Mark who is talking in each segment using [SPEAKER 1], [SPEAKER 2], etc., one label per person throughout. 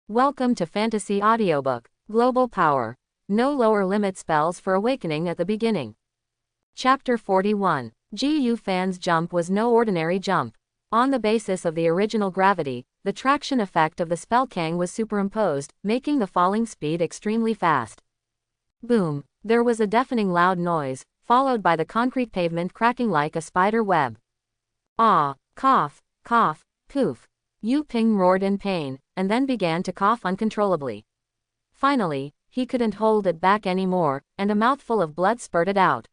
[SPEAKER 1] Welcome to Fantasy Audiobook, Global Power. No lower limit spells for awakening at the beginning. Chapter 41. GU Fan's jump was no ordinary jump. On the basis of the original gravity, the traction effect of the spell Kang was superimposed, making the falling speed extremely fast. Boom! There was a deafening loud noise, followed by the concrete pavement cracking like a spider web. Ah! Cough! Cough! Poof! Yu Ping roared in pain, and then began to cough uncontrollably. Finally, he couldn't hold it back anymore, and a mouthful of blood spurted out.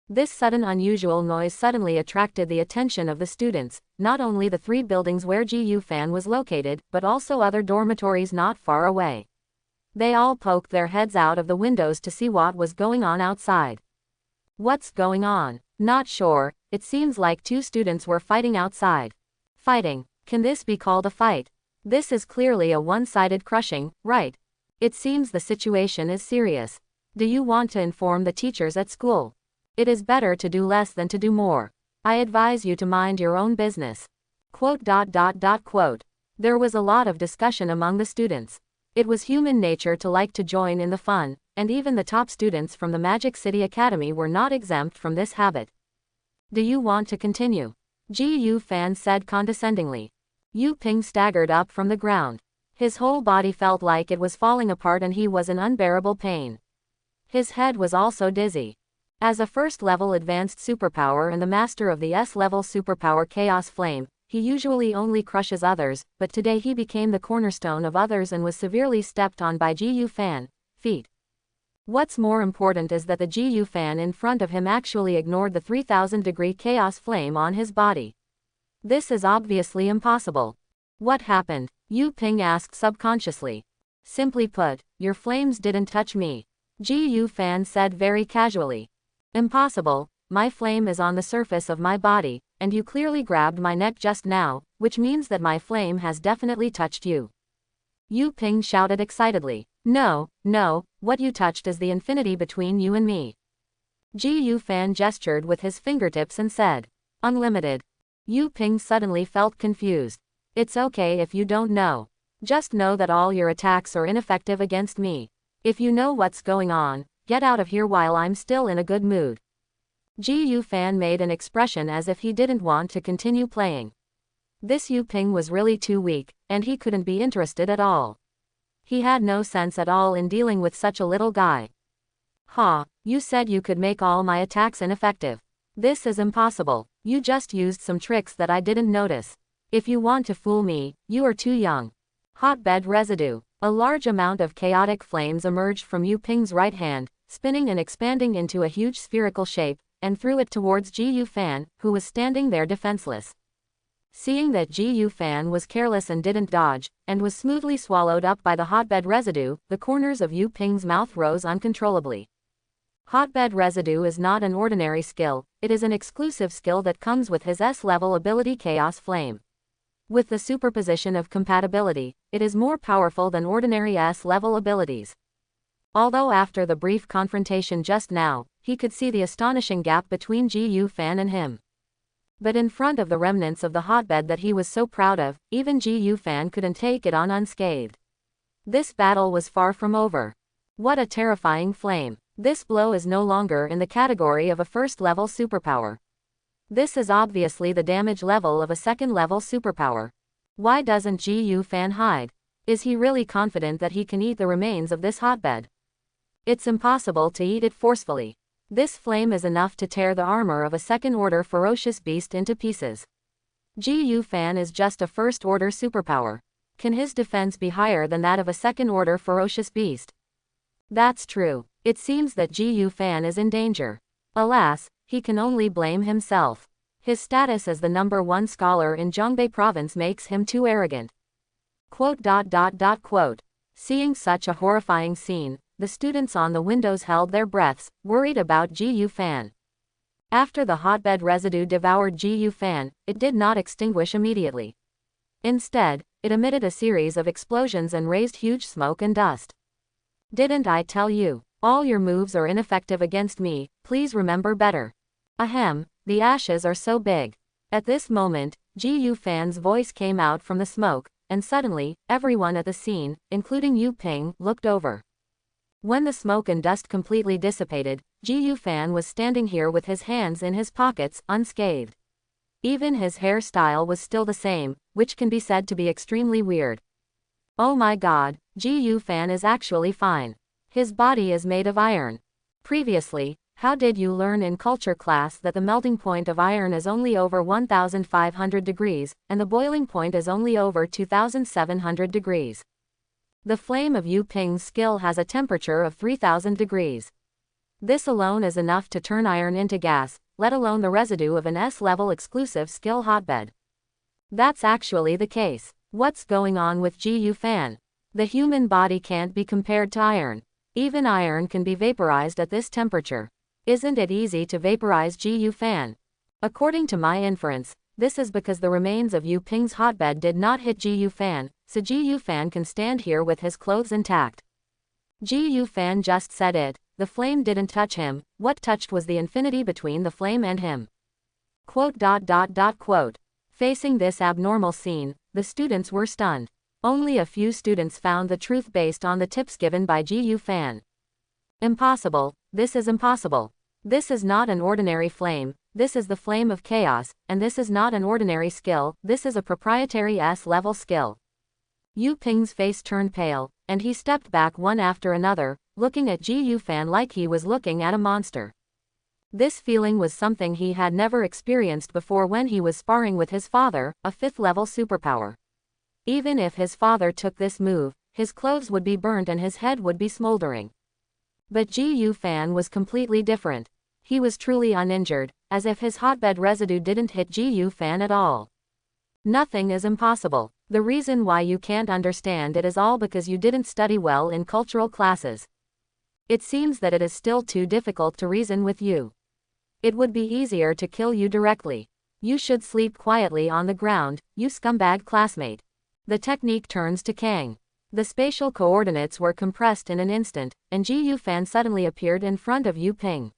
[SPEAKER 1] This sudden unusual noise suddenly attracted the attention of the students, not only the 3 buildings where GU Fan was located, but also other dormitories not far away. They all poked their heads out of the windows to see what was going on outside. What's going on? Not sure, it seems like 2 students were fighting outside. Fighting? Can this be called a fight? This is clearly a one-sided crushing, right? It seems the situation is serious. Do you want to inform the teachers at school? It is better to do less than to do more. I advise you to mind your own business. Quote. There was a lot of discussion among the students. It was human nature to like to join in the fun, and even the top students from the Magic City Academy were not exempt from this habit. Do you want to continue? GU Fan said condescendingly. Yu Ping staggered up from the ground. His whole body felt like it was falling apart and he was in unbearable pain. His head was also dizzy. As a first-level advanced superpower and the master of the S-level superpower Chaos Flame, he usually only crushes others, but today he became the cornerstone of others and was severely stepped on by GU Fan. Feet. What's more important is that the GU Fan in front of him actually ignored the 3000-degree Chaos Flame on his body. This is obviously impossible. What happened? Yu Ping asked subconsciously. Simply put, your flames didn't touch me. GU Fan said very casually. Impossible, my flame is on the surface of my body, and you clearly grabbed my neck just now, which means that my flame has definitely touched you. Yu Ping shouted excitedly. No, what you touched is the infinity between you and me. GU Fan gestured with his fingertips and said. Unlimited. Yu Ping suddenly felt confused. It's okay if you don't know. Just know that all your attacks are ineffective against me. If you know what's going on, get out of here while I'm still in a good mood. GU Fan made an expression as if he didn't want to continue playing. This Yu Ping was really too weak, and he couldn't be interested at all. He had no sense at all in dealing with such a little guy. Ha, you said you could make all my attacks ineffective. This is impossible. You just used some tricks that I didn't notice. If you want to fool me, you are too young. Hotbed residue. A large amount of chaotic flames emerged from Yu Ping's right hand, spinning and expanding into a huge spherical shape, and threw it towards GU Fan, who was standing there defenseless. Seeing that GU Fan was careless and didn't dodge, and was smoothly swallowed up by the hotbed residue, the corners of Yu Ping's mouth rose uncontrollably. Hotbed residue is not an ordinary skill, it is an exclusive skill that comes with his S-level ability Chaos Flame. With the superposition of compatibility, it is more powerful than ordinary S-level abilities. Although after the brief confrontation just now, he could see the astonishing gap between GU Fan and him. But in front of the remnants of the hotbed that he was so proud of, even GU Fan couldn't take it on unscathed. This battle was far from over. What a terrifying flame. This blow is no longer in the category of a first-level superpower. This is obviously the damage level of a second-level superpower. Why doesn't GU Fan hide? Is he really confident that he can eat the remains of this hotbed? It's impossible to eat it forcefully. This flame is enough to tear the armor of a second-order ferocious beast into pieces. GU Fan is just a first-order superpower. Can his defense be higher than that of a second-order ferocious beast? That's true. It seems that GU Fan is in danger. Alas, he can only blame himself. His status as the #1 scholar in Zhongbei province makes him too arrogant. Quote. Seeing such a horrifying scene, the students on the windows held their breaths, worried about GU Fan. After the hotbed residue devoured GU Fan, it did not extinguish immediately. Instead, it emitted a series of explosions and raised huge smoke and dust. Didn't I tell you? All your moves are ineffective against me, please remember better. Ahem, the ashes are so big. At this moment, GU Fan's voice came out from the smoke, and suddenly, everyone at the scene, including Yu Ping, looked over. When the smoke and dust completely dissipated, Ji Yu Fan was standing here with his hands in his pockets, unscathed. Even his hairstyle was still the same, which can be said to be extremely weird. Oh my god, Ji Yu Fan is actually fine. His body is made of iron. Previously, how did you learn in culture class that the melting point of iron is only over 1500 degrees, and the boiling point is only over 2700 degrees? The flame of Yu Ping's skill has a temperature of 3000 degrees. This alone is enough to turn iron into gas, let alone the residue of an S-level exclusive skill hotbed. That's actually the case. What's going on with Ji Yu Fan? The human body can't be compared to iron. Even iron can be vaporized at this temperature. Isn't it easy to vaporize Ji Yu Fan? According to my inference, this is because the remains of Yu Ping's hotbed did not hit Ji Yu Fan, so Ji Yu Fan can stand here with his clothes intact. Ji Yu Fan just said it, the flame didn't touch him, what touched was the infinity between the flame and him. Quote. Facing this abnormal scene, the students were stunned. Only a few students found the truth based on the tips given by Ji Yu Fan. Impossible, this is impossible. This is not an ordinary flame, this is the flame of chaos, and this is not an ordinary skill, this is a proprietary S-level skill. Yu Ping's face turned pale, and he stepped back one after another, looking at Ji Yu Fan like he was looking at a monster. This feeling was something he had never experienced before when he was sparring with his father, a 5th-level superpower. Even if his father took this move, his clothes would be burnt and his head would be smoldering. But Ji Yu Fan was completely different. He was truly uninjured, as if his hotbed residue didn't hit Ji Yu Fan at all. Nothing is impossible. The reason why you can't understand it is all because you didn't study well in cultural classes. It seems that it is still too difficult to reason with you. It would be easier to kill you directly. You should sleep quietly on the ground, you scumbag classmate. The technique turns to Kang. The spatial coordinates were compressed in an instant, and Ji Yu Fan suddenly appeared in front of Yu Ping.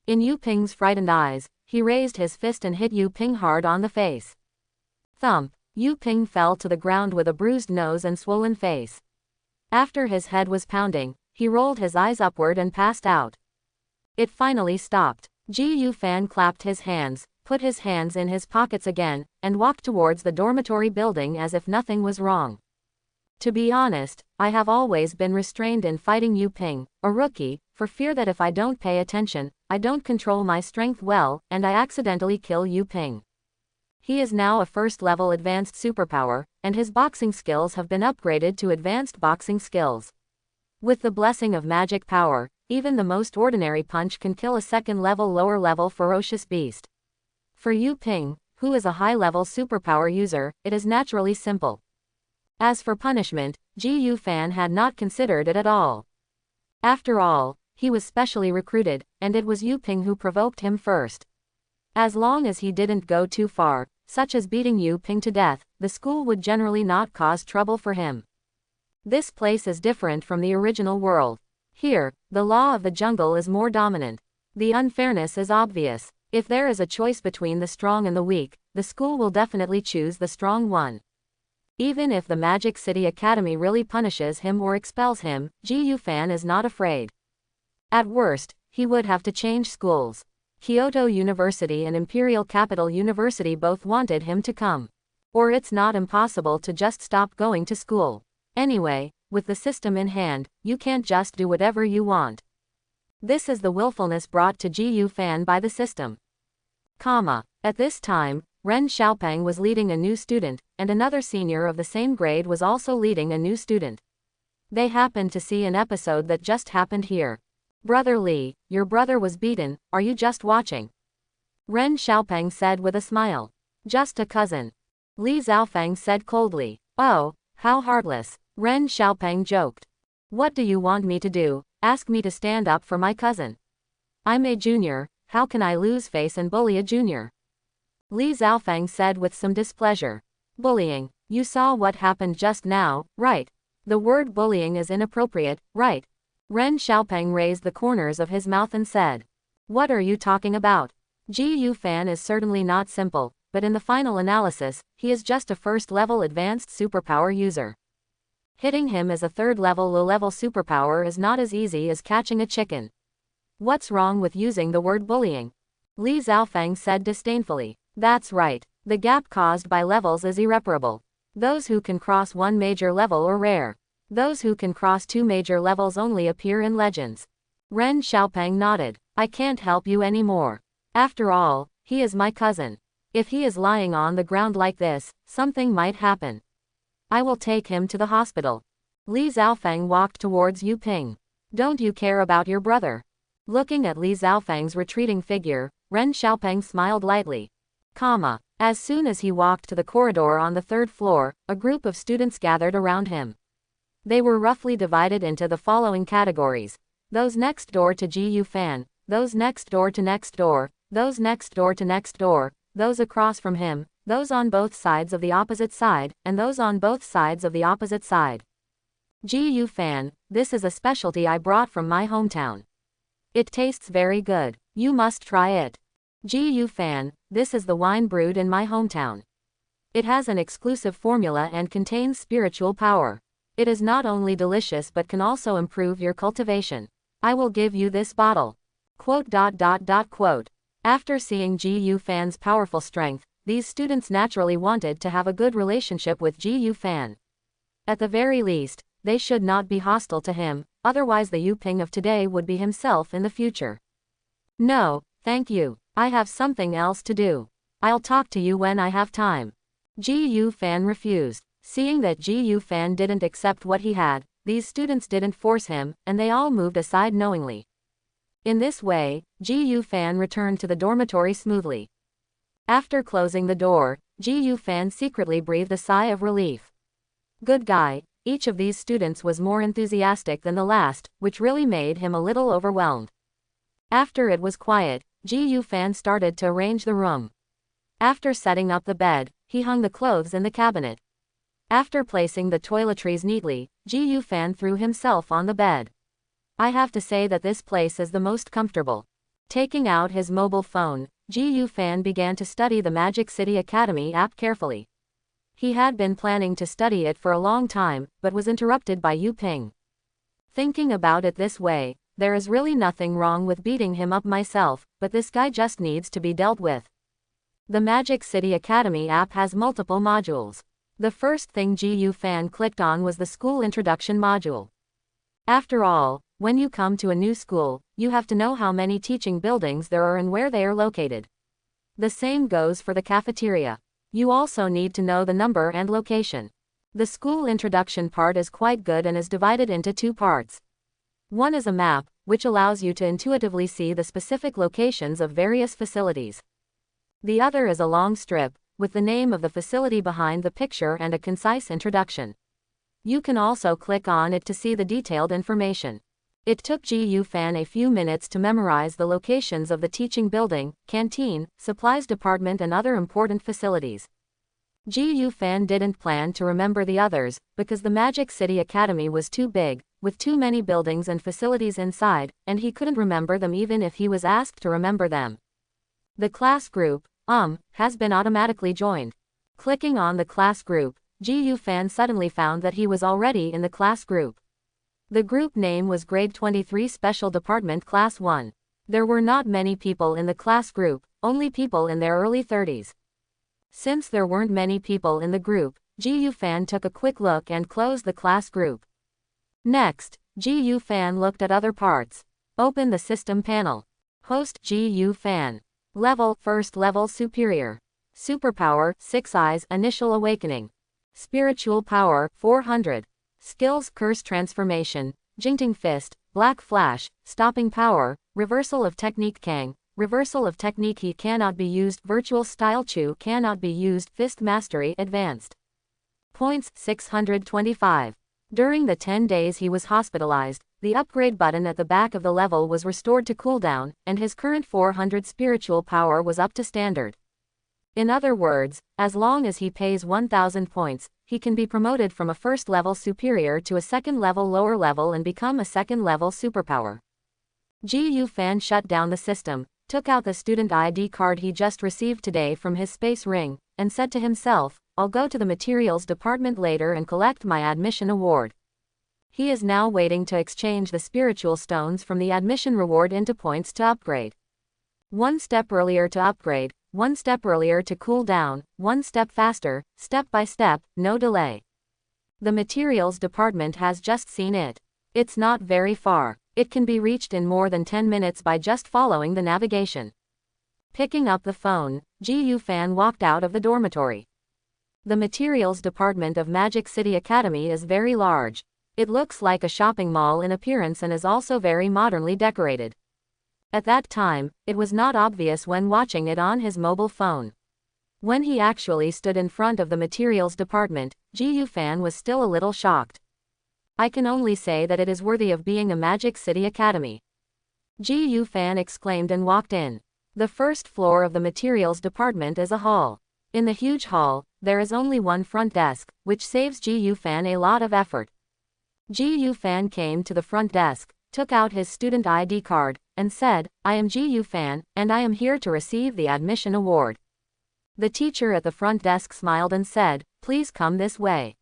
[SPEAKER 1] In Yu Ping's frightened eyes, he raised his fist and hit Yu Ping hard on the face. Thump! Yu Ping fell to the ground with a bruised nose and swollen face. After his head was pounding, he rolled his eyes upward and passed out. It finally stopped. Ji Yu Fan clapped his hands, put his hands in his pockets again, and walked towards the dormitory building as if nothing was wrong. To be honest, I have always been restrained in fighting Yu Ping, a rookie, for fear that if I don't pay attention, I don't control my strength well, and I accidentally kill Yu Ping. He is now a 1st-level advanced superpower, and his boxing skills have been upgraded to advanced boxing skills. With the blessing of magic power, even the most ordinary punch can kill a 2nd-level lower-level ferocious beast. For Yu Ping, who is a high-level superpower user, it is naturally simple. As for punishment, Ji Yu Fan had not considered it at all. After all, he was specially recruited, and it was Yu Ping who provoked him first. As long as he didn't go too far, such as beating Yu Ping to death, the school would generally not cause trouble for him. This place is different from the original world. Here, the law of the jungle is more dominant. The unfairness is obvious. If there is a choice between the strong and the weak, the school will definitely choose the strong one. Even if the Magic City Academy really punishes him or expels him, Ji Yu Fan is not afraid. At worst, he would have to change schools. Kyoto University and Imperial Capital University both wanted him to come. Or it's not impossible to just stop going to school. Anyway, with the system in hand, you can't just do whatever you want. This is the willfulness brought to Ji Yu Fan by the system. At this time, Ren Xiaopeng was leading a new student, and another senior of the same grade was also leading a new student. They happened to see an episode that just happened here. Brother Li, your brother was beaten, are you just watching? Ren Xiaopeng said with a smile. Just a cousin. Li Xiaofeng said coldly. Oh, how heartless. Ren Xiaopeng joked. What do you want me to do? Ask me to stand up for my cousin. I'm a junior, how can I lose face and bully a junior? Li Xiaofeng said with some displeasure. Bullying. You saw what happened just now, right? The word bullying is inappropriate, right? Ren Xiaopeng raised the corners of his mouth and said. What are you talking about? Ji Yu Fan is certainly not simple, but in the final analysis, he is just a first-level advanced superpower user. Hitting him as a third-level low-level superpower is not as easy as catching a chicken. What's wrong with using the word bullying? Li Xiaofeng said disdainfully. That's right. The gap caused by levels is irreparable. Those who can cross one major level are rare. Those who can cross two major levels only appear in legends. Ren Xiaopeng nodded. I can't help you anymore. After all, he is my cousin. If he is lying on the ground like this, something might happen. I will take him to the hospital. Li Xiaofeng walked towards Yu Ping. Don't you care about your brother? Looking at Li Xiaofeng's retreating figure, Ren Xiaopeng smiled lightly. As soon as he walked to the corridor on the third floor, a group of students gathered around him. They were roughly divided into the following categories. Those next door to Ji Yu Fan, those next door to next door, those next door to next door, those across from him, those on both sides of the opposite side, and those on both sides of the opposite side. Ji Yu Fan, this is a specialty I brought from my hometown. It tastes very good. You must try it. Ji Yu Fan, this is the wine brewed in my hometown. It has an exclusive formula and contains spiritual power. It is not only delicious but can also improve your cultivation. I will give you this bottle. After seeing Ji Yu Fan's powerful strength, these students naturally wanted to have a good relationship with Ji Yu Fan. At the very least, they should not be hostile to him, otherwise the Yu Ping of today would be himself in the future. No, thank you. I have something else to do. I'll talk to you when I have time. Ji Yu Fan refused. Seeing that Ji Yu Fan didn't accept what he had, these students didn't force him, and they all moved aside knowingly. In this way, Ji Yu Fan returned to the dormitory smoothly. After closing the door, Ji Yu Fan secretly breathed a sigh of relief. Good guy, each of these students was more enthusiastic than the last, which really made him a little overwhelmed. After it was quiet, Ji Yu Fan started to arrange the room. After setting up the bed, he hung the clothes in the cabinet. After placing the toiletries neatly, Ji Yu Fan threw himself on the bed. I have to say that this place is the most comfortable. Taking out his mobile phone, Ji Yu Fan began to study the Magic City Academy app carefully. He had been planning to study it for a long time, but was interrupted by Yu Ping. Thinking about it this way, there is really nothing wrong with beating him up myself, but this guy just needs to be dealt with. The Magic City Academy app has multiple modules. The first thing Ji Yu Fan clicked on was the school introduction module. After all, when you come to a new school, you have to know how many teaching buildings there are and where they are located. The same goes for the cafeteria. You also need to know the number and location. The school introduction part is quite good and is divided into two parts. One is a map, which allows you to intuitively see the specific locations of various facilities. The other is a long strip, with the name of the facility behind the picture and a concise introduction. You can also click on it to see the detailed information. It took Ji Yu Fan a few minutes to memorize the locations of the teaching building, canteen, supplies department and other important facilities. Ji Yu Fan didn't plan to remember the others, because the Magic City Academy was too big, with too many buildings and facilities inside, and he couldn't remember them even if he was asked to remember them. The class group, has been automatically joined. Clicking on the class group, Ji Yu Fan suddenly found that he was already in the class group. The group name was Grade 23 Special Department Class 1. There were not many people in the class group, only people in their early 30s. Since there weren't many people in the group, Ji Yu Fan took a quick look and closed the class group. Next, Ji Yu Fan looked at other parts. Open the system panel. Host Ji Yu Fan. Level, First Level Superior. Superpower, 6 Eyes, Initial Awakening. Spiritual Power, 400. Skills, Curse Transformation, Jingting Fist, Black Flash, Stopping Power, Reversal of Technique Kang, Reversal of Technique He cannot be used, Virtual Style Chu cannot be used, Fist Mastery Advanced. Points, 625. During the 10 days he was hospitalized, the upgrade button at the back of the level was restored to cooldown, and his current 400 spiritual power was up to standard. In other words, as long as he pays 1000 points, he can be promoted from a first level superior to a second level lower level and become a second level superpower. Ji Yu Fan shut down the system, took out the student ID card he just received today from his space ring, and said to himself, I'll go to the materials department later and collect my admission award. He is now waiting to exchange the spiritual stones from the admission reward into points to upgrade. One step earlier to upgrade, one step earlier to cool down, one step faster, step by step, no delay. The materials department has just seen it. It's not very far. It can be reached in more than 10 minutes by just following the navigation. Picking up the phone, Ji Fan walked out of the dormitory. The materials department of Magic City Academy is very large. It looks like a shopping mall in appearance and is also very modernly decorated. At that time, it was not obvious when watching it on his mobile phone. When he actually stood in front of the materials department, Ji Fan was still a little shocked. I can only say that it is worthy of being a Magic City Academy. Ji Fan exclaimed and walked in. The first floor of the materials department is a hall. In the huge hall, there is only one front desk, which saves Ji Fan a lot of effort. Ji Fan came to the front desk, took out his student ID card, and said, I am Ji Fan, and I am here to receive the admission award. The teacher at the front desk smiled and said, please come this way.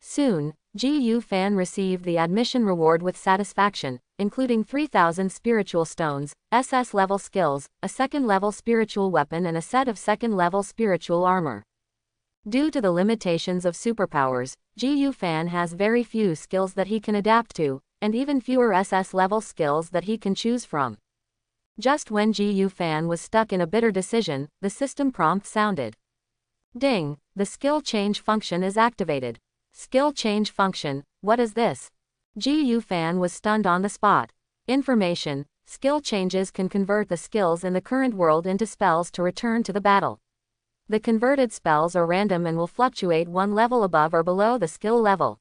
[SPEAKER 1] Soon, Ji Fan received the admission reward with satisfaction, including 3,000 spiritual stones, SS level skills, a second level spiritual weapon and a set of second level spiritual armor. Due to the limitations of superpowers, Ji Fan has very few skills that he can adapt to, and even fewer SS level skills that he can choose from. Just when Ji Fan was stuck in a bitter decision, the system prompt sounded. Ding, the skill change function is activated. Skill change function, what is this? Ji Fan was stunned on the spot. Information, skill changes can convert the skills in the current world into spells to return to the battle. The converted spells are random and will fluctuate one level above or below the skill level.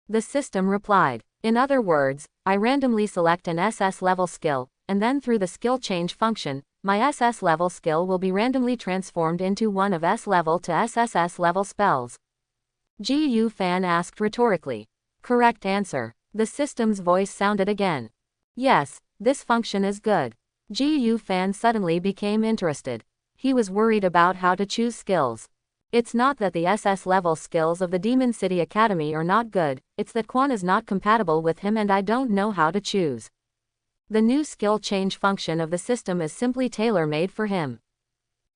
[SPEAKER 1] The system replied. In other words, I randomly select an SS level skill, and then through the skill change function, my SS level skill will be randomly transformed into one of S level to SSS level spells. Ji Fan asked rhetorically. Correct answer. The system's voice sounded again. Yes, this function is good. Ji Fan suddenly became interested. He was worried about how to choose skills. It's not that the SS level skills of the Demon City Academy are not good, it's that Quan is not compatible with him and I don't know how to choose. The new skill change function of the system is simply tailor-made for him.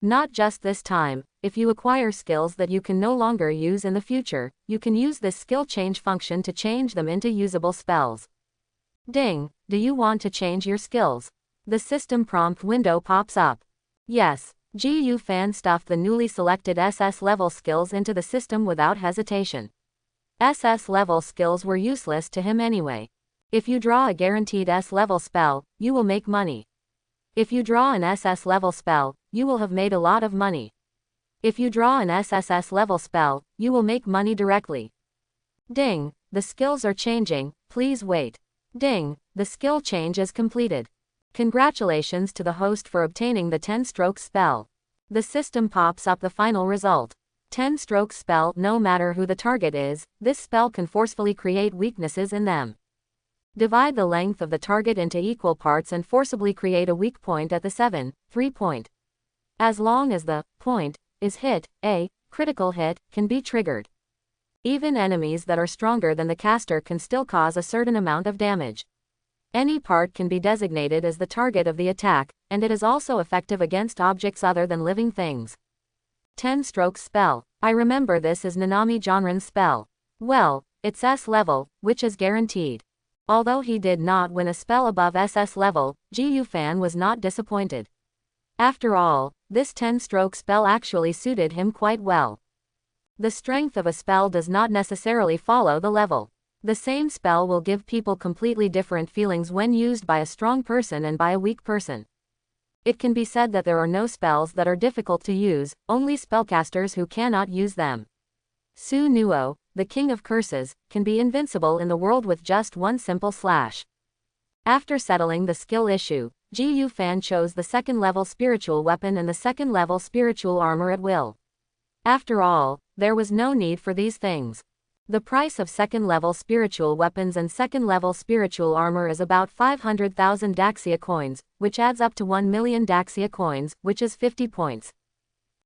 [SPEAKER 1] Not just this time, if you acquire skills that you can no longer use in the future, you can use this skill change function to change them into usable spells. Ding, do you want to change your skills? The system prompt window pops up. Yes, Ji Fan stuffed the newly selected SS level skills into the system without hesitation. SS level skills were useless to him anyway. If you draw a guaranteed S level spell, you will make money. If you draw an SS level spell, you will have made a lot of money. If you draw an SSS level spell, you will make money directly. Ding, the skills are changing, please wait. Ding, the skill change is completed. Congratulations to the host for obtaining the 10-stroke spell. The system pops up the final result. 10-stroke spell. No matter who the target is, this spell can forcefully create weaknesses in them. Divide the length of the target into equal parts and forcibly create a weak point at the 7-3 point. As long as the point is hit, a critical hit can be triggered. Even enemies that are stronger than the caster can still cause a certain amount of damage. Any part can be designated as the target of the attack, and it is also effective against objects other than living things. 10-stroke spell. I remember this is Nanami Jonren's spell. Well, it's S level, which is guaranteed. Although he did not win a spell above SS level, Ji Fan was not disappointed. After all, this 10-stroke spell actually suited him quite well. The strength of a spell does not necessarily follow the level. The same spell will give people completely different feelings when used by a strong person and by a weak person. It can be said that there are no spells that are difficult to use, only spellcasters who cannot use them. Su Nuo, the king of curses, can be invincible in the world with just one simple slash. After settling the skill issue, Ji Fan chose the second-level spiritual weapon and the second-level spiritual armor at will. After all, there was no need for these things. The price of second-level spiritual weapons and second-level spiritual armor is about 500,000 Daxia coins, which adds up to 1 million Daxia coins, which is 50 points.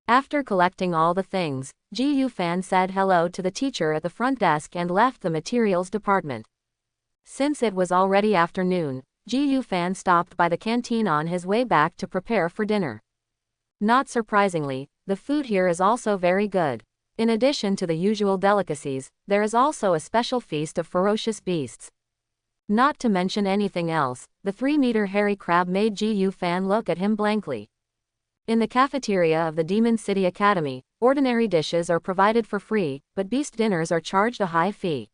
[SPEAKER 1] After collecting all the things, Ji Yufan said hello to the teacher at the front desk and left the materials department. Since it was already afternoon, Ji Yufan stopped by the canteen on his way back to prepare for dinner. Not surprisingly, the food here is also very good. In addition to the usual delicacies, there is also a special feast of ferocious beasts. Not to mention anything else, the 3-meter hairy crab made Ji Yufan look at him blankly. In the cafeteria of the Demon City Academy, ordinary dishes are provided for free, but beast dinners are charged a high fee.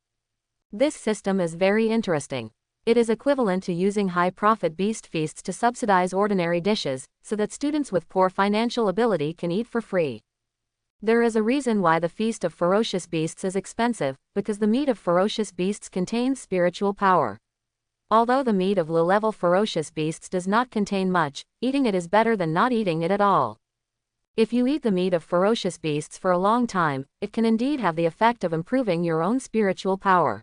[SPEAKER 1] This system is very interesting. It is equivalent to using high-profit beast feasts to subsidize ordinary dishes, so that students with poor financial ability can eat for free. There is a reason why the feast of ferocious beasts is expensive, because the meat of ferocious beasts contains spiritual power. Although the meat of low-level ferocious beasts does not contain much, eating it is better than not eating it at all. If you eat the meat of ferocious beasts for a long time, it can indeed have the effect of improving your own spiritual power.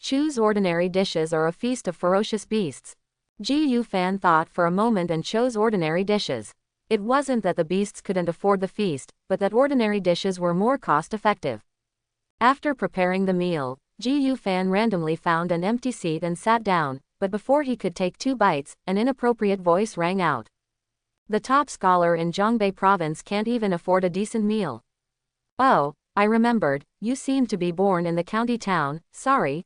[SPEAKER 1] Choose ordinary dishes or a feast of ferocious beasts. Ji Yufan thought for a moment and chose ordinary dishes. It wasn't that the beasts couldn't afford the feast, but that ordinary dishes were more cost-effective. After preparing the meal, Ji Yufan randomly found an empty seat and sat down, but before he could take 2 bites, an inappropriate voice rang out. The top scholar in Zhongbei province can't even afford a decent meal. Oh, I remembered, you seem to be born in the county town, sorry.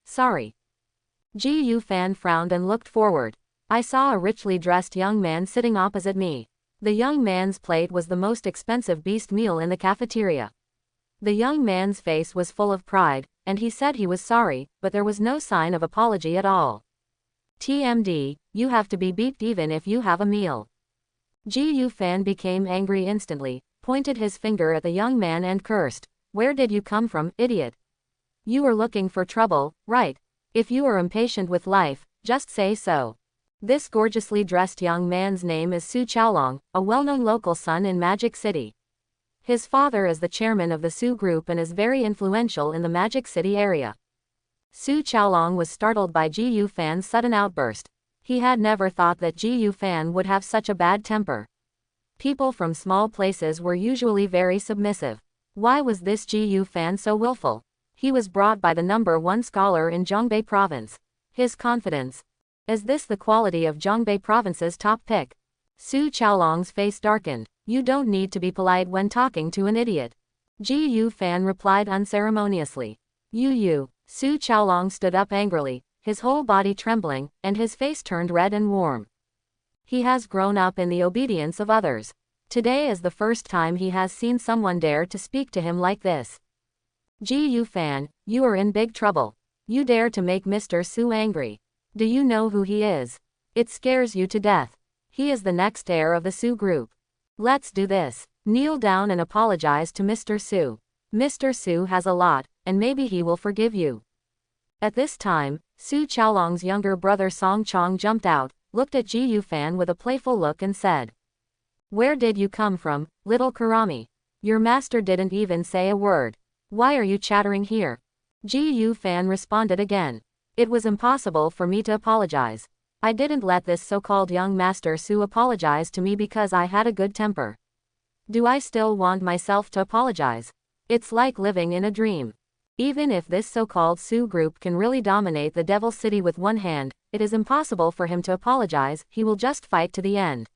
[SPEAKER 1] Ji Yufan frowned and looked forward. I saw a richly dressed young man sitting opposite me. The young man's plate was the most expensive beast meal in the cafeteria. The young man's face was full of pride, and he said he was sorry, but there was no sign of apology at all. TMD, you have to be beeped even if you have a meal. Ji Yufan became angry instantly, pointed his finger at the young man and cursed. Where did you come from, idiot? You are looking for trouble, right? If you are impatient with life, just say so. This gorgeously dressed young man's name is Su Qiaolong, a well-known local son in Magic City. His father is the chairman of the Su Group and is very influential in the Magic City area. Su Qiaolong was startled by Ji Yufan's sudden outburst. He had never thought that Ji Yufan would have such a bad temper. People from small places were usually very submissive. Why was this Ji Yufan so willful? He was brought by the #1 scholar in Zhongbei province. His confidence. Is this the quality of Zhongbei province's top pick? Su Qiaolong's face darkened. You don't need to be polite when talking to an idiot. Ji Yufan replied unceremoniously. You. Su Qiaolong stood up angrily, his whole body trembling, and his face turned red and warm. He has grown up in the obedience of others. Today is the first time he has seen someone dare to speak to him like this. Ji Yufan, you are in big trouble. You dare to make Mr. Su angry. Do you know who he is? It scares you to death. He is the next heir of the Su Group. Let's do this. Kneel down and apologize to Mr. Su. Mr. Su has a lot, and maybe he will forgive you. At this time, Su Qiaolong's younger brother Song Chong jumped out, looked at Ji Yufan with a playful look and said, Where did you come from, little Kurami? Your master didn't even say a word. Why are you chattering here? Ji Yufan responded again. It was impossible for me to apologize. I didn't let this so-called young master Su apologize to me because I had a good temper. Do I still want myself to apologize? It's like living in a dream. Even if this so-called Su Group can really dominate the Devil City with one hand, it is impossible for him to apologize, he will just fight to the end.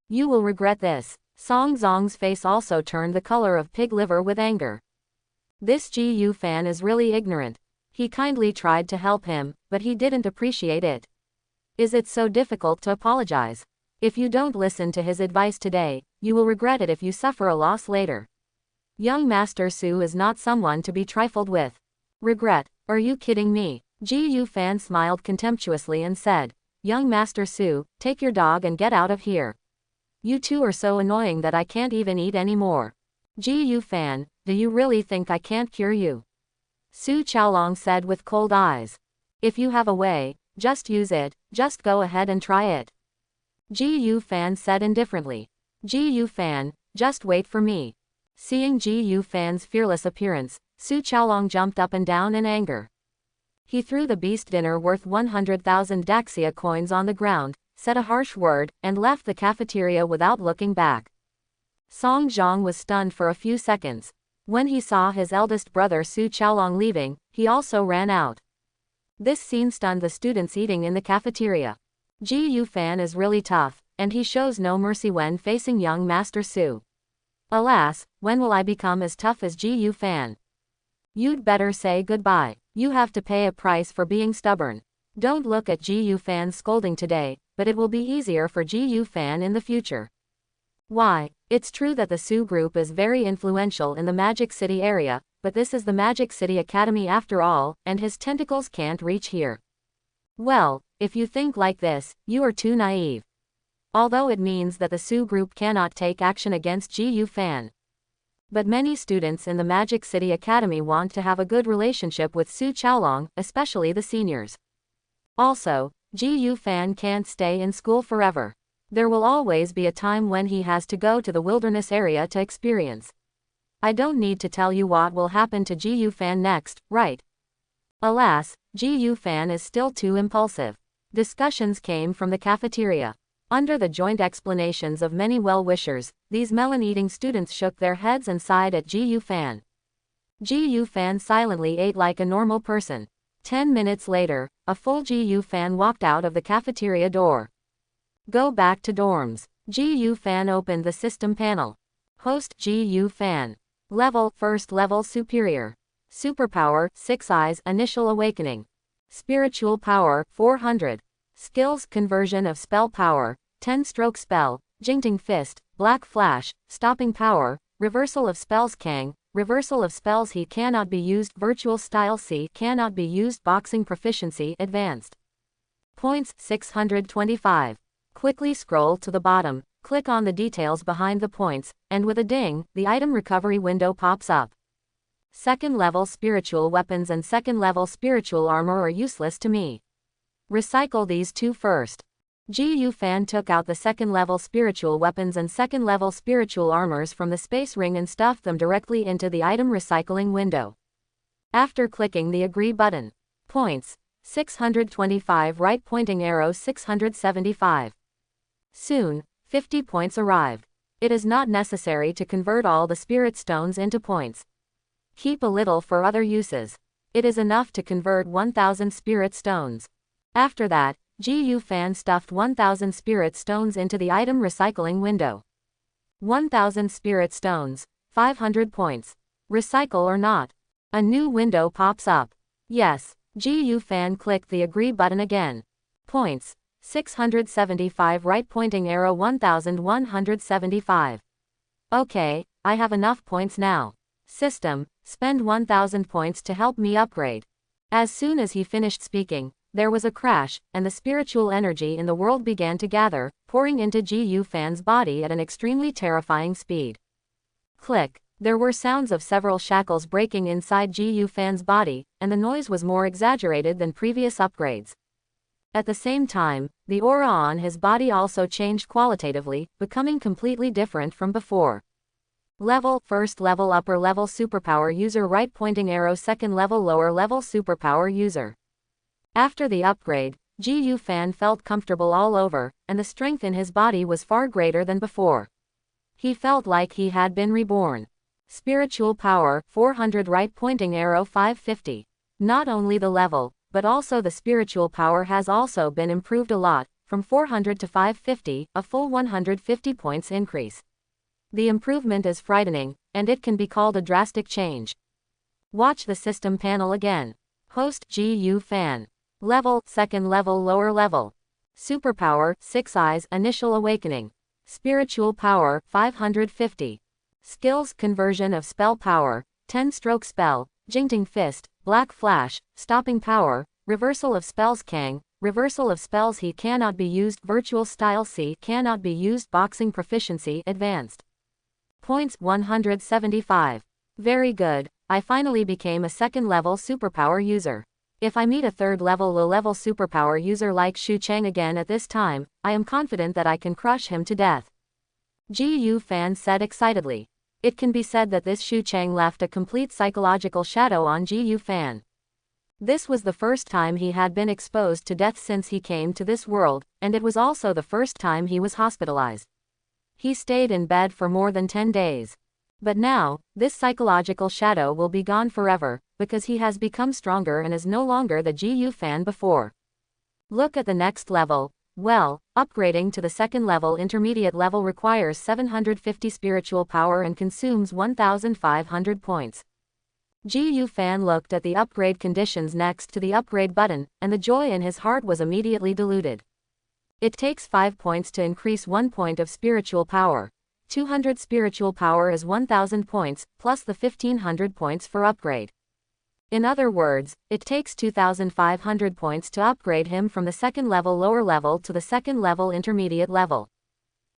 [SPEAKER 1] You will regret this. Song Zong's face also turned the color of pig liver with anger. This Ji Yufan is really ignorant. He kindly tried to help him, but he didn't appreciate it. Is it so difficult to apologize? If you don't listen to his advice today, you will regret it if you suffer a loss later. Young Master Su is not someone to be trifled with. Regret? Are you kidding me? Ji Yufan smiled contemptuously and said, Young Master Su, take your dog and get out of here. You two are so annoying that I can't even eat anymore. Ji Yufan, do you really think I can't cure you? Su Qiaolong said with cold eyes. If you have a way, just use it, just go ahead and try it. Ji Yufan said indifferently. Ji Yufan, just wait for me. Seeing Ji Yufan's fearless appearance, Su Chaolong jumped up and down in anger. He threw the beast dinner worth 100,000 Daxia coins on the ground, said a harsh word, and left the cafeteria without looking back. Song Zhong was stunned for a few seconds. When he saw his eldest brother Su Chaolong leaving, he also ran out. This scene stunned the students eating in the cafeteria. Ji Yufan is really tough, and he shows no mercy when facing young Master Su. Alas, when will I become as tough as Ji Yufan? You'd better say goodbye. You have to pay a price for being stubborn. Don't look at Ji Yufan scolding today, but it will be easier for Ji Yufan in the future. Why? It's true that the Su group is very influential in the Magic City area, but this is the Magic City Academy after all, and his tentacles can't reach here. Well, if you think like this, you are too naive. Although it means that the Su group cannot take action against Ji Yufan. But many students in the Magic City Academy want to have a good relationship with Su Chaolong, especially the seniors. Also, Ji Yufan can't stay in school forever. There will always be a time when he has to go to the wilderness area to experience. I don't need to tell you what will happen to Ji Yufan next, right? Alas, Ji Yufan is still too impulsive. Discussions came from the cafeteria. Under the joint explanations of many well-wishers, these melon-eating students shook their heads and sighed at Ji Yufan. Ji Yufan silently ate like a normal person. 10 minutes later, a full Ji Yufan walked out of the cafeteria door. Go back to dorms. Ji Yufan opened the system panel. Host Ji Yufan. Level, first level superior. Superpower, 6 eyes, initial awakening. Spiritual power, 400. Skills, conversion of spell power, 10-stroke spell, Jingting Fist, Black Flash, Stopping Power, Reversal of Spells Kang, Reversal of Spells He cannot be used, Virtual Style C cannot be used, Boxing Proficiency, Advanced. Points, 625. Quickly scroll to the bottom, click on the details behind the points, and with a ding, the item recovery window pops up. Second level spiritual weapons and second level spiritual armor are useless to me. Recycle these two first. Ji Yufan took out the second-level spiritual weapons and second-level spiritual armors from the space ring and stuffed them directly into the item recycling window. After clicking the Agree button. Points. 625 right pointing arrow 675. Soon, 50 points arrived. It is not necessary to convert all the spirit stones into points. Keep a little for other uses. It is enough to convert 1,000 spirit stones. After that, Ji Yufan stuffed 1,000 spirit stones into the item recycling window. 1,000 spirit stones, 500 points. Recycle or not? A new window pops up. Yes, Ji Yufan clicked the Agree button again. Points. 675 right pointing arrow 1,175. Okay, I have enough points now. System, spend 1,000 points to help me upgrade. As soon as he finished speaking, there was a crash, and the spiritual energy in the world began to gather, pouring into Ji Yufan's body at an extremely terrifying speed. Click. There were sounds of several shackles breaking inside Ji Yufan's body, and the noise was more exaggerated than previous upgrades. At the same time, the aura on his body also changed qualitatively, becoming completely different from before. Level, first level upper level superpower user right pointing arrow second level lower level superpower user. After the upgrade, Ji Yufan felt comfortable all over, and the strength in his body was far greater than before. He felt like he had been reborn. Spiritual power, 400 right pointing arrow 550. Not only the level, but also the spiritual power has also been improved a lot, from 400 to 550, a full 150 points increase. The improvement is frightening, and it can be called a drastic change. Watch the system panel again. Host Ji Yufan. Level, second level lower level. Superpower, 6 eyes, initial awakening. Spiritual power, 550. Skills, conversion of spell power, 10-stroke spell, Jingting Fist, Black Flash, Stopping Power, Reversal of Spells Kang, Reversal of Spells He cannot be used, Virtual Style C cannot be used, Boxing Proficiency, Advanced. Points, 175. Very good, I finally became a second level superpower user. If I meet a third-level low-level superpower user like Xu Cheng again at this time, I am confident that I can crush him to death. Ji Yufan said excitedly. It can be said that this Chenying left a complete psychological shadow on Ji Fan. This was the first time he had been exposed to death since he came to this world, and it was also the first time he was hospitalized. He stayed in bed for more than 10 days. But now, this psychological shadow will be gone forever, because he has become stronger and is no longer the Ji Fan before. Look at the next level. Well, upgrading to the second level intermediate level requires 750 spiritual power and consumes 1,500 points. Ji Fan looked at the upgrade conditions next to the upgrade button, and the joy in his heart was immediately diluted. It takes 5 points to increase 1 point of spiritual power. 200 spiritual power is 1,000 points, plus the 1,500 points for upgrade. In other words, it takes 2,500 points to upgrade him from the second level lower level to the second level intermediate level.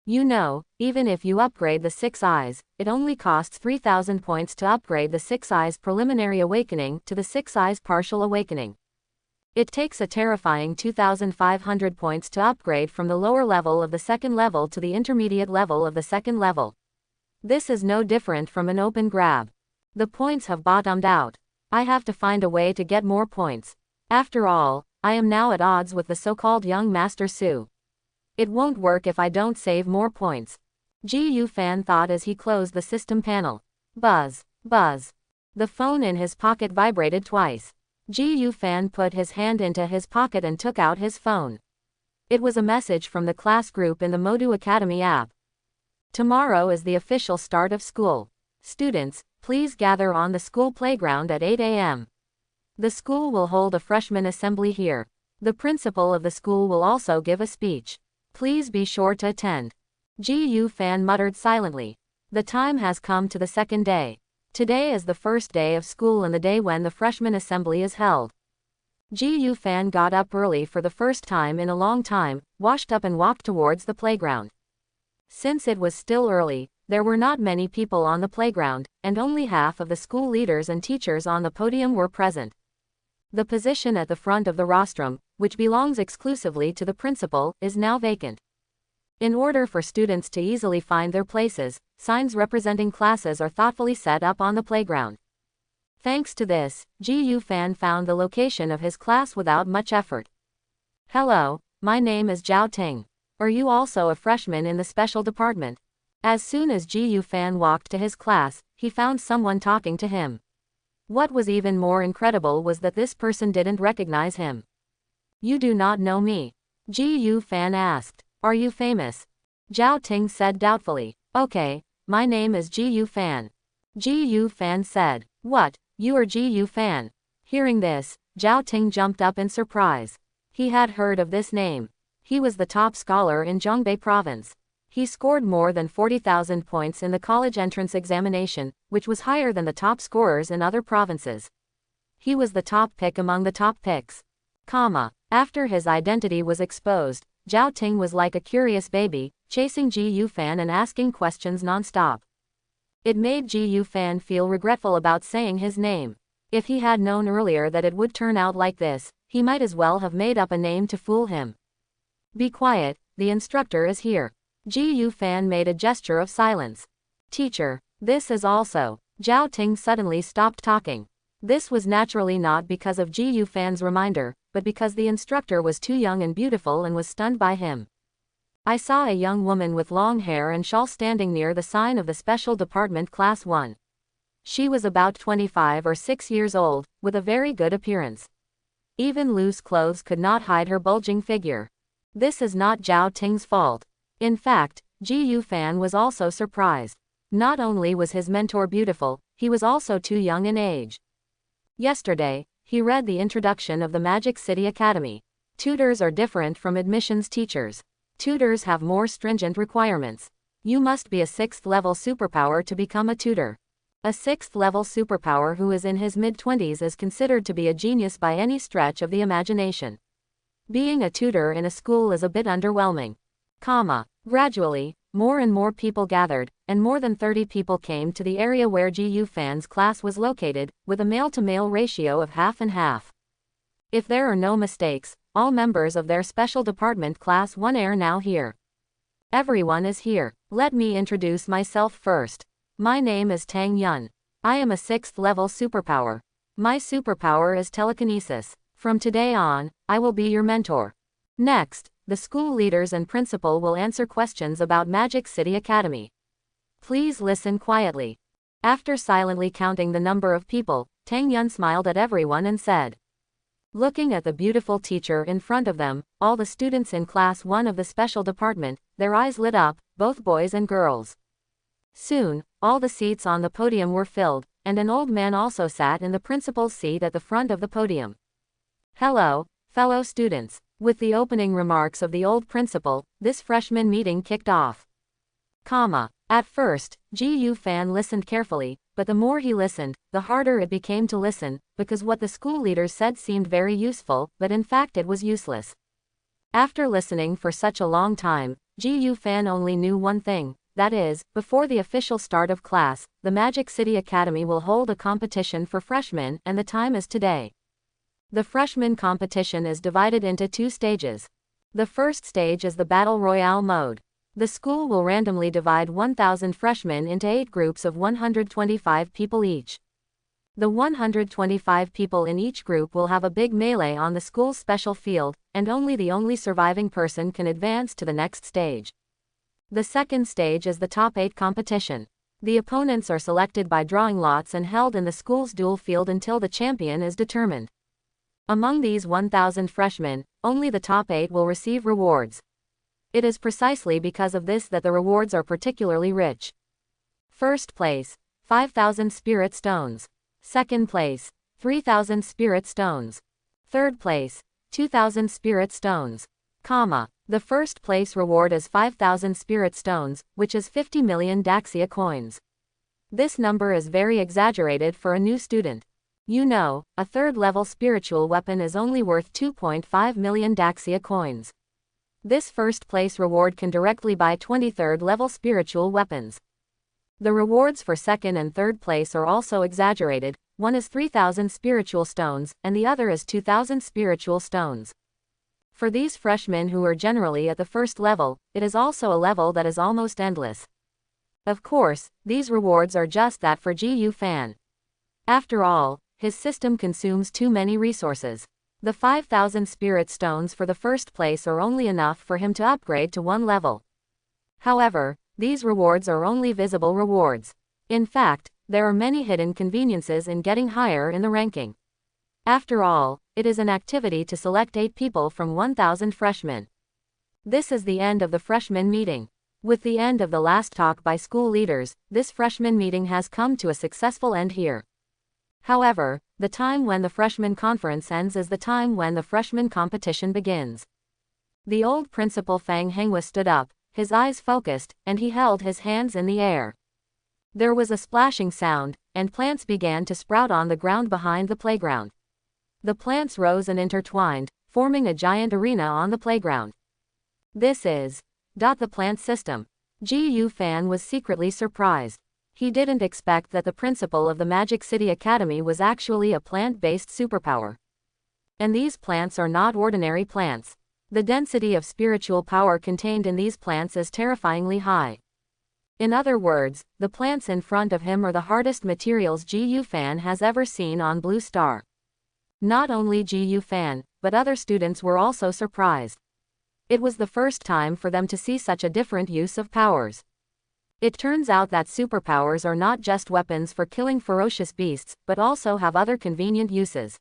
[SPEAKER 1] You know, even if you upgrade the 6 eyes, it only costs 3,000 points to upgrade the 6 eyes preliminary awakening to the 6 eyes partial awakening. It takes a terrifying 2,500 points to upgrade from the lower level of the second level to the intermediate level of the second level. This is no different from an open grab. The points have bottomed out. I have to find a way to get more points. After all, I am now at odds with the so-called young Master Su. It won't work if I don't save more points. Ji Fan thought as he closed the system panel. Buzz, buzz. The phone in his pocket vibrated twice. Ji Fan put his hand into his pocket and took out his phone. It was a message from the class group in the Modu Academy app. Tomorrow is the official start of school. Students, please gather on the school playground at 8 a.m. The school will hold a freshman assembly here. The principal of the school will also give a speech. Please be sure to attend. Ji Fan muttered silently. The time has come to the second day. Today is the first day of school and the day when the freshman assembly is held. Ji Fan got up early for the first time in a long time, washed up and walked towards the playground. Since it was still early, there were not many people on the playground, and only half of the school leaders and teachers on the podium were present. The position at the front of the rostrum, which belongs exclusively to the principal, is now vacant. In order for students to easily find their places, signs representing classes are thoughtfully set up on the playground. Thanks to this, Ji Fan found the location of his class without much effort. Hello, my name is Zhao Ting. Are you also a freshman in the special department? As soon as Ji Fan walked to his class, he found someone talking to him. What was even more incredible was that this person didn't recognize him. You do not know me? Ji Fan asked. Are you famous? Zhao Ting said doubtfully. Okay, my name is Ji Fan. Ji Fan said. What, you are Ji Fan? Hearing this, Zhao Ting jumped up in surprise. He had heard of this name. He was the top scholar in Zhongbei province. He scored more than 40,000 points in the college entrance examination, which was higher than the top scorers in other provinces. He was the top pick among the top picks. After his identity was exposed, Zhao Ting was like a curious baby, chasing Ji Fan and asking questions non-stop. It made Ji Fan feel regretful about saying his name. If he had known earlier that it would turn out like this, he might as well have made up a name to fool him. Be quiet, the instructor is here. Ji Fan made a gesture of silence. Teacher, this is also. Zhao Ting suddenly stopped talking. This was naturally not because of Ji Fan's reminder, but because the instructor was too young and beautiful and was stunned by him. I saw a young woman with long hair and shawl standing near the sign of the special department class 1. She was about 25 or 6 years old, with a very good appearance. Even loose clothes could not hide her bulging figure. This is not Zhao Ting's fault. In fact, Ji Fan was also surprised. Not only was his mentor beautiful, he was also too young in age. Yesterday, he read the introduction of the Magic City Academy. Tutors are different from admissions teachers. Tutors have more stringent requirements. You must be a 6th level superpower to become a tutor. A 6th level superpower who is in his mid-20s is considered to be a genius by any stretch of the imagination. Being a tutor in a school is a bit underwhelming. Gradually, more and more people gathered, and more than 30 people came to the area where Ji Fan's class was located, with a male-to-male ratio of half and half. If there are no mistakes, all members of their special department class 1 are now here. Everyone is here. Let me introduce myself first. My name is Tang Yun. I am a 6th level superpower. My superpower is telekinesis. From today on, I will be your mentor. Next, the school leaders and principal will answer questions about Magic City Academy. Please listen quietly. After silently counting the number of people, Tang Yun smiled at everyone and said, looking at the beautiful teacher in front of them, all the students in Class 1 of the special department, their eyes lit up, both boys and girls. Soon, all the seats on the podium were filled, and an old man also sat in the principal's seat at the front of the podium. Hello, fellow students. With the opening remarks of the old principal, this freshman meeting kicked off. At first, Ji Fan listened carefully, but the more he listened, the harder it became to listen, because what the school leaders said seemed very useful, but in fact it was useless. After listening for such a long time, Ji Fan only knew one thing, that is, before the official start of class, the Magic City Academy will hold a competition for freshmen, and the time is today. The freshman competition is divided into 2 stages. The first stage is the Battle Royale mode. The school will randomly divide 1,000 freshmen into 8 groups of 125 people each. The 125 people in each group will have a big melee on the school's special field, and only the surviving person can advance to the next stage. The second stage is the top 8 competition. The opponents are selected by drawing lots and held in the school's duel field until the champion is determined. Among these 1,000 freshmen, only the top 8 will receive rewards. It is precisely because of this that the rewards are particularly rich. First place, 5,000 spirit stones. Second place, 3,000 spirit stones. Third place, 2,000 spirit stones. The first place reward is 5,000 spirit stones, which is 50 million Daxia coins. This number is very exaggerated for a new student. You know, a 3rd level spiritual weapon is only worth 2.5 million Daxia coins. This first place reward can directly buy 23rd level spiritual weapons. The rewards for 2nd and 3rd place are also exaggerated, one is 3,000 spiritual stones, and the other is 2,000 spiritual stones. For these freshmen who are generally at the 1st level, it is also a level that is almost endless. Of course, these rewards are just that for Ji Fan. After all, his system consumes too many resources. The 5,000 spirit stones for the 1st place are only enough for him to upgrade to 1 level. However, these rewards are only visible rewards. In fact, there are many hidden conveniences in getting higher in the ranking. After all, it is an activity to select 8 people from 1,000 freshmen. This is the end of the freshman meeting. With the end of the last talk by school leaders, this freshman meeting has come to a successful end here. However, the time when the freshman conference ends is the time when the freshman competition begins. The old principal Fang Henghua stood up, his eyes focused, and he held his hands in the air. There was a splashing sound, and plants began to sprout on the ground behind the playground. The plants rose and intertwined, forming a giant arena on the playground. This is the plant system. Ji Fan was secretly surprised. He didn't expect that the principal of the Magic City Academy was actually a plant-based superpower. And these plants are not ordinary plants. The density of spiritual power contained in these plants is terrifyingly high. In other words, the plants in front of him are the hardest materials Ji Fan has ever seen on Blue Star. Not only Ji Fan, but other students were also surprised. It was the first time for them to see such a different use of powers. It turns out that superpowers are not just weapons for killing ferocious beasts, but also have other convenient uses.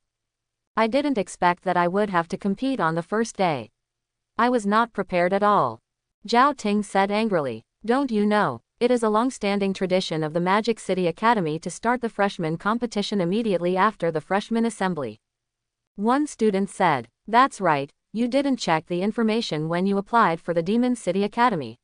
[SPEAKER 1] I didn't expect that I would have to compete on the first day. I was not prepared at all. Zhao Ting said angrily. Don't you know, it is a long-standing tradition of the Magic City Academy to start the freshman competition immediately after the freshman assembly. One student said, that's right, you didn't check the information when you applied for the Demon City Academy.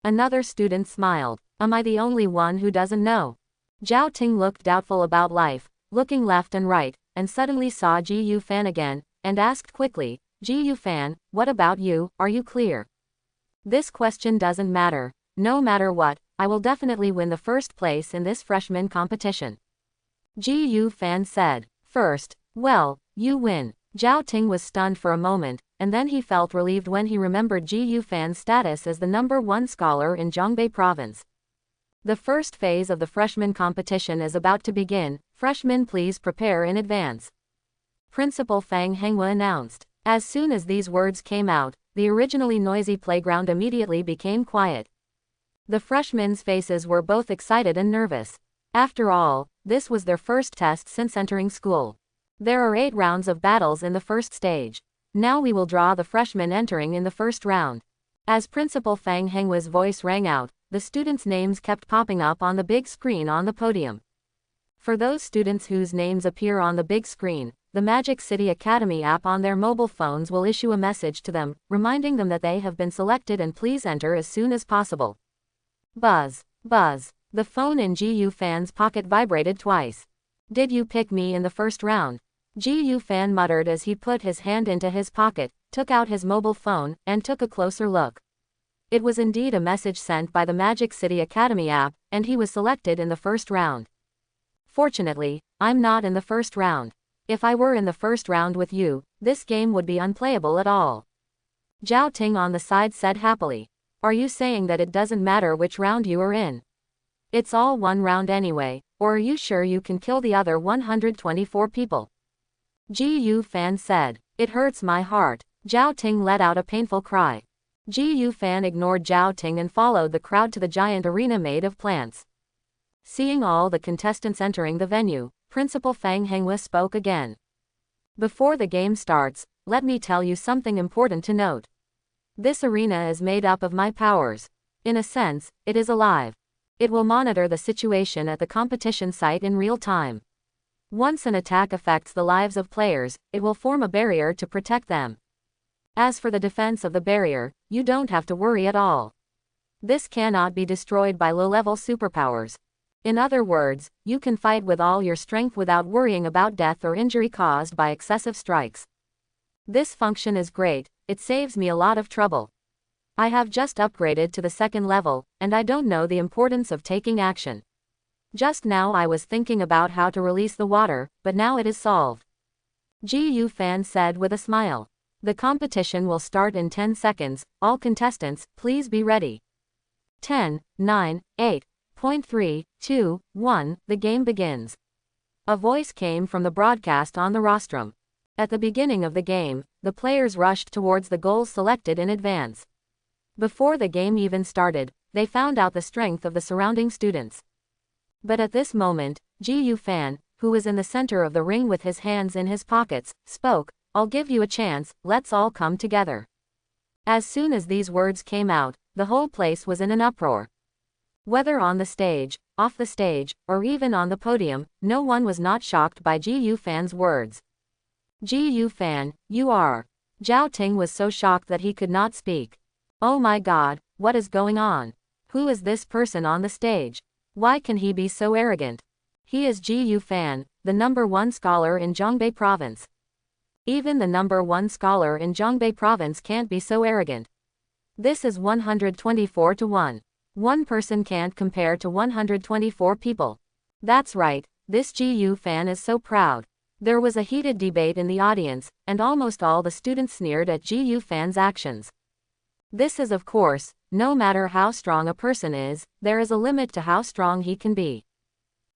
[SPEAKER 1] Another student smiled. Am I the only one who doesn't know? Zhao Ting looked doubtful about life, looking left and right, and suddenly saw Ji Fan again, and asked quickly, Ji Fan, what about you, are you clear? This question doesn't matter. No matter what, I will definitely win the first place in this freshman competition. Ji Fan said. First, well, you win. Zhao Ting was stunned for a moment, and then he felt relieved when he remembered Ji Fan's status as the #1 scholar in Zhongbei province. The first phase of the freshman competition is about to begin. Freshmen, please prepare in advance. Principal Fang Henghua announced. As soon as these words came out, the originally noisy playground immediately became quiet. The freshmen's faces were both excited and nervous. After all, this was their first test since entering school. There are 8 rounds of battles in the first stage. Now we will draw the freshmen entering in the first round. As Principal Fang Henghua's voice rang out, the students' names kept popping up on the big screen on the podium. For those students whose names appear on the big screen, the Magic City Academy app on their mobile phones will issue a message to them, reminding them that they have been selected and please enter as soon as possible. Buzz, buzz. The phone in GU Fan's pocket vibrated twice. Did you pick me in the first round? GU Fan muttered as he put his hand into his pocket, took out his mobile phone, and took a closer look. It was indeed a message sent by the Magic City Academy app, and he was selected in the first round. Fortunately, I'm not in the first round. If I were in the first round with you, this game would be unplayable at all. Zhao Ting on the side said happily. Are you saying that it doesn't matter which round you are in? It's all one round anyway, or are you sure you can kill the other 124 people? GU Fan said. It hurts my heart. Zhao Ting let out a painful cry. GU Fan ignored Zhao Ting and followed the crowd to the giant arena made of plants. Seeing all the contestants entering the venue, Principal Fang Henghua spoke again. Before the game starts, let me tell you something important to note. This arena is made up of my powers. In a sense, it is alive. It will monitor the situation at the competition site in real time. Once an attack affects the lives of players, it will form a barrier to protect them. As for the defense of the barrier, you don't have to worry at all. This cannot be destroyed by low-level superpowers. In other words, you can fight with all your strength without worrying about death or injury caused by excessive strikes. This function is great, it saves me a lot of trouble. I have just upgraded to the 2nd level, and I don't know the importance of taking action. Just now I was thinking about how to release the water, but now it is solved. GU Fan said with a smile. The competition will start in 10 seconds, all contestants, please be ready. 10, 9, 8.3, 2, 1, the game begins. A voice came from the broadcast on the rostrum. At the beginning of the game, the players rushed towards the goals selected in advance. Before the game even started, they found out the strength of the surrounding students. But at this moment, GU Fan, who was in the center of the ring with his hands in his pockets, spoke, I'll give you a chance, let's all come together. As soon as these words came out, the whole place was in an uproar. Whether on the stage, off the stage, or even on the podium, no one was not shocked by GU Fan's words. GU Fan, you are. Zhao Ting was so shocked that he could not speak. Oh my god, what is going on? Who is this person on the stage? Why can he be so arrogant? He is GU Fan, the #1 scholar in Zhongbei province. Even the #1 scholar in Zhongbei province can't be so arrogant. This is 124 to 1. One person can't compare to 124 people. That's right, this GU Fan is so proud. There was a heated debate in the audience, and almost all the students sneered at GU Fan's actions. This is of course, no matter how strong a person is, there is a limit to how strong he can be.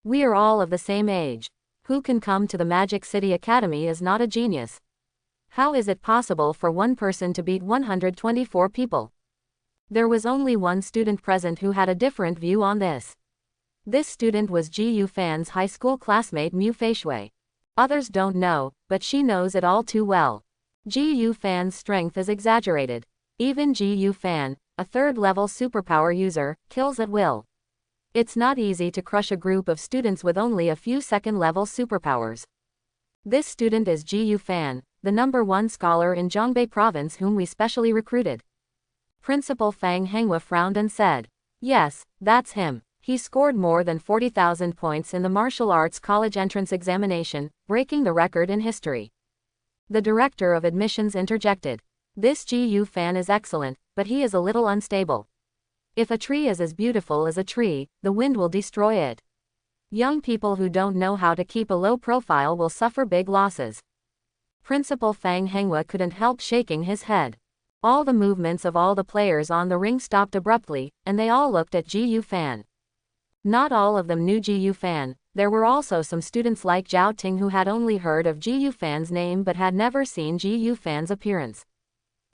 [SPEAKER 1] We are all of the same age. Who can come to the Magic City Academy is not a genius. How is it possible for one person to beat 124 people? There was only one student present who had a different view on this. This student was GU Fan's high school classmate Mu Feishui. Others don't know, but she knows it all too well. GU Fan's strength is exaggerated. Even GU Fan, a 3rd-level superpower user, kills at will. It's not easy to crush a group of students with only a few 2nd-level superpowers. This student is GU Fan, the #1 scholar in Zhongbei province whom we specially recruited. Principal Fang Henghua frowned and said, yes, that's him. He scored more than 40,000 points in the martial arts college entrance examination, breaking the record in history. The director of admissions interjected. This GU Fan is excellent, but he is a little unstable. If a tree is as beautiful as a tree, the wind will destroy it. Young people who don't know how to keep a low profile will suffer big losses. Principal Fang Henghua couldn't help shaking his head. All the movements of all the players on the ring stopped abruptly, and they all looked at GU Fan. Not all of them knew Ji Yu Fan. There were also some students like Zhao Ting who had only heard of Ji Yu Fan's name but had never seen Ji Yu Fan's appearance.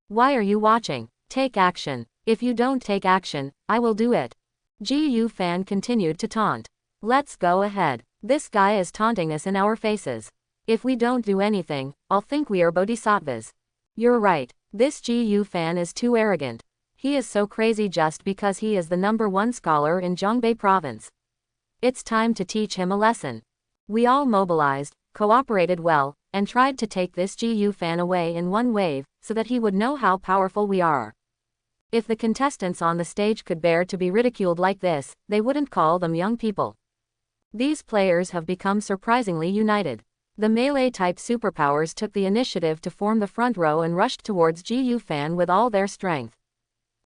[SPEAKER 1] Why are you watching? Take action. If you don't take action, I will do it. Ji Yu Fan continued to taunt. Let's go ahead. This guy is taunting us in our faces. If we don't do anything, I'll think we are bodhisattvas. You're right. This Ji Yu Fan is too arrogant. He is so crazy just because he is the #1 scholar in Zhongbei province. It's time to teach him a lesson. We all mobilized, cooperated well, and tried to take this Ji Yu Fan away in one wave, so that he would know how powerful we are. If the contestants on the stage could bear to be ridiculed like this, they wouldn't call them young people. These players have become surprisingly united. The melee-type superpowers took the initiative to form the front row and rushed towards Ji Yu Fan with all their strength.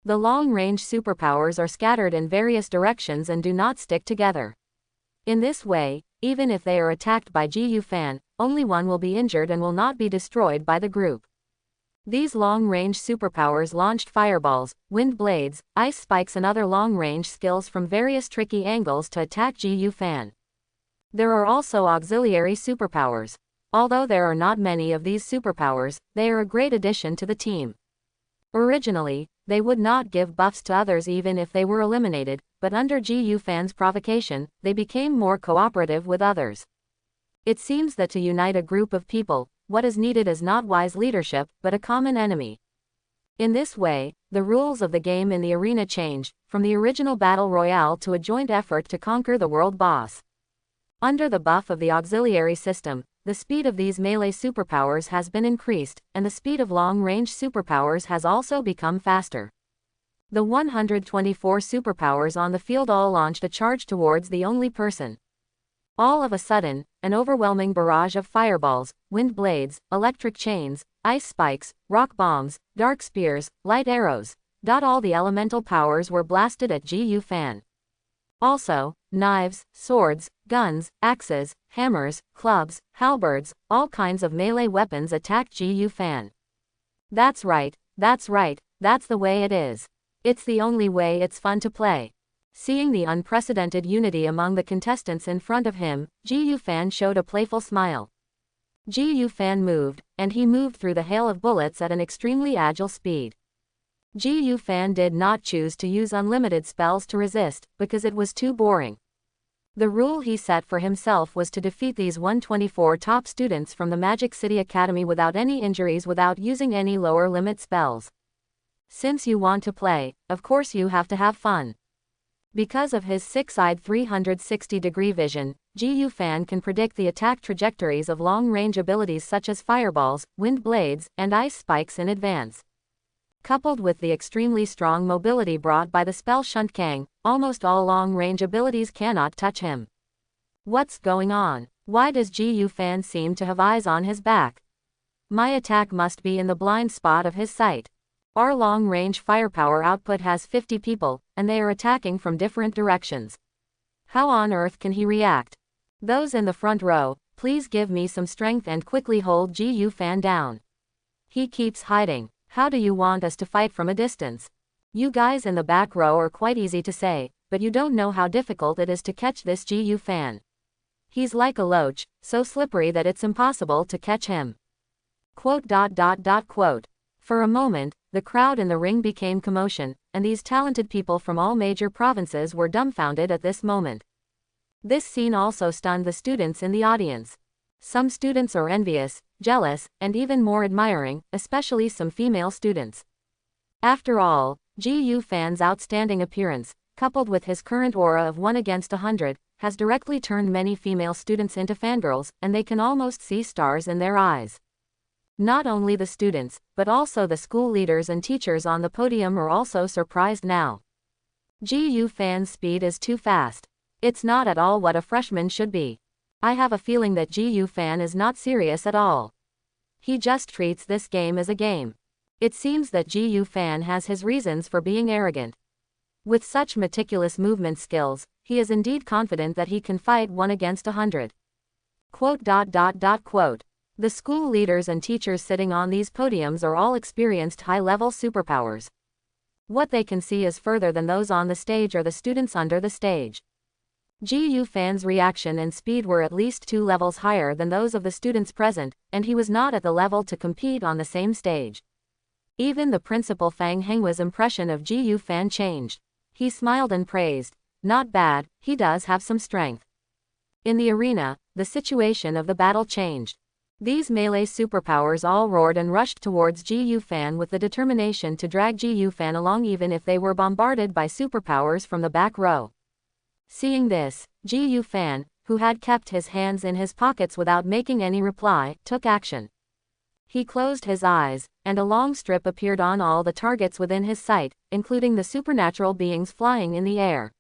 [SPEAKER 1] The long-range superpowers are scattered in various directions and do not stick together. In this way, even if they are attacked by Ji Yu Fan, only one will be injured and will not be destroyed by the group. These long-range superpowers launched fireballs, wind blades, ice spikes and other long-range skills from various tricky angles to attack Ji Yu Fan. There are also auxiliary superpowers. Although there are not many of these superpowers, they are a great addition to the team. Originally, they would not give buffs to others even if they were eliminated, but under Ji Yu Fan's provocation, they became more cooperative with others. It seems that to unite a group of people, what is needed is not wise leadership, but a common enemy. In this way, the rules of the game in the arena changed, from the original battle royale to a joint effort to conquer the world boss. Under the buff of the auxiliary system, the speed of these melee superpowers has been increased, and the speed of long-range superpowers has also become faster. The 124 superpowers on the field all launched a charge towards the only person. All of a sudden, an overwhelming barrage of fireballs, wind blades, electric chains, ice spikes, rock bombs, dark spears, light arrows, all the elemental powers were blasted at Ji Yu Fan. Also, knives, swords, guns, axes, hammers, clubs, halberds, all kinds of melee weapons attacked Ji Yu Fan. That's right, that's the way it is. It's the only way it's fun to play. Seeing the unprecedented unity among the contestants in front of him, Ji Yu Fan showed a playful smile. Ji Yu Fan moved, and he moved through the hail of bullets at an extremely agile speed. Ji Yu Fan did not choose to use unlimited spells to resist, because it was too boring. The rule he set for himself was to defeat these 124 top students from the Magic City Academy without any injuries, without using any lower limit spells. Since you want to play, of course you have to have fun. Because of his six-eyed 360-degree vision, Ji Yu Fan can predict the attack trajectories of long-range abilities such as fireballs, wind blades, and ice spikes in advance. Coupled with the extremely strong mobility brought by the spell Shunt Kang, almost all long-range abilities cannot touch him. What's going on? Why does Ji Yu Fan seem to have eyes on his back? My attack must be in the blind spot of his sight. Our long-range firepower output has 50 people, and they are attacking from different directions. How on earth can he react? Those in the front row, please give me some strength and quickly hold Ji Yu Fan down. He keeps hiding. How do you want us to fight from a distance? You guys in the back row are quite easy to say, but you don't know how difficult it is to catch this Ji Yu Fan. He's like a loach, so slippery that it's impossible to catch him. Quote. For a moment, the crowd in the ring became commotion, and these talented people from all major provinces were dumbfounded at this moment. This scene also stunned the students in the audience. Some students are envious, jealous, and even more admiring, especially some female students. After all, Ji Yu Fan's outstanding appearance, coupled with his current aura of 1 against 100, has directly turned many female students into fangirls, and they can almost see stars in their eyes. Not only the students, but also the school leaders and teachers on the podium are also surprised now. Ji Yu Fan's speed is too fast. It's not at all what a freshman should be. I have a feeling that Ji Yu Fan is not serious at all. He just treats this game as a game. It seems that Ji Yu Fan has his reasons for being arrogant. With such meticulous movement skills, he is indeed confident that he can fight 1 against 100. Quote. The school leaders and teachers sitting on these podiums are all experienced high-level superpowers. What they can see is further than those on the stage or the students under the stage. Gu Fan's reaction and speed were at least 2 levels higher than those of the students present, and he was not at the level to compete on the same stage. Even the principal Fang Henghua's impression of Gu Fan changed. He smiled and praised. Not bad, he does have some strength. In the arena, the situation of the battle changed. These melee superpowers all roared and rushed towards Gu Fan with the determination to drag Gu Fan along even if they were bombarded by superpowers from the back row. Seeing this, Gu Fan, who had kept his hands in his pockets without making any reply, took action. He closed his eyes, and a long strip appeared on all the targets within his sight, including the supernatural beings flying in the air.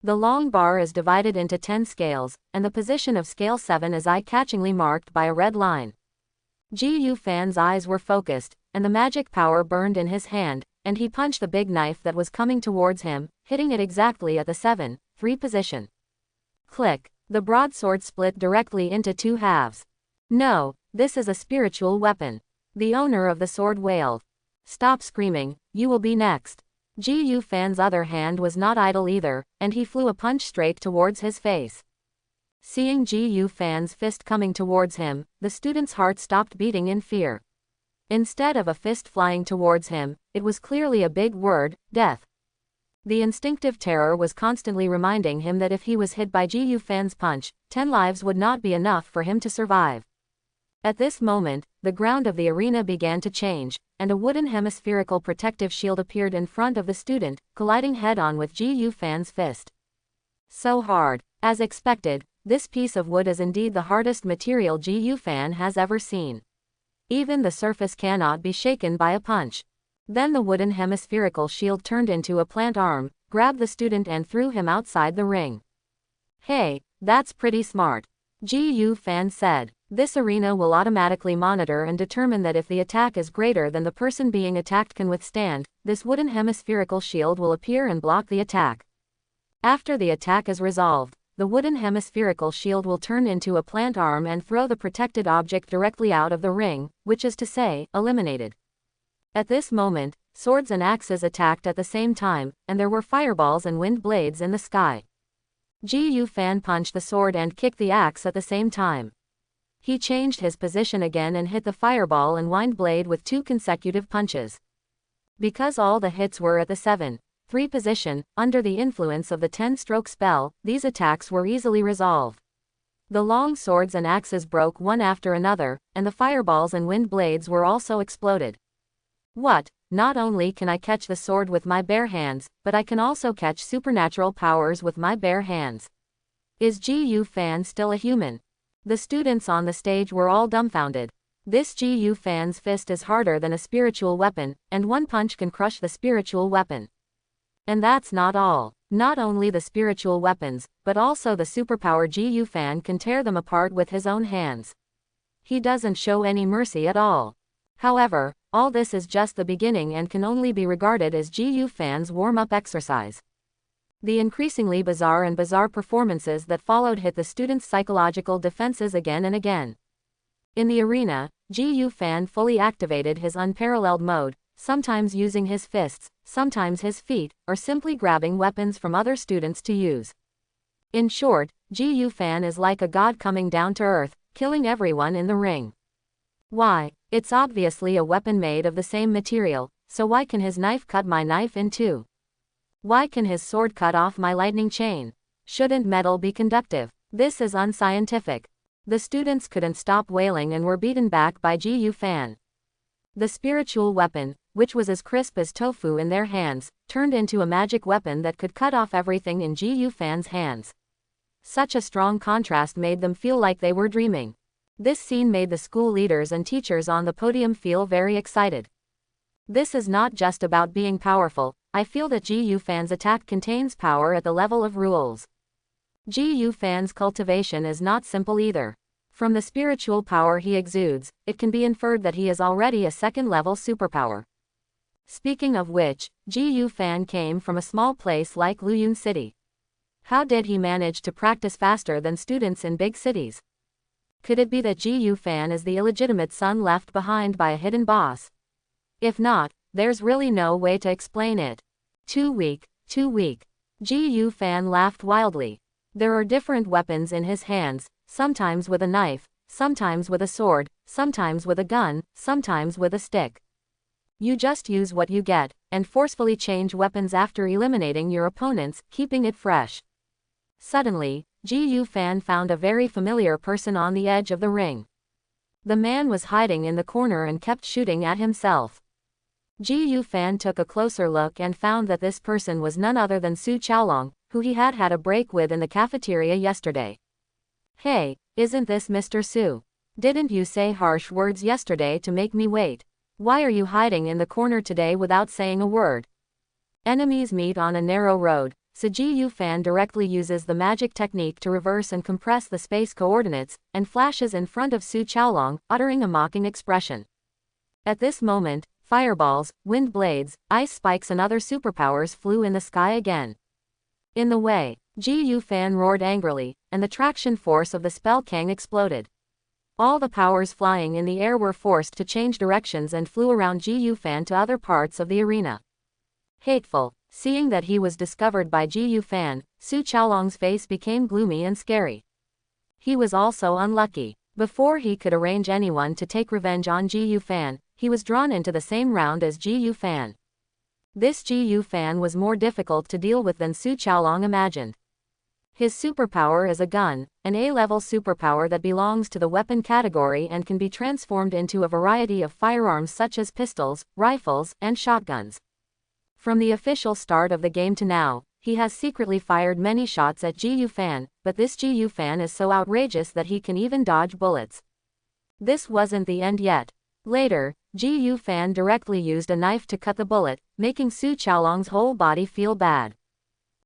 [SPEAKER 1] The long bar is divided into 10 scales, and the position of scale 7 is eye-catchingly marked by a red line. Gu Fan's eyes were focused, and the magic power burned in his hand, and he punched the big knife that was coming towards him, hitting it exactly at the 7-3 position. Click! The broadsword split directly into 2 halves. No, this is a spiritual weapon. The owner of the sword wailed. Stop screaming, you will be next. Gu Fan's other hand was not idle either, and he flew a punch straight towards his face. Seeing Gu Fan's fist coming towards him, the student's heart stopped beating in fear. Instead of a fist flying towards him, it was clearly a big word, death. The instinctive terror was constantly reminding him that if he was hit by Gu Fan's punch, 10 lives would not be enough for him to survive. At this moment, the ground of the arena began to change, and a wooden hemispherical protective shield appeared in front of the student, colliding head-on with Gu Fan's fist. So hard. As expected, this piece of wood is indeed the hardest material Gu Fan has ever seen. Even the surface cannot be shaken by a punch. Then the wooden hemispherical shield turned into a plant arm, grabbed the student and threw him outside the ring. Hey, that's pretty smart. Gu Fan said. This arena will automatically monitor and determine that if the attack is greater than the person being attacked can withstand, this wooden hemispherical shield will appear and block the attack. After the attack is resolved, the wooden hemispherical shield will turn into a plant arm and throw the protected object directly out of the ring, which is to say, eliminated. At this moment, swords and axes attacked at the same time, and there were fireballs and wind blades in the sky. Gu Fan punched the sword and kicked the axe at the same time. He changed his position again and hit the fireball and wind blade with 2 consecutive punches. Because all the hits were at the 7-3 position, under the influence of the 10-stroke spell, these attacks were easily resolved. The long swords and axes broke one after another, and the fireballs and wind blades were also exploded. What? Not only can I catch the sword with my bare hands, but I can also catch supernatural powers with my bare hands. Is Gu Fan still a human? The students on the stage were all dumbfounded. This Gu Fan's fist is harder than a spiritual weapon, and one punch can crush the spiritual weapon. And that's not all. Not only the spiritual weapons, but also the superpower Gu Fan can tear them apart with his own hands. He doesn't show any mercy at all. However, all this is just the beginning and can only be regarded as Gu Fan's warm-up exercise. The increasingly bizarre performances that followed hit the students' psychological defenses again and again. In the arena, Gu Fan fully activated his unparalleled mode, sometimes using his fists, sometimes his feet, or simply grabbing weapons from other students to use. In short, Gu Fan is like a god coming down to earth, killing everyone in the ring. Why? It's obviously a weapon made of the same material, so why can his knife cut my knife in two? Why can his sword cut off my lightning chain? Shouldn't metal be conductive? This is unscientific. The students couldn't stop wailing and were beaten back by Gu Fan. The spiritual weapon, which was as crisp as tofu in their hands, turned into a magic weapon that could cut off everything in Gu Fan's hands. Such a strong contrast made them feel like they were dreaming. This scene made the school leaders and teachers on the podium feel very excited. This is not just about being powerful. I feel that Gu Fan's attack contains power at the level of rules. Gu Fan's cultivation is not simple either. From the spiritual power he exudes, it can be inferred that he is already a second-level superpower. Speaking of which, Gu Fan came from a small place like Luyun City. How did he manage to practice faster than students in big cities? Could it be that Gu Fan is the illegitimate son left behind by a hidden boss? If not, there's really no way to explain it. Too weak, too weak. Gu Fan laughed wildly. There are different weapons in his hands, sometimes with a knife, sometimes with a sword, sometimes with a gun, sometimes with a stick. You just use what you get, and forcefully change weapons after eliminating your opponents, keeping it fresh. Suddenly, Ji Yu Fan found a very familiar person on the edge of the ring. The man was hiding in the corner and kept shooting at himself. Ji Yu Fan took a closer look and found that this person was none other than Su Qiaolong, who he had had a break with in the cafeteria yesterday. Hey, isn't this Mr. Su? Didn't you say harsh words yesterday to make me wait? Why are you hiding in the corner today without saying a word? Enemies meet on a narrow road, so Ji Yu Fan directly uses the magic technique to reverse and compress the space coordinates, and flashes in front of Su Qiaolong, uttering a mocking expression. At this moment, fireballs, wind blades, ice spikes and other superpowers flew in the sky again. In the way, Ji Yu Fan roared angrily, and the traction force of the spell Kang exploded. All the powers flying in the air were forced to change directions and flew around Ji Yu Fan to other parts of the arena. Hateful. Seeing that he was discovered by Ji Yu Fan, Su Qiaolong's face became gloomy and scary. He was also unlucky. Before he could arrange anyone to take revenge on Ji Yu Fan, he was drawn into the same round as Ji Yu Fan. This Ji Yu Fan was more difficult to deal with than Su Qiaolong imagined. His superpower is a gun, an A-level superpower that belongs to the weapon category and can be transformed into a variety of firearms such as pistols, rifles, and shotguns. From the official start of the game to now, he has secretly fired many shots at Ji Yu Fan, but this Ji Yu Fan is so outrageous that he can even dodge bullets. This wasn't the end yet. Later, Ji Yu Fan directly used a knife to cut the bullet, making Su Qiaolong's whole body feel bad.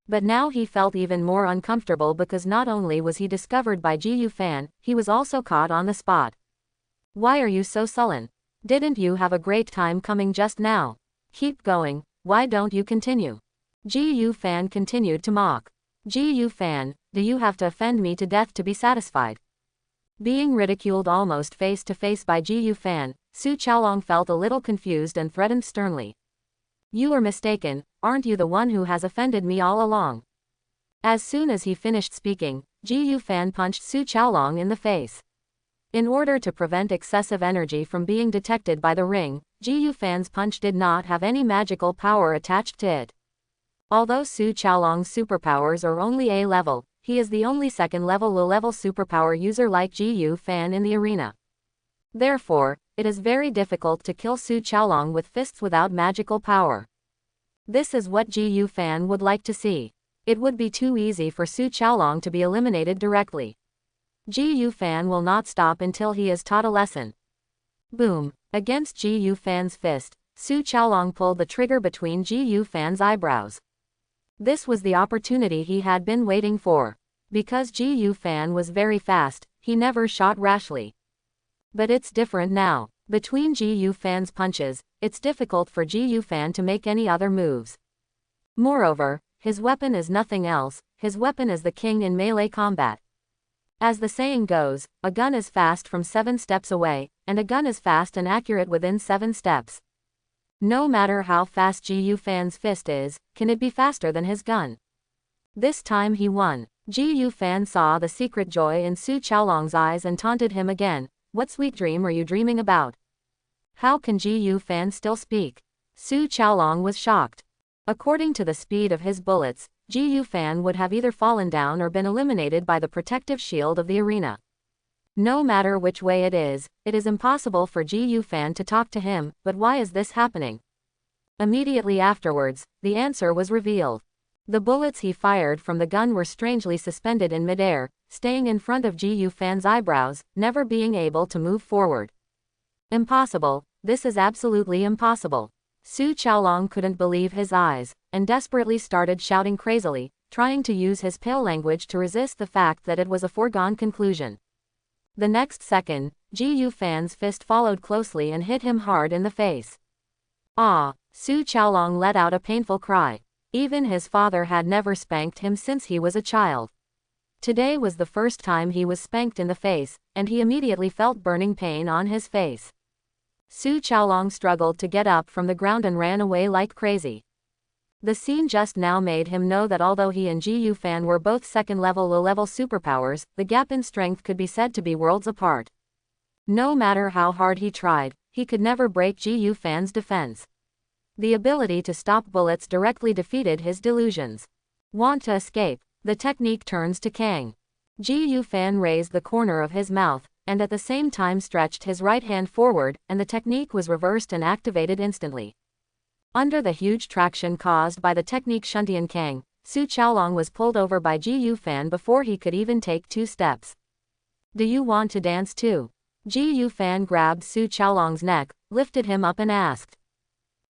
[SPEAKER 1] But now he felt even more uncomfortable because not only was he discovered by Ji Yu Fan, he was also caught on the spot. Why are you so sullen? Didn't you have a great time coming just now? Keep going, why don't you continue? Ji Yu Fan continued to mock. Ji Yu Fan, do you have to offend me to death to be satisfied? Being ridiculed almost face to face by Ji Yu Fan, Su Qiaolong felt a little confused and threatened sternly. You are mistaken, aren't you the one who has offended me all along? As soon as he finished speaking, Ji Yu Fan punched Su Qiaolong in the face. In order to prevent excessive energy from being detected by the ring, Ji Yu Fan's punch did not have any magical power attached to it. Although Su Qiaolong's superpowers are only A-level, he is the only second-level low-level superpower user like Ji Yu Fan in the arena. Therefore, it is very difficult to kill Su Qiaolong with fists without magical power. This is what Ji Yu Fan would like to see. It would be too easy for Su Qiaolong to be eliminated directly. Ji Yu Fan will not stop until he is taught a lesson. Boom! Against Ji Yu Fan's fist, Su Qiaolong pulled the trigger between Ji Yu Fan's eyebrows. This was the opportunity he had been waiting for. Because Ji Yu Fan was very fast, he never shot rashly. But it's different now. Between Ji Yu Fan's punches, it's difficult for Ji Yu Fan to make any other moves. Moreover, his weapon is nothing else, his weapon is the king in melee combat. As the saying goes, a gun is fast from 7 steps away, and a gun is fast and accurate within 7 steps. No matter how fast Ji Yu Fan's fist is, can it be faster than his gun? This time he won. Ji Yu Fan saw the secret joy in Su Qiaolong's eyes and taunted him again. What sweet dream are you dreaming about? How can Ji Yu Fan still speak? Su Qiaolong was shocked. According to the speed of his bullets, Ji Yu Fan would have either fallen down or been eliminated by the protective shield of the arena. No matter which way it is impossible for Ji Yu Fan to talk to him, but why is this happening? Immediately afterwards, the answer was revealed. The bullets he fired from the gun were strangely suspended in midair, staying in front of Ji Yu Fan's eyebrows, never being able to move forward. Impossible, this is absolutely impossible. Su Qiaolong couldn't believe his eyes, and desperately started shouting crazily, trying to use his pale language to resist the fact that it was a foregone conclusion. The next second, Ji Yu Fan's fist followed closely and hit him hard in the face. Ah! Su Qiaolong let out a painful cry. Even his father had never spanked him since he was a child. Today was the first time he was spanked in the face, and he immediately felt burning pain on his face. Su Qiaolong struggled to get up from the ground and ran away like crazy. The scene just now made him know that although he and Ji Fan were both second-level low-level superpowers, the gap in strength could be said to be worlds apart. No matter how hard he tried, he could never break Ji Fan's defense. The ability to stop bullets directly defeated his delusions. Want to escape? The technique turns to Kang. Ji Fan raised the corner of his mouth, and at the same time stretched his right hand forward, and the technique was reversed and activated instantly. Under the huge traction caused by the technique Shuntian Kang, Su Qiaolong was pulled over by Ji Fan before he could even take 2 steps. Do you want to dance too? Ji Fan grabbed Su Qiaolong's neck, lifted him up and asked.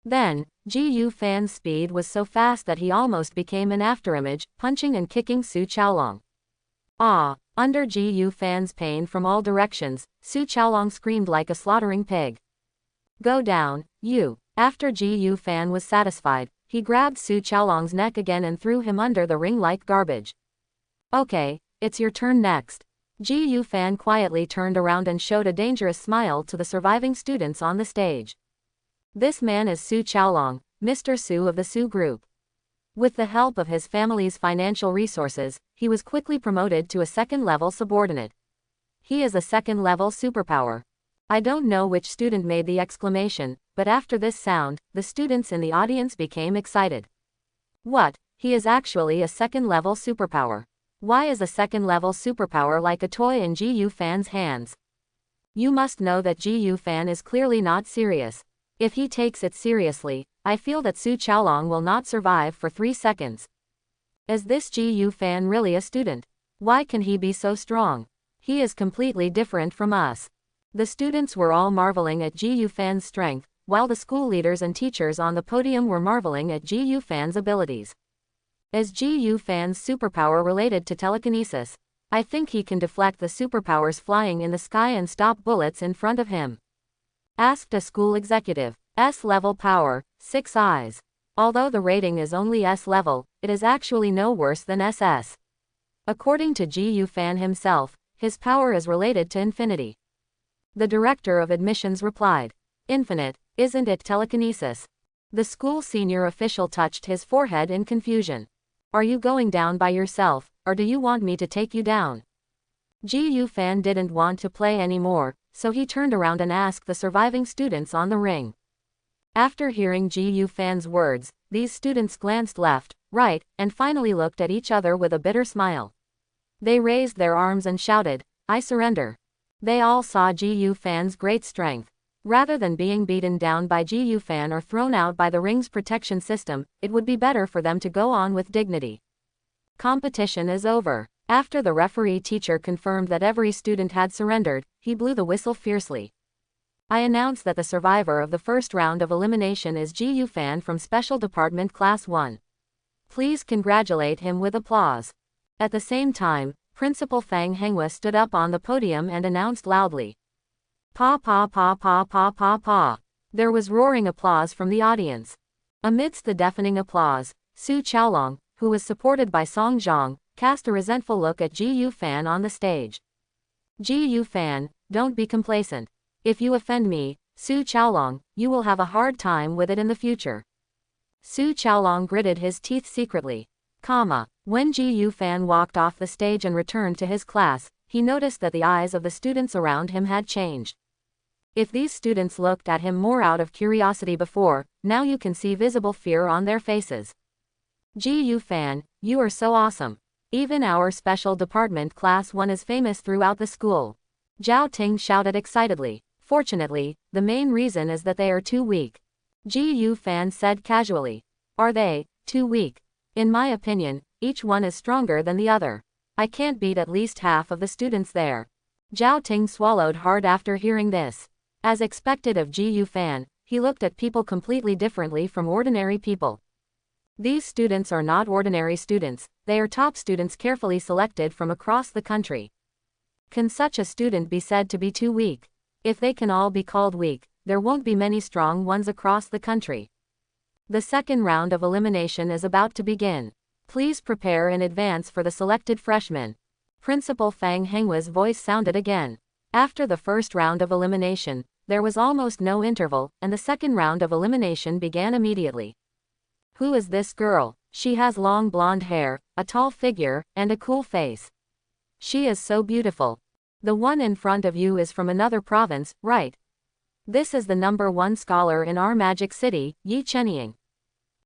[SPEAKER 1] Then, Ji Fan's speed was so fast that he almost became an afterimage, punching and kicking Su Qiaolong. Ah! Under Ji Fan's pain from all directions, Su Qiaolong screamed like a slaughtering pig. Go down, you! After Ji Fan was satisfied, he grabbed Su Qiaolong's neck again and threw him under the ring like garbage. Okay, it's your turn next. Ji Fan quietly turned around and showed a dangerous smile to the surviving students on the stage. This man is Su Qiaolong, Mr. Su of the Su Group. With the help of his family's financial resources, he was quickly promoted to a second-level subordinate. He is a second-level superpower. I don't know which student made the exclamation, but after this sound, the students in the audience became excited. What? He is actually a second-level superpower. Why is a second-level superpower like a toy in Ji Fan's hands? You must know that Ji Fan is clearly not serious. If he takes it seriously, I feel that Su Qiaolong will not survive for 3 seconds. Is this Ji Fan really a student? Why can he be so strong? He is completely different from us. The students were all marveling at Ji Fan's strength, while the school leaders and teachers on the podium were marveling at Ji Fan's abilities. Is Ji Fan's superpower related to telekinesis? I think he can deflect the superpowers flying in the sky and stop bullets in front of him. Asked a school executive. S-level power, 6 eyes. Although the rating is only S-level, it is actually no worse than SS. According to Ji Fan himself, his power is related to infinity. The director of admissions replied. Infinite, isn't it telekinesis? The school senior official touched his forehead in confusion. Are you going down by yourself, or do you want me to take you down? Ji Fan didn't want to play anymore, so he turned around and asked the surviving students on the ring. After hearing Ji Fan's words, these students glanced left, right, and finally looked at each other with a bitter smile. They raised their arms and shouted, I surrender. They all saw Ji Fan's great strength. Rather than being beaten down by Ji Fan or thrown out by the ring's protection system, it would be better for them to go on with dignity. Competition is over. After the referee teacher confirmed that every student had surrendered, he blew the whistle fiercely. I announce that the survivor of the first round of elimination is Ji Fan from Special Department Class 1. Please congratulate him with applause. At the same time, Principal Fang Henghua stood up on the podium and announced loudly. Pa pa pa pa pa pa pa. There was roaring applause from the audience. Amidst the deafening applause, Su Qiaolong, who was supported by Song Zhang, cast a resentful look at Ji Fan on the stage. Ji Fan, don't be complacent. If you offend me, Su Qiaolong, you will have a hard time with it in the future. Su Qiaolong gritted his teeth secretly. When Ji Fan walked off the stage and returned to his class, he noticed that the eyes of the students around him had changed. If these students looked at him more out of curiosity before, now you can see visible fear on their faces. Ji Fan, you are so awesome. Even our Special Department Class 1 is famous throughout the school. Zhao Ting shouted excitedly. Fortunately, the main reason is that they are too weak. Ji Fan said casually. Are they too weak? In my opinion, each one is stronger than the other. I can't beat at least half of the students there. Zhao Ting swallowed hard after hearing this. As expected of Ji Fan, he looked at people completely differently from ordinary people. These students are not ordinary students, they are top students carefully selected from across the country. Can such a student be said to be too weak? If they can all be called weak, there won't be many strong ones across the country. The second round of elimination is about to begin. Please prepare in advance for the selected freshmen. Principal Fang Henghua's voice sounded again. After the first round of elimination, there was almost no interval, and the second round of elimination began immediately. Who is this girl? She has long blonde hair, a tall figure, and a cool face. She is so beautiful. The one in front of you is from another province, right? This is the #1 scholar in our magic city, Chenying.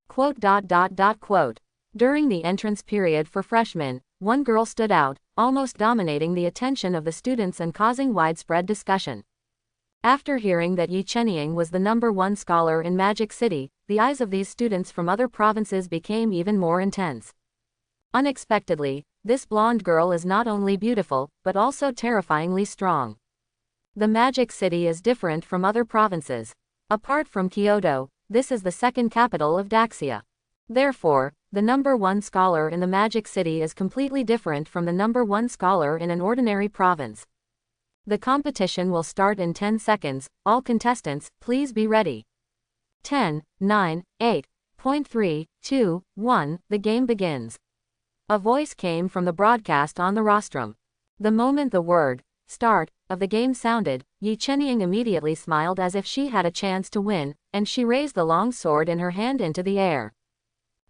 [SPEAKER 1] Quote. During the entrance period for freshmen, one girl stood out, almost dominating the attention of the students and causing widespread discussion. After hearing that Chenying was the #1 scholar in Magic City, the eyes of these students from other provinces became even more intense. Unexpectedly, this blonde girl is not only beautiful, but also terrifyingly strong. The Magic City is different from other provinces. Apart from Kyoto, this is the second capital of Daxia. Therefore, the #1 scholar in the Magic City is completely different from the #1 scholar in an ordinary province. The competition will start in 10 seconds, all contestants, please be ready. 10, 9, 8.3, 2, 1, the game begins. A voice came from the broadcast on the rostrum. The moment the word, start, of the game sounded, Chenying immediately smiled as if she had a chance to win, and she raised the long sword in her hand into the air.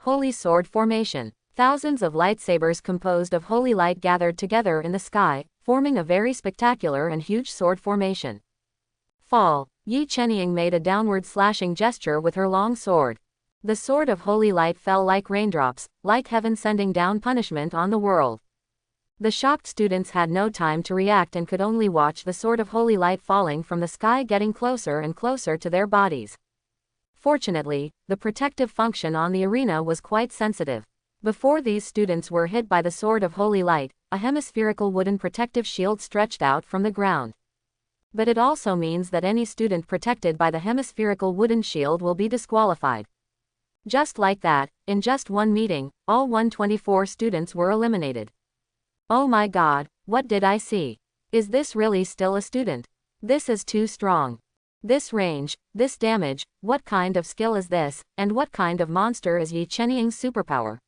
[SPEAKER 1] Holy Sword Formation. Thousands of lightsabers composed of holy light gathered together in the sky, forming a very spectacular and huge sword formation. Fall. Chenying made a downward slashing gesture with her long sword. The sword of holy light fell like raindrops, like heaven sending down punishment on the world. The shocked students had no time to react and could only watch the sword of holy light falling from the sky getting closer and closer to their bodies. Fortunately, the protective function on the arena was quite sensitive. Before these students were hit by the sword of holy light, a hemispherical wooden protective shield stretched out from the ground. But it also means that any student protected by the hemispherical wooden shield will be disqualified. Just like that, in just one meeting, all 124 students were eliminated. Oh my god, what did I see? Is this really still a student? This is too strong. This range, this damage, what kind of skill is this, and what kind of monster is Chenying's superpower?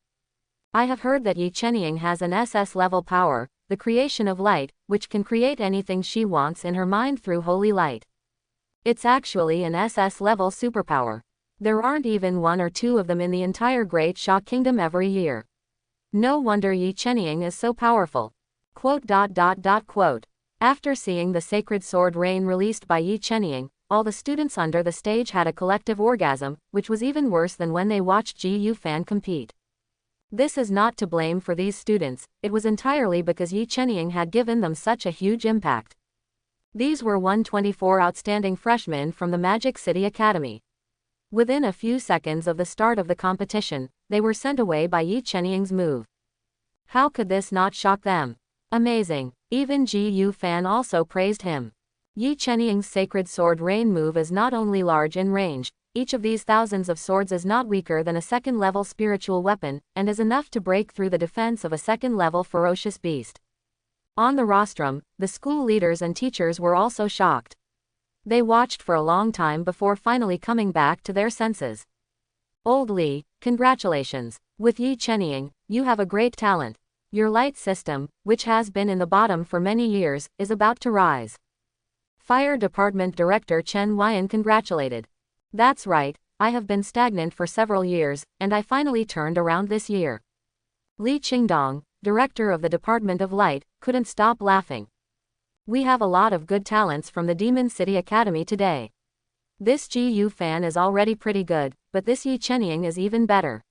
[SPEAKER 1] I have heard that Chenying has an SS level power, the creation of light, which can create anything she wants in her mind through holy light. It's actually an SS level superpower. There aren't even one or two of them in the entire Great Sha Kingdom every year. No wonder Chenying is so powerful. Quote. After seeing the sacred sword rain released by Chenying, all the students under the stage had a collective orgasm, which was even worse than when they watched Gu Fan compete. This is not to blame for these students, it was entirely because Chenying had given them such a huge impact. These were 124 outstanding freshmen from the Magic City Academy. Within a few seconds of the start of the competition, they were sent away by Chenying's move. How could this not shock them? Amazing. Even Gu Fan also praised him. Chenying's sacred sword rain move is not only large in range, each of these thousands of swords is not weaker than a second-level spiritual weapon, and is enough to break through the defense of a second-level ferocious beast. On the rostrum, the school leaders and teachers were also shocked. They watched for a long time before finally coming back to their senses. Old Lee, congratulations. With Chenying, you have a great talent. Your light system, which has been in the bottom for many years, is about to rise. Fire Department Director Chenying congratulated. That's right, I have been stagnant for several years, and I finally turned around this year. Li Qingdong, Director of the Department of Light, couldn't stop laughing. We have a lot of good talents from the Demon City Academy today. This Gu Fan is already pretty good, but this Chenying is even better.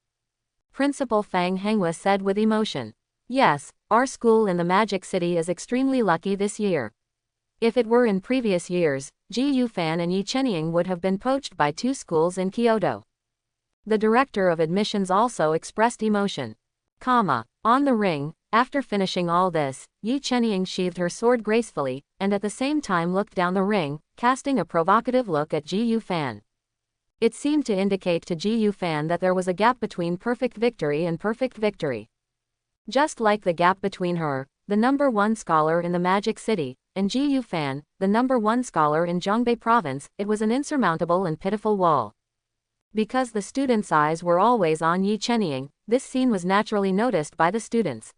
[SPEAKER 1] Principal Fang Henghua said with emotion. Yes, our school in the Magic City is extremely lucky this year. If it were in previous years, Gu Fan and Chenying would have been poached by two schools in Kyoto. The director of admissions also expressed emotion. On the ring, after finishing all this, Chenying sheathed her sword gracefully, and at the same time looked down the ring, casting a provocative look at Gu Fan. It seemed to indicate to Gu Fan that there was a gap between perfect victory and perfect victory. Just like the gap between her, the #1 scholar in the Magic City, and Gu Fan, the #1 scholar in Zhongbei Province, it was an insurmountable and pitiful wall. Because the students' eyes were always on Chenying, this scene was naturally noticed by the students.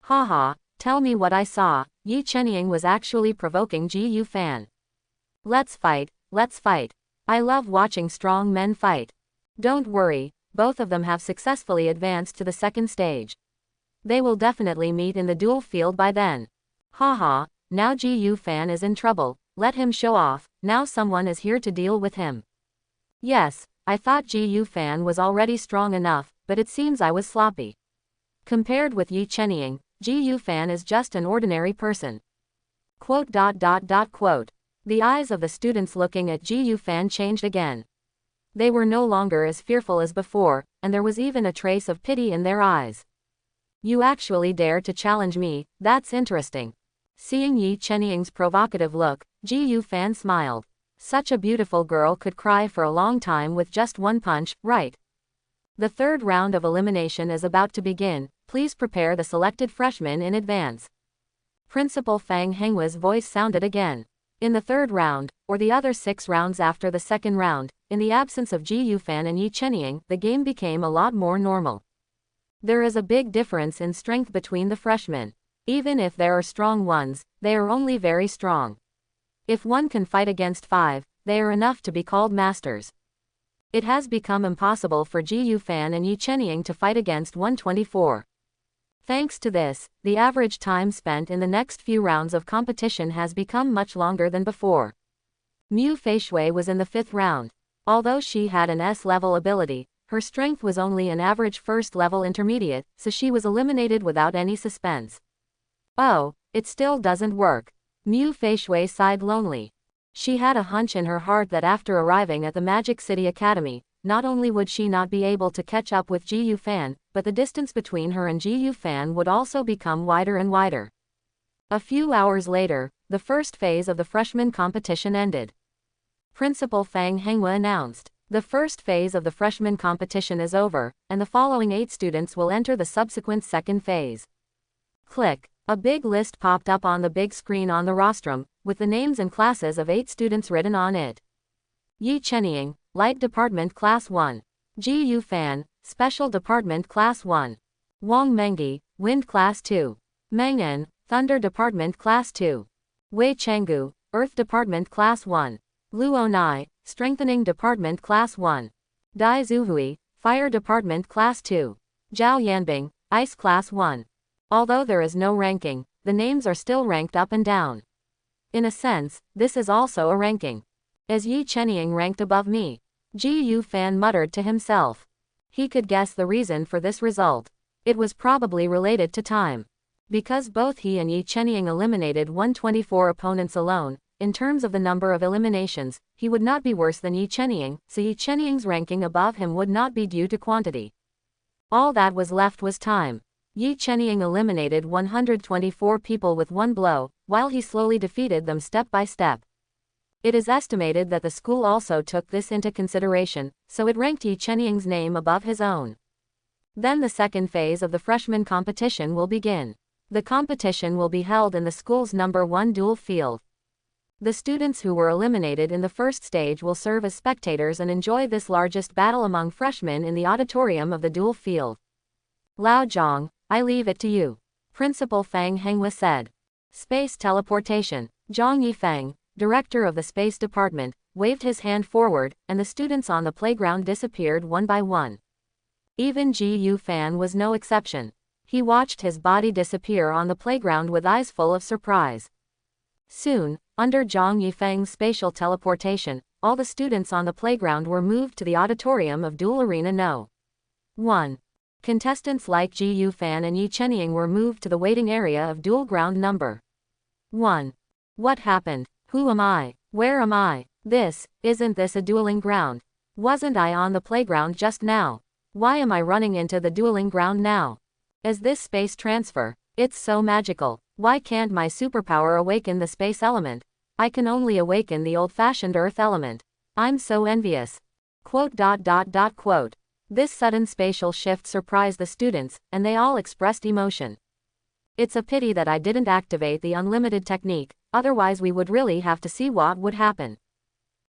[SPEAKER 1] Haha, tell me what I saw. Chenying was actually provoking Gu Fan. Let's fight, let's fight. I love watching strong men fight. Don't worry, both of them have successfully advanced to the second stage. They will definitely meet in the duel field by then. Haha, now Ji Yu Fan is in trouble, let him show off, now someone is here to deal with him. Yes, I thought Ji Yu Fan was already strong enough, but it seems I was sloppy. Compared with Yi Chenying, Ji Yu Fan is just an ordinary person. Quote. The eyes of the students looking at Ji Yu Fan changed again. They were no longer as fearful as before, and there was even a trace of pity in their eyes. You actually dare to challenge me, that's interesting. Seeing Yi Chenying's provocative look, Ji Yu Fan smiled. Such a beautiful girl could cry for a long time with just one punch, right? The third round of elimination is about to begin, please prepare the selected freshmen in advance. Principal Fang Henghua's voice sounded again. In the third round, or the other 6 rounds after the second round, in the absence of Ji Yu Fan and Yi Chenying, the game became a lot more normal. There is a big difference in strength between the freshmen. Even if there are strong ones, they are only very strong. If one can fight against 5, they are enough to be called masters. It has become impossible for Ji Yu Fan and Yi Chenying to fight against 124. Thanks to this, the average time spent in the next few rounds of competition has become much longer than before. Mu Feishui was in the 5th round. Although she had an S-level ability, her strength was only an average first-level intermediate, so she was eliminated without any suspense. Oh, it still doesn't work. Mu Feishui sighed lonely. She had a hunch in her heart that after arriving at the Magic City Academy, not only would she not be able to catch up with Ji Yu Fan, but the distance between her and Ji Yu Fan would also become wider and wider. A few hours later, the first phase of the freshman competition ended. Principal Fang Henghua announced, the first phase of the freshman competition is over, and the following 8 students will enter the subsequent second phase. Click. A big list popped up on the big screen on the rostrum, with the names and classes of 8 students written on it. Yi Chenying, Light Department Class 1. Ji Yu Fan, Special Department Class 1. Wang Mengyi, Wind Class 2. Meng En, Thunder Department Class 2. Wei Chenggu, Earth Department Class 1. Luo Nai, Strengthening Department Class 1. Dai Zuhui, Fire Department Class 2. Zhao Yanbing, Ice Class 1. Although there is no ranking, the names are still ranked up and down. In a sense, this is also a ranking. As Yi Chenying ranked above me, Ji Yu Fan muttered to himself. He could guess the reason for this result. It was probably related to time. Because both he and Yi Chenying eliminated 124 opponents alone, in terms of the number of eliminations, he would not be worse than Yi Chenying, so Yi Chenying's ranking above him would not be due to quantity. All that was left was time. Yi Chenying eliminated 124 people with one blow, while he slowly defeated them step by step. It is estimated that the school also took this into consideration, so it ranked Yi Chenying's name above his own. Then the second phase of the freshman competition will begin. The competition will be held in the school's number 1 duel field. The students who were eliminated in the first stage will serve as spectators and enjoy this largest battle among freshmen in the auditorium of the duel field. Lao Zhang, I leave it to you. Principal Fang Henghua said. Space teleportation. Zhang Yifeng, director of the space department, waved his hand forward, and the students on the playground disappeared one by one. Even Ji Yu Fan was no exception. He watched his body disappear on the playground with eyes full of surprise. Soon, under Zhang Yifeng's spatial teleportation, all the students on the playground were moved to the auditorium of Duel Arena No. 1. Contestants like Ji Yu Fan and Yi Chenying were moved to the waiting area of Duel Ground Number 1. What happened? Who am I? Where am I? Isn't this a dueling ground? Wasn't I on the playground just now? Why am I running into the dueling ground now? Is this space transfer? It's so magical. Why can't my superpower awaken the space element? I can only awaken the old-fashioned earth element. I'm so envious. Quote. This sudden spatial shift surprised the students, and they all expressed emotion. It's a pity that I didn't activate the unlimited technique, otherwise we would really have to see what would happen.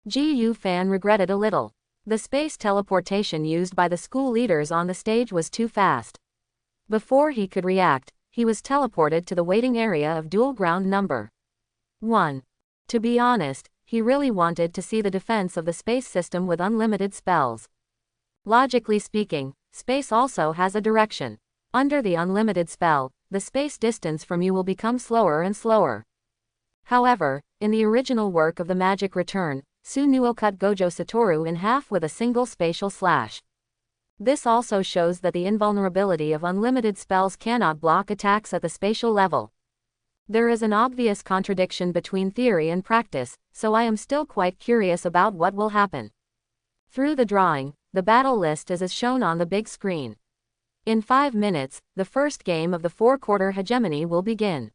[SPEAKER 1] Ji Yu Fan regretted a little. The space teleportation used by the school leaders on the stage was too fast. Before he could react, he was teleported to the waiting area of Duel Ground Number 1. To be honest, he really wanted to see the defense of the space system with unlimited spells. Logically speaking, space also has a direction. Under the unlimited spell, the space distance from you will become slower and slower. However, in the original work of the Magic Return, Sunuo cut Gojo Satoru in half with a single spatial slash. This also shows that the invulnerability of unlimited spells cannot block attacks at the spatial level. There is an obvious contradiction between theory and practice, so I am still quite curious about what will happen. Through the drawing, the battle list is as shown on the big screen. In 5 minutes, the first game of the 4-quarter hegemony will begin.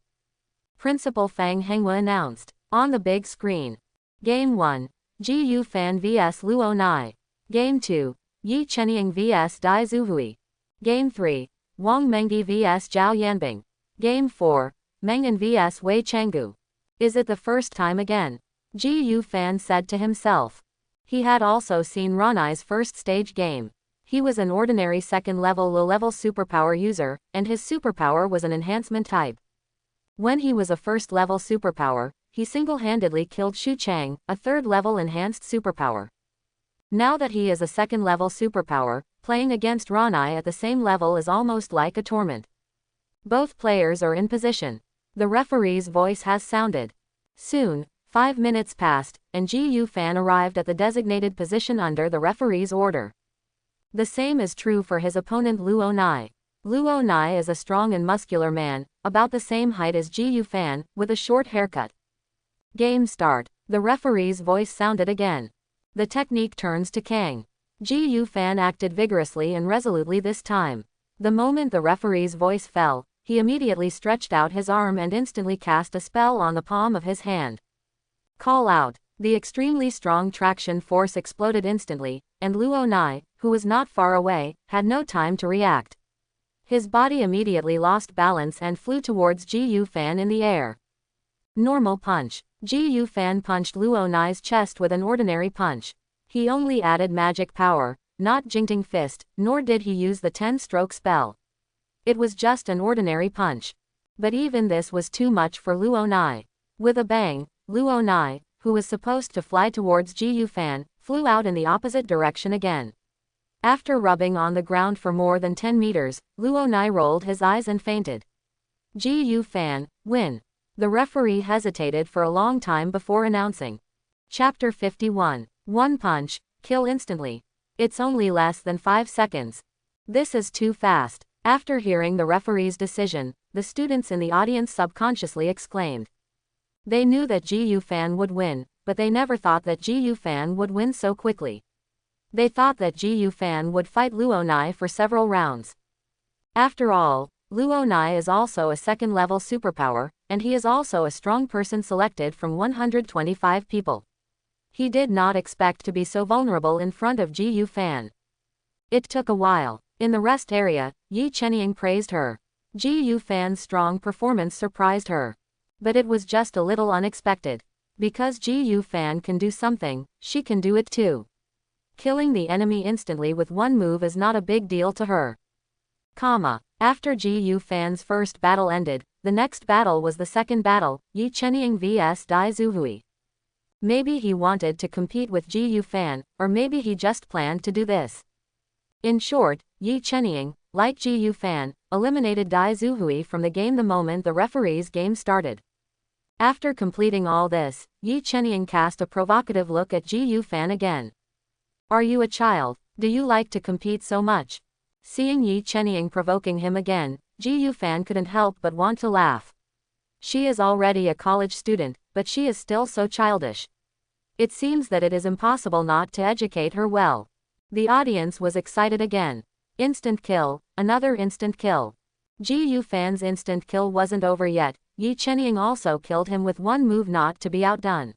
[SPEAKER 1] Principal Fang Henghua announced. On the big screen. Game 1. Ji Yu Fan vs Luo Nai. Game 2. Yi Chenying vs Dai Zuhui. Game 3. Wang Mengyi vs Zhao Yanbing. Game 4. Mengan vs Wei Chenggu. Is it the first time again? Ji Yu Fan said to himself. He had also seen Ranai's first stage game. He was an ordinary second-level low-level superpower user, and his superpower was an enhancement type. When he was a first-level superpower, he single-handedly killed Xu Chang, a third-level enhanced superpower. Now that he is a second-level superpower, playing against Ranai at the same level is almost like a torment. Both players are in position. The referee's voice has sounded. Soon, 5 minutes passed, and Ji Yu Fan arrived at the designated position under the referee's order. The same is true for his opponent Luo Nai. Luo Nai is a strong and muscular man, about the same height as Ji Yu Fan, with a short haircut. Game start. The referee's voice sounded again. The technique turns to Kang. Ji Yu Fan acted vigorously and resolutely this time. The moment the referee's voice fell, he immediately stretched out his arm and instantly cast a spell on the palm of his hand. Call out. The extremely strong traction force exploded instantly, and Luo Nai, who was not far away, had no time to react. His body immediately lost balance and flew towards Ji Yu Fan in the air. Normal punch. Ji Yu Fan punched Luo Nai's chest with an ordinary punch. He only added magic power, not Jingting Fist, nor did he use the 10-stroke spell. It was just an ordinary punch. But even this was too much for Luo Nai. With a bang, Luo Nai, who was supposed to fly towards Ji Yu Fan, flew out in the opposite direction again. After rubbing on the ground for more than 10 meters, Luo Nai rolled his eyes and fainted. Ji Yu Fan, win. The referee hesitated for a long time before announcing. Chapter 51. One punch, kill instantly. It's only less than 5 seconds. This is too fast. After hearing the referee's decision, the students in the audience subconsciously exclaimed. They knew that Ji Yu Fan would win, but they never thought that Ji Yu Fan would win so quickly. They thought that Ji Yu Fan would fight Luo Nai for several rounds. After all, Luo Nai is also a second-level superpower, and he is also a strong person selected from 125 people. He did not expect to be so vulnerable in front of Ji Yu Fan. It took a while. In the rest area, Yi Chenying praised her. Ji Yu Fan's strong performance surprised her. But it was just a little unexpected. Because Ji Yu Fan can do something, she can do it too. Killing the enemy instantly with one move is not a big deal to her. After Ji Yu Fan's first battle ended, the next battle was the second battle, Yi Chenying vs Dai Zuhui. Maybe he wanted to compete with Ji Yu Fan, or maybe he just planned to do this. In short, Yi Chenying, like Ji Yu Fan, eliminated Dai Zuhui from the game the moment the referee's game started. After completing all this, Yi Chenying cast a provocative look at Ji Yu Fan again. Are you a child? Do you like to compete so much? Seeing Yi Chenying provoking him again, Ji Yu Fan couldn't help but want to laugh. She is already a college student, but she is still so childish. It seems that it is impossible not to educate her well. The audience was excited again. Instant kill, another instant kill. Ji Yu Fan's instant kill wasn't over yet, Yi Chenying also killed him with one move not to be outdone.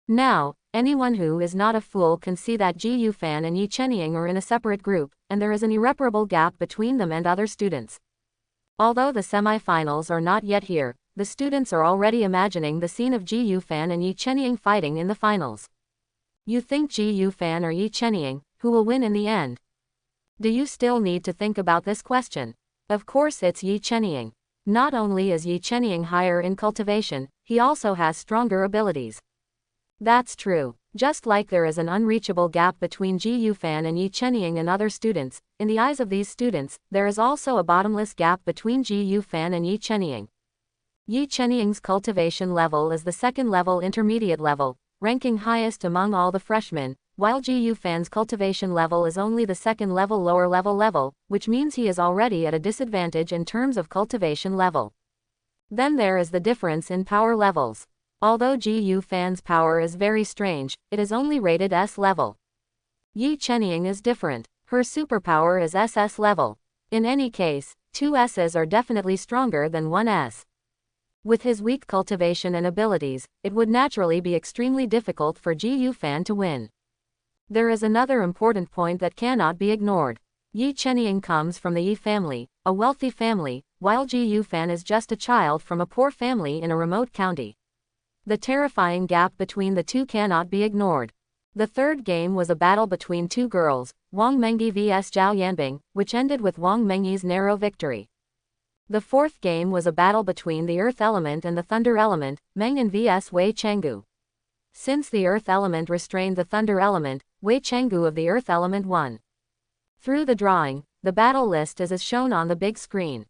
[SPEAKER 1] Now, anyone who is not a fool can see that Ji Yu Fan and Yi Chenying are in a separate group, and there is an irreparable gap between them and other students. Although the semi-finals are not yet here, the students are already imagining the scene of Ji Yu Fan and Yi Chenying fighting in the finals. You think Ji Yu Fan or Yi Chenying, who will win in the end? Do you still need to think about this question? Of course it's Yi Chenying. Not only is Yi Chenying higher in cultivation, he also has stronger abilities. That's true. Just like there is an unreachable gap between Ji Yufan and Yi Chenying and other students, in the eyes of these students, there is also a bottomless gap between Ji Yufan and Yi Chenying. Yi Chenying's cultivation level is the second-level intermediate level, ranking highest among all the freshmen, while Ji Yufan's cultivation level is only the second-level lower level, which means he is already at a disadvantage in terms of cultivation level. Then there is the difference in power levels. Although Ji Yufan's power is very strange, it is only rated S level. Yi Chenying is different. Her superpower is SS level. In any case, 2 S's are definitely stronger than 1 S. With his weak cultivation and abilities, it would naturally be extremely difficult for Ji Yufan to win. There is another important point that cannot be ignored. Yi Chenying comes from the Yi family, a wealthy family, while Ji Yufan is just a child from a poor family in a remote county. The terrifying gap between the two cannot be ignored. The third game was a battle between two girls, Wang Mengyi vs Zhao Yanbing, which ended with Wang Mengyi's narrow victory. The fourth game was a battle between the earth element and the thunder element, Meng Yan vs Wei Chenggu. Since the earth element restrained the thunder element, Wei Chenggu of the earth element won. Through the drawing, the battle list is as shown on the big screen.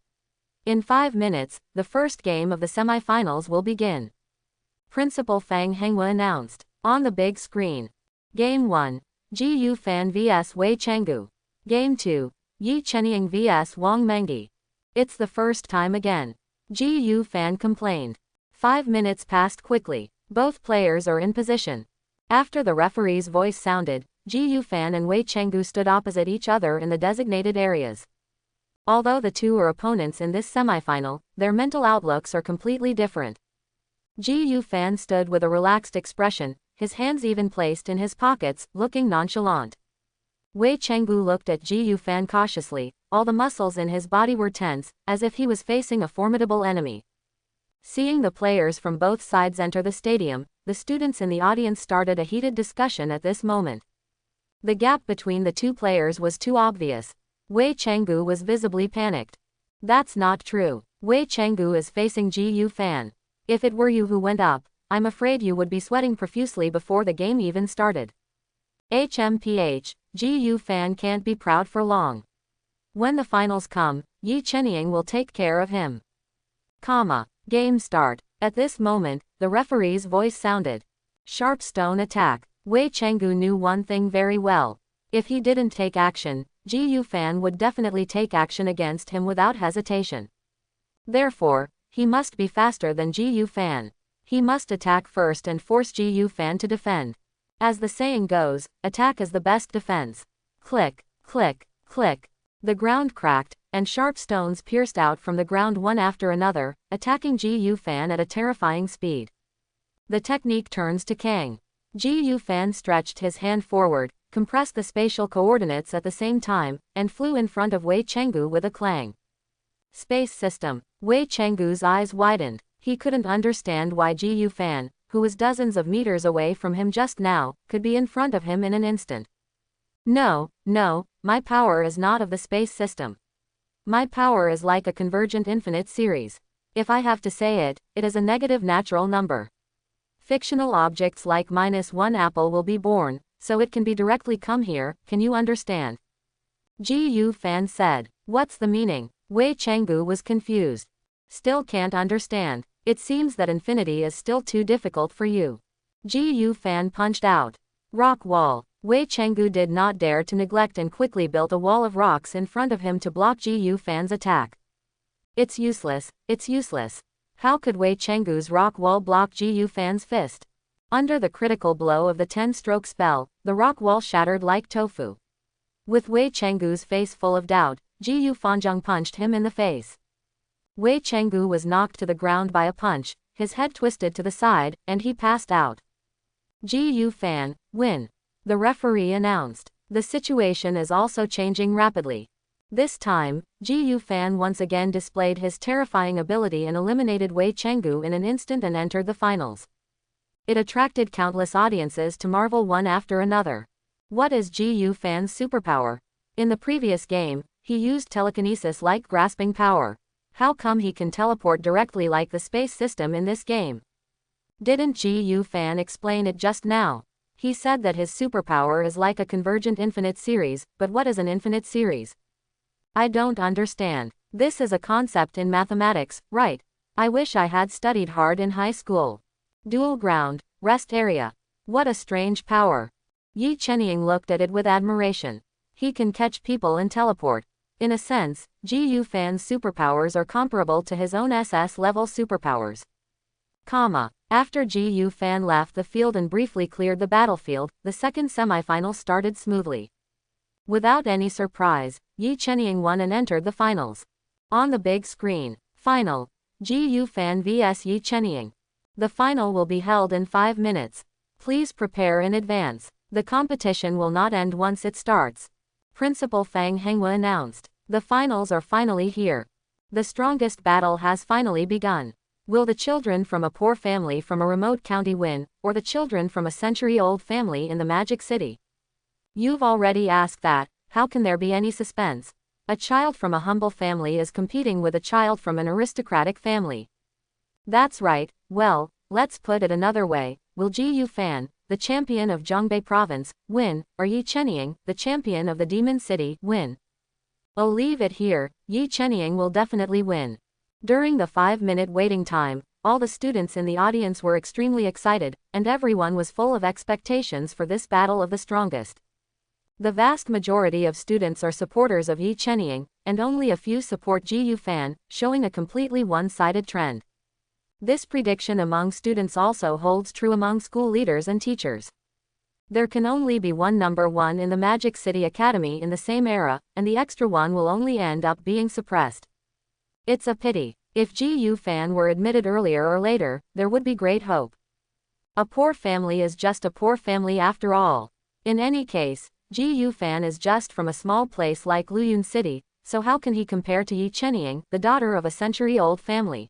[SPEAKER 1] In 5 minutes, the first game of the semifinals will begin. Principal Fang Henghua announced. On the big screen. Game 1. Ji Yufan vs Wei Chenggu. Game 2. Yi Chenying vs Wang Mengyi. It's the first time again. Ji Yufan complained. 5 minutes passed quickly. Both players are in position. After the referee's voice sounded, Ji Yufan and Wei Chenggu stood opposite each other in the designated areas. Although the two are opponents in this semifinal, their mental outlooks are completely different. Ji Yufan stood with a relaxed expression, his hands even placed in his pockets, looking nonchalant. Wei Chenggu looked at Ji Yufan cautiously, all the muscles in his body were tense, as if he was facing a formidable enemy. Seeing the players from both sides enter the stadium, the students in the audience started a heated discussion at this moment. The gap between the two players was too obvious. Wei Chenggu was visibly panicked. That's not true. Wei Chenggu is facing Ji Yufan. If it were you who went up, I'm afraid you would be sweating profusely before the game even started. HMPH, Ji Yufan can't be proud for long. When the finals come, Yi Chenying will take care of him. Game start. At this moment, the referee's voice sounded. Sharp stone attack. Wei Chenggu knew one thing very well. If he didn't take action, Ji Yufan would definitely take action against him without hesitation. Therefore, he must be faster than Ji Yufan. He must attack first and force Ji Yufan to defend. As the saying goes, attack is the best defense. Click, click, click. The ground cracked, and sharp stones pierced out from the ground one after another, attacking Ji Yufan at a terrifying speed. The technique turns to Kang. Ji Yufan stretched his hand forward, compressed the spatial coordinates at the same time, and flew in front of Wei Chenggu with a clang. Space system. Wei Chenggu's eyes widened. He couldn't understand why Ji Yufan, who was dozens of meters away from him just now, could be in front of him in an instant. No, my power is not of the space system. My power is like a convergent infinite series. If I have to say it, it is a negative natural number. Fictional objects like -1 apple will be born, so it can be directly come here, can you understand? Ji Yufan said. What's the meaning? Wei Chenggu was confused. Still can't understand. It seems that infinity is still too difficult for you. Ji Yufan punched out. Rock wall. Wei Chenggu did not dare to neglect and quickly built a wall of rocks in front of him to block Ji Yufan's attack. It's useless, it's useless. How could Wei Chenggu's rock wall block Ji Yufan's fist? Under the critical blow of the 10-stroke spell, the rock wall shattered like tofu. With Wei Chenggu's face full of doubt, Ji Yufanzheng punched him in the face. Wei Chenggu was knocked to the ground by a punch, his head twisted to the side, and he passed out. Ji Yufan, win. The referee announced. The situation is also changing rapidly. This time, Ji Yufan once again displayed his terrifying ability and eliminated Wei Chenggu in an instant and entered the finals. It attracted countless audiences to marvel one after another. What is Ji Yufan's superpower? In the previous game, he used telekinesis-like grasping power. How come he can teleport directly like the space system in this game? Didn't Ji Yufan explain it just now? He said that his superpower is like a convergent infinite series, but what is an infinite series? I don't understand. This is a concept in mathematics, right? I wish I had studied hard in high school. Dual ground, rest area. What a strange power. Yi Chenying looked at it with admiration. He can catch people and teleport. In a sense, Ji Fan's superpowers are comparable to his own SS-level superpowers. After Ji Fan left the field and briefly cleared the battlefield, the second semifinal started smoothly. Without any surprise, Yi Chenying won and entered the finals. On the big screen, final, Ji Fan vs Yi Chenying. The final will be held in 5 minutes. Please prepare in advance. The competition will not end once it starts. Principal Fang Henghua announced. The finals are finally here. The strongest battle has finally begun. Will the children from a poor family from a remote county win, or the children from a century-old family in the Magic City? You've already asked that, how can there be any suspense? A child from a humble family is competing with a child from an aristocratic family. That's right. Well, let's put it another way. Will Ji Fan, the champion of Zhongbei province, win, or Yi Chenying, the champion of the Demon City, win? I'll leave it here. Yi Chenying will definitely win. During the 5-minute waiting time, all the students in the audience were extremely excited, and everyone was full of expectations for this battle of the strongest. The vast majority of students are supporters of Yi Chenying, and only a few support Ji Fan, showing a completely one-sided trend. This prediction among students also holds true among school leaders and teachers. There can only be one number 1 in the Magic City Academy in the same era, and the extra one will only end up being suppressed. It's a pity. If Ji Fan were admitted earlier or later, there would be great hope. A poor family is just a poor family after all. In any case, Ji Fan is just from a small place like Luyun City, so how can he compare to Yi Chenying, the daughter of a century-old family?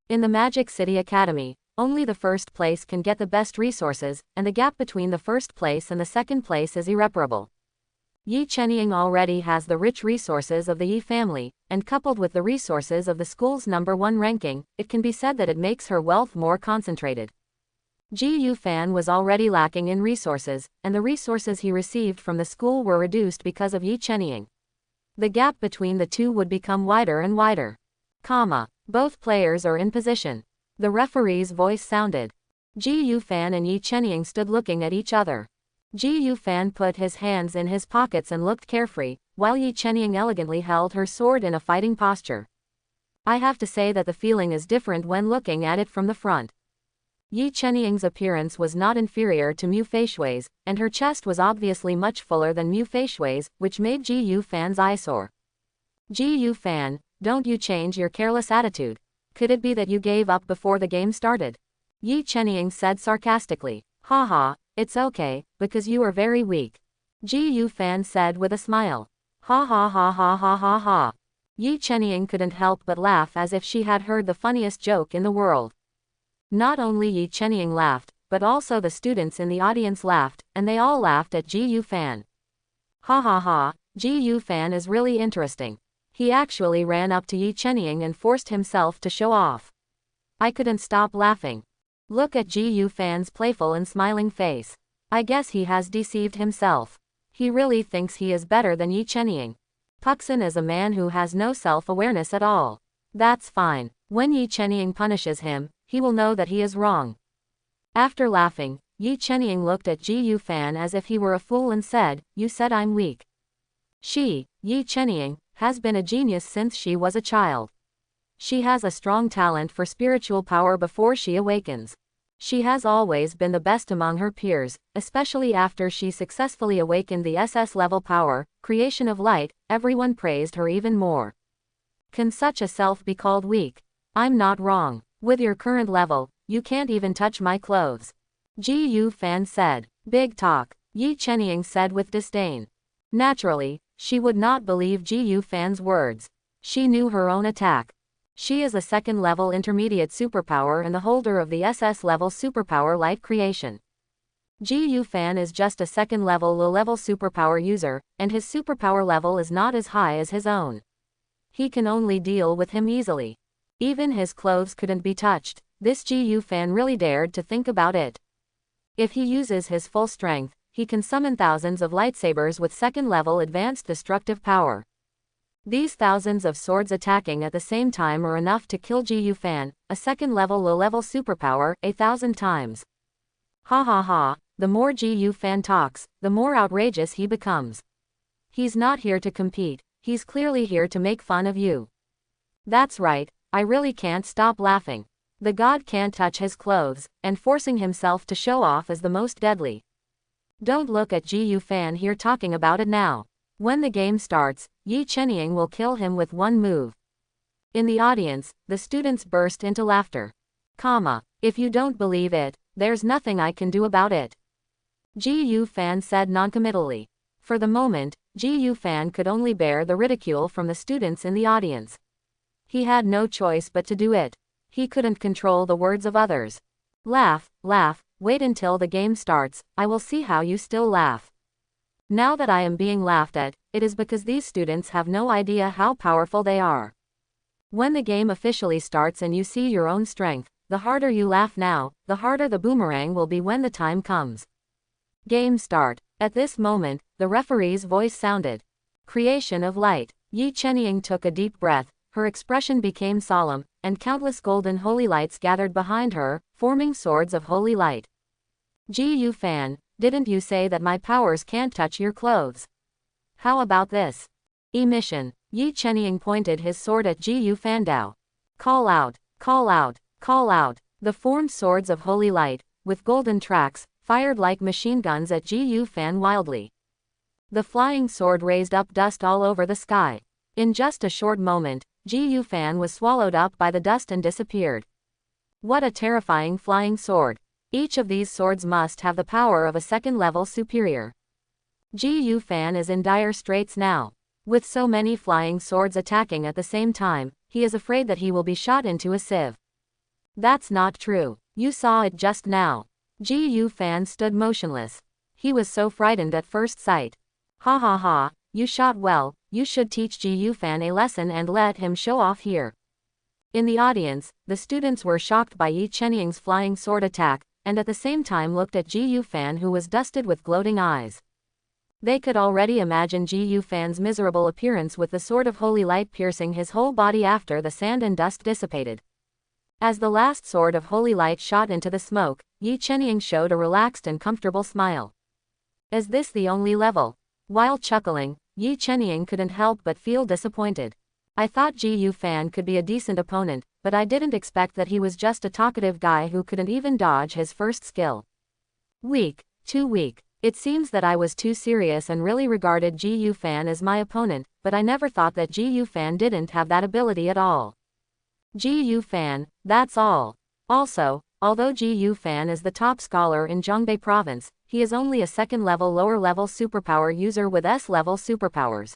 [SPEAKER 1] In the Magic City Academy, only the first place can get the best resources, and the gap between the first place and the second place is irreparable. Yi Chenying already has the rich resources of the Yi family, and coupled with the resources of the school's number 1 ranking, it can be said that it makes her wealth more concentrated. Ji Fan was already lacking in resources, and the resources he received from the school were reduced because of Yi Chenying. The gap between the two would become wider and wider. Both players are in position. The referee's voice sounded. Ji Fan and Yi Chenying stood looking at each other. Ji Fan put his hands in his pockets and looked carefree, while Yi Chenying elegantly held her sword in a fighting posture. I have to say that the feeling is different when looking at it from the front. Yi Chenying's appearance was not inferior to Mu Feishui's, and her chest was obviously much fuller than Mu Feishui's, which made Ji Fan's eyesore. Ji Fan, don't you change your careless attitude. Could it be that you gave up before the game started? Yi Chenying said sarcastically. Haha, it's okay, because you are very weak. Ji Fan said with a smile. Ha ha ha ha ha ha ha. Yi Chenying couldn't help but laugh as if she had heard the funniest joke in the world. Not only Yi Chenying laughed, but also the students in the audience laughed, and they all laughed at Ji Fan. Ha ha ha, Ji Fan is really interesting. He actually ran up to Yi Chenying and forced himself to show off. I couldn't stop laughing. Look at Ji Fan's playful and smiling face. I guess he has deceived himself. He really thinks he is better than Yi Chenying. Puxin is a man who has no self-awareness at all. That's fine. When Yi Chenying punishes him, he will know that he is wrong. After laughing, Yi Chenying looked at Ji Fan as if he were a fool and said, "You said I'm weak." She, Yi Chenying, has been a genius since she was a child. She has a strong talent for spiritual power before she awakens. She has always been the best among her peers, especially after she successfully awakened the SS-level power, creation of light. Everyone praised her even more. Can such a self be called weak? I'm not wrong. With your current level, you can't even touch my clothes. Ji Fan said. Big talk, Yi Chenying said with disdain. Naturally, she would not believe Ji Fan's words. She knew her own attack. She is a second-level intermediate superpower and the holder of the SS-level superpower light creation. Ji Fan is just a second-level low-level superpower user, and his superpower level is not as high as his own. He can only deal with him easily. Even his clothes couldn't be touched. This Ji Fan really dared to think about it. If he uses his full strength, he can summon thousands of lightsabers with second-level advanced destructive power. These thousands of swords attacking at the same time are enough to kill Ji Yu Fan, a second-level low-level superpower, 1,000 times. Ha ha ha, the more Ji Yu Fan talks, the more outrageous he becomes. He's not here to compete, he's clearly here to make fun of you. That's right, I really can't stop laughing. The god can't touch his clothes, and forcing himself to show off is the most deadly. Don't look at Ji Yu Fan here talking about it now. When the game starts, Chenying will kill him with one move. In the audience, the students burst into laughter. If you don't believe it, there's nothing I can do about it. Ji Yu Fan said noncommittally. For the moment, Ji Yu Fan could only bear the ridicule from the students in the audience. He had no choice but to do it. He couldn't control the words of others. Laugh, laugh, wait until the game starts, I will see how you still laugh. Now that I am being laughed at, it is because these students have no idea how powerful they are. When the game officially starts and you see your own strength, the harder you laugh now, the harder the boomerang will be when the time comes. Game start. At this moment, the referee's voice sounded. Creation of light. Chenying took a deep breath, her expression became solemn, and countless golden holy lights gathered behind her, forming swords of holy light. Ji Yu Fan, didn't you say that my powers can't touch your clothes? How about this? Emission. Chenying pointed his sword at Ji Yu Fandao. Call out, call out, call out. The formed swords of holy light, with golden tracks, fired like machine guns at Ji Yu Fan wildly. The flying sword raised up dust all over the sky. In just a short moment, Ji Yu Fan was swallowed up by the dust and disappeared. What a terrifying flying sword. Each of these swords must have the power of a second-level superior. Ji Yu Fan is in dire straits now. With so many flying swords attacking at the same time, he is afraid that he will be shot into a sieve. That's not true. You saw it just now. Ji Yu Fan stood motionless. He was so frightened at first sight. Ha ha ha, you shot well, you should teach Ji Yu Fan a lesson and let him show off here. In the audience, the students were shocked by Chenying's flying sword attack, and at the same time looked at Ji Yu Fan, who was dusted with gloating eyes. They could already imagine Ji Yu Fan's miserable appearance with the sword of holy light piercing his whole body after the sand and dust dissipated. As the last sword of holy light shot into the smoke, Chenying showed a relaxed and comfortable smile. Is this the only level? While chuckling, Chenying couldn't help but feel disappointed. I thought Ji Yu Fan could be a decent opponent, but I didn't expect that he was just a talkative guy who couldn't even dodge his first skill. Weak, too weak. It seems that I was too serious and really regarded Ji Yu Fan as my opponent, but I never thought that Ji Yu Fan didn't have that ability at all. Ji Yu Fan, that's all. Also, although Ji Yu Fan is the top scholar in Zhongbei province, he is only a second-level lower-level superpower user with S-level superpowers.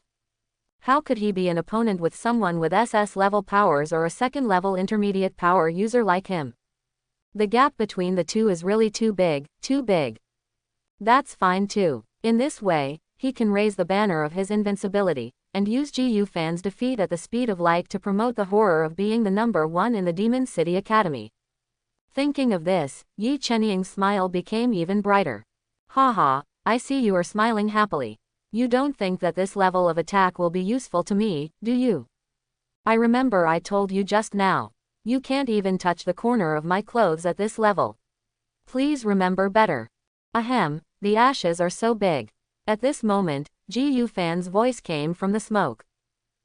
[SPEAKER 1] How could he be an opponent with someone with SS-level powers or a second-level intermediate power user like him? The gap between the two is really too big, too big. That's fine too. In this way, he can raise the banner of his invincibility, and use Ji Yu Fan's defeat at the speed of light to promote the horror of being the number one in the Demon City Academy. Thinking of this, Chenying's smile became even brighter. Haha, I see you are smiling happily. You don't think that this level of attack will be useful to me, do you? I remember I told you just now. You can't even touch the corner of my clothes at this level. Please remember better. Ahem, the ashes are so big. At this moment, Ji Yu Fan's voice came from the smoke.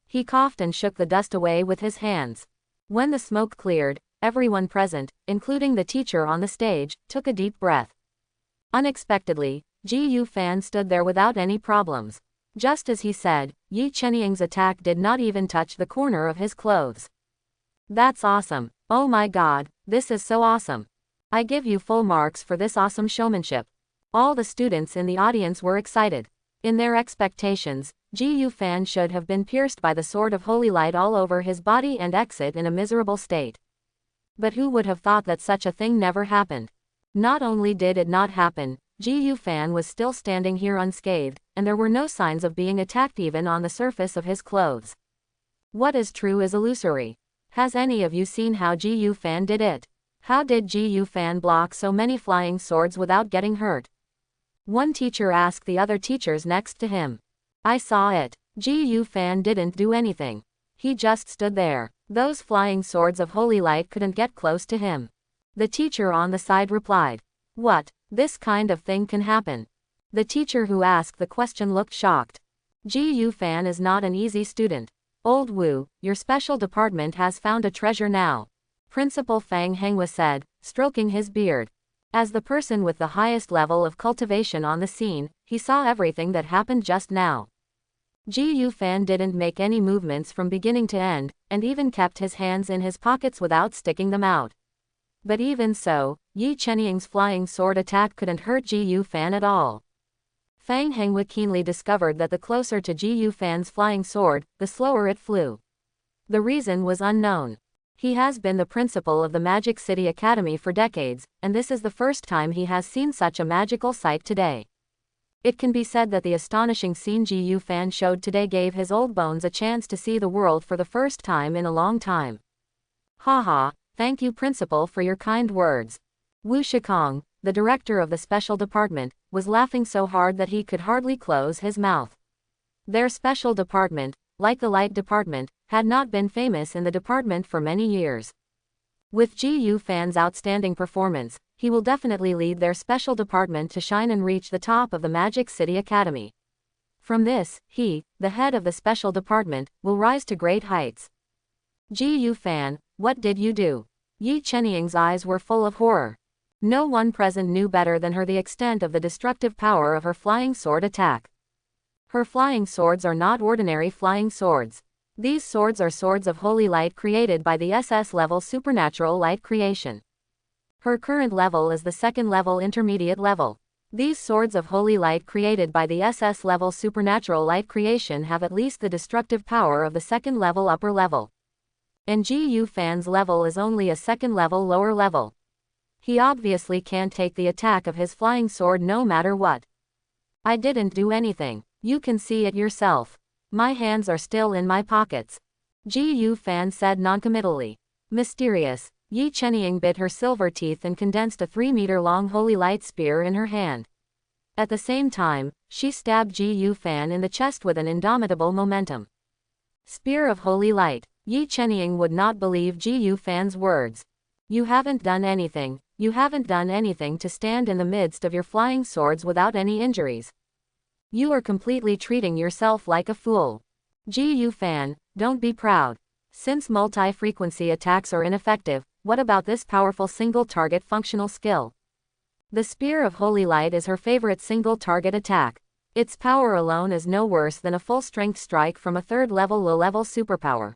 [SPEAKER 1] He coughed and shook the dust away with his hands. When the smoke cleared, everyone present, including the teacher on the stage, took a deep breath. Unexpectedly, Ji Yu Fan stood there without any problems. Just as he said, Chenying's attack did not even touch the corner of his clothes. That's awesome. Oh my god, this is so awesome. I give you full marks for this awesome showmanship. All the students in the audience were excited. In their expectations, Ji Yu Fan should have been pierced by the sword of holy light all over his body and exit in a miserable state. But who would have thought that such a thing never happened? Not only did it not happen, Ji Yu Fan was still standing here unscathed, and there were no signs of being attacked even on the surface of his clothes. What is true is illusory. Has any of you seen how Ji Yu Fan did it? How did Ji Yu Fan block so many flying swords without getting hurt? One teacher asked the other teachers next to him. I saw it. Ji Yu Fan didn't do anything. He just stood there. Those flying swords of holy light couldn't get close to him. The teacher on the side replied. What? This kind of thing can happen. The teacher who asked the question looked shocked. Ji Yu Fan is not an easy student. Old Wu, your special department has found a treasure now. Principal Fang Henghua said, stroking his beard. As the person with the highest level of cultivation on the scene, he saw everything that happened just now. Ji Yu Fan didn't make any movements from beginning to end, and even kept his hands in his pockets without sticking them out. But even so, Yi Chenying's flying sword attack couldn't hurt Ji Yu Fan at all. Fang Henghua keenly discovered that the closer to Ji Yu Fan's flying sword, the slower it flew. The reason was unknown. He has been the principal of the Magic City Academy for decades, and this is the first time he has seen such a magical sight today. It can be said that the astonishing scene Ji Yu Fan showed today gave his old bones a chance to see the world for the first time in a long time. Haha, thank you principal for your kind words. Wu Shikong, the director of the special department, was laughing so hard that he could hardly close his mouth. Their special department, like the light department, had not been famous in the department for many years. With Ji Yu Fan's outstanding performance, he will definitely lead their special department to shine and reach the top of the Magic City Academy. From this, he, the head of the special department, will rise to great heights. Ji Yu Fan, what did you do? Yi Chenying's eyes were full of horror. No one present knew better than her the extent of the destructive power of her flying sword attack. Her flying swords are not ordinary flying swords. These swords are swords of holy light created by the SS level supernatural light creation. Her current level is the second level intermediate level. These swords of holy light created by the SS level supernatural light creation have at least the destructive power of the second level upper level. And Ji Yu Fan's level is only a second level lower level. He obviously can't take the attack of his flying sword no matter what. I didn't do anything. You can see it yourself. My hands are still in my pockets. Ji Yu Fan said noncommittally. Mysterious. Yi Chenying bit her silver teeth and condensed a 3-meter-long holy light spear in her hand. At the same time, she stabbed Ji Yu Fan in the chest with an indomitable momentum. Spear of holy light. Yi Chenying would not believe Ji Yu Fan's words. You haven't done anything. You haven't done anything to stand in the midst of your flying swords without any injuries. You are completely treating yourself like a fool. Ji Yu Fan, don't be proud. Since multi-frequency attacks are ineffective, what about this powerful single-target functional skill? The Spear of Holy Light is her favorite single-target attack. Its power alone is no worse than a full-strength strike from a third-level low-level superpower.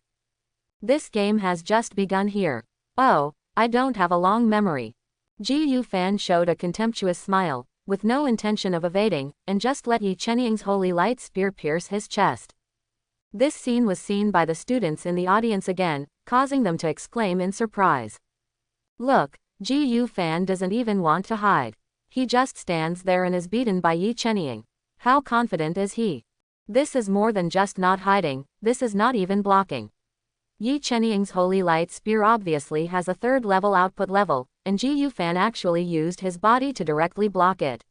[SPEAKER 1] This game has just begun here. Oh, I don't have a long memory. Ji Yu Fan showed a contemptuous smile, with no intention of evading, and just let Yi Chenying's holy light spear pierce his chest. This scene was seen by the students in the audience again, causing them to exclaim in surprise. Look, Ji Yu Fan doesn't even want to hide. He just stands there and is beaten by Yi Chenying. How confident is he? This is more than just not hiding, this is not even blocking. Yi Chenying's holy light spear obviously has a third-level output level, and Ji Yu Fan actually used his body to directly block it.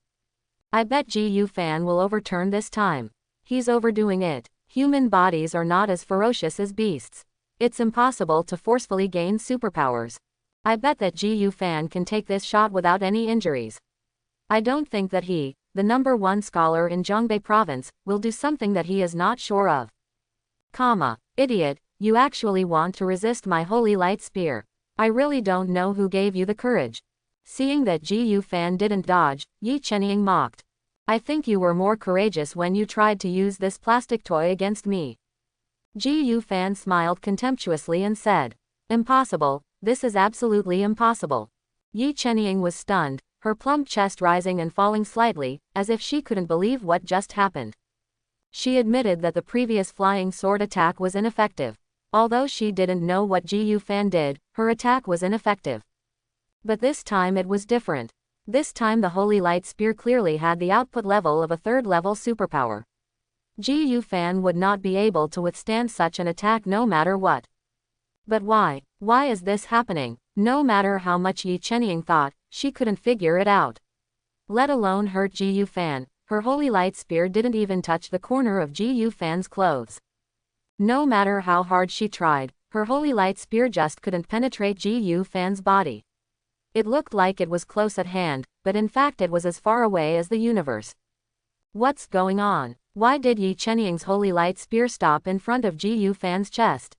[SPEAKER 1] I bet Ji Yu Fan will overturn this time. He's overdoing it. Human bodies are not as ferocious as beasts. It's impossible to forcefully gain superpowers. I bet that Ji Yu Fan can take this shot without any injuries. I don't think that he, the #1 scholar in Zhongbei province, will do something that he is not sure of. Idiot, you actually want to resist my holy light spear. I really don't know who gave you the courage. Seeing that Ji Yu Fan didn't dodge, Yi Chenying mocked. I think you were more courageous when you tried to use this plastic toy against me. Ji Yu Fan smiled contemptuously and said, Impossible, this is absolutely impossible. Yi Chenying was stunned, her plump chest rising and falling slightly, as if she couldn't believe what just happened. She admitted that the previous flying sword attack was ineffective. Although she didn't know what Ji Yu Fan did, her attack was ineffective. But this time it was different. This time the holy light spear clearly had the output level of a third-level superpower. Ji Yu Fan would not be able to withstand such an attack no matter what. But why? Why is this happening? No matter how much Yi Chenying thought, she couldn't figure it out. Let alone hurt Ji Yu Fan, her holy light spear didn't even touch the corner of Ji Yu Fan's clothes. No matter how hard she tried, her holy light spear just couldn't penetrate Ji Yu Fan's body. It looked like it was close at hand, but in fact it was as far away as the universe. What's going on? Why did Yi Chenying's holy light spear stop in front of Ji Yu Fan's chest?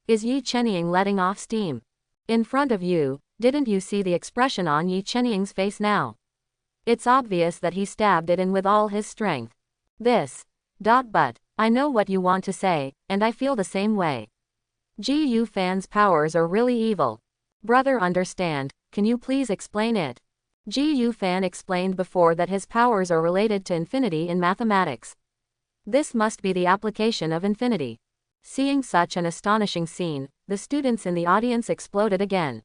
[SPEAKER 1] Is Yi Chenying letting off steam? In front of you, didn't you see the expression on Yi Chenying's face now? It's obvious that he stabbed it in with all his strength. But, I know what you want to say, and I feel the same way. Ji Yu Fan's powers are really evil. Brother, understand, can you please explain it? Ji Yu Fan explained before that his powers are related to infinity in mathematics. This must be the application of infinity. Seeing such an astonishing scene, the students in the audience exploded again.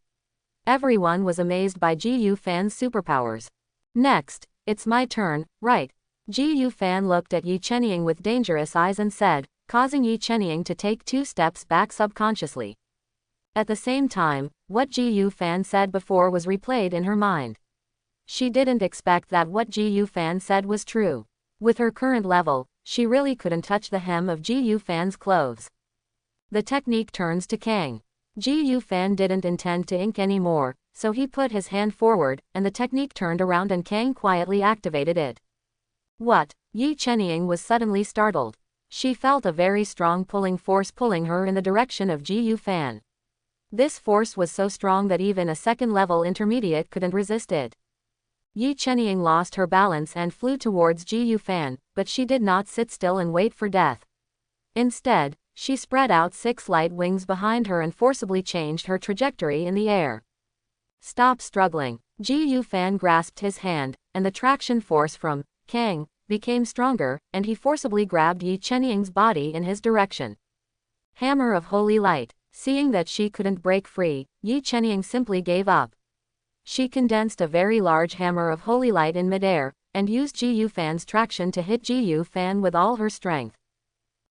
[SPEAKER 1] Everyone was amazed by Ji Yu Fan's superpowers. Next, it's my turn, right? Ji Yu Fan looked at Yi Chenying with dangerous eyes and said, causing Yi Chenying to take 2 steps back subconsciously. At the same time, what Ji Yu Fan said before was replayed in her mind. She didn't expect that what Ji Yu Fan said was true. With her current level, she really couldn't touch the hem of Ji Yu Fan's clothes. The technique turns to Kang. Ji Yu Fan didn't intend to ink anymore, so he put his hand forward, and the technique turned around and Kang quietly activated it. What? Yi Chenying was suddenly startled. She felt a very strong pulling force pulling her in the direction of Ji Yu Fan. This force was so strong that even a second-level intermediate couldn't resist it. Yi Chenying lost her balance and flew towards Ji Yu Fan, but she did not sit still and wait for death. Instead, she spread out 6 light wings behind her and forcibly changed her trajectory in the air. Stop struggling. Ji Yu Fan grasped his hand, and the traction force from Kang became stronger, and he forcibly grabbed Yi Chenying's body in his direction. Hammer of Holy Light. Seeing that she couldn't break free, Yi Chenying simply gave up. She condensed a very large hammer of holy light in midair, and used Ji Yu Fan's traction to hit Ji Yu Fan with all her strength.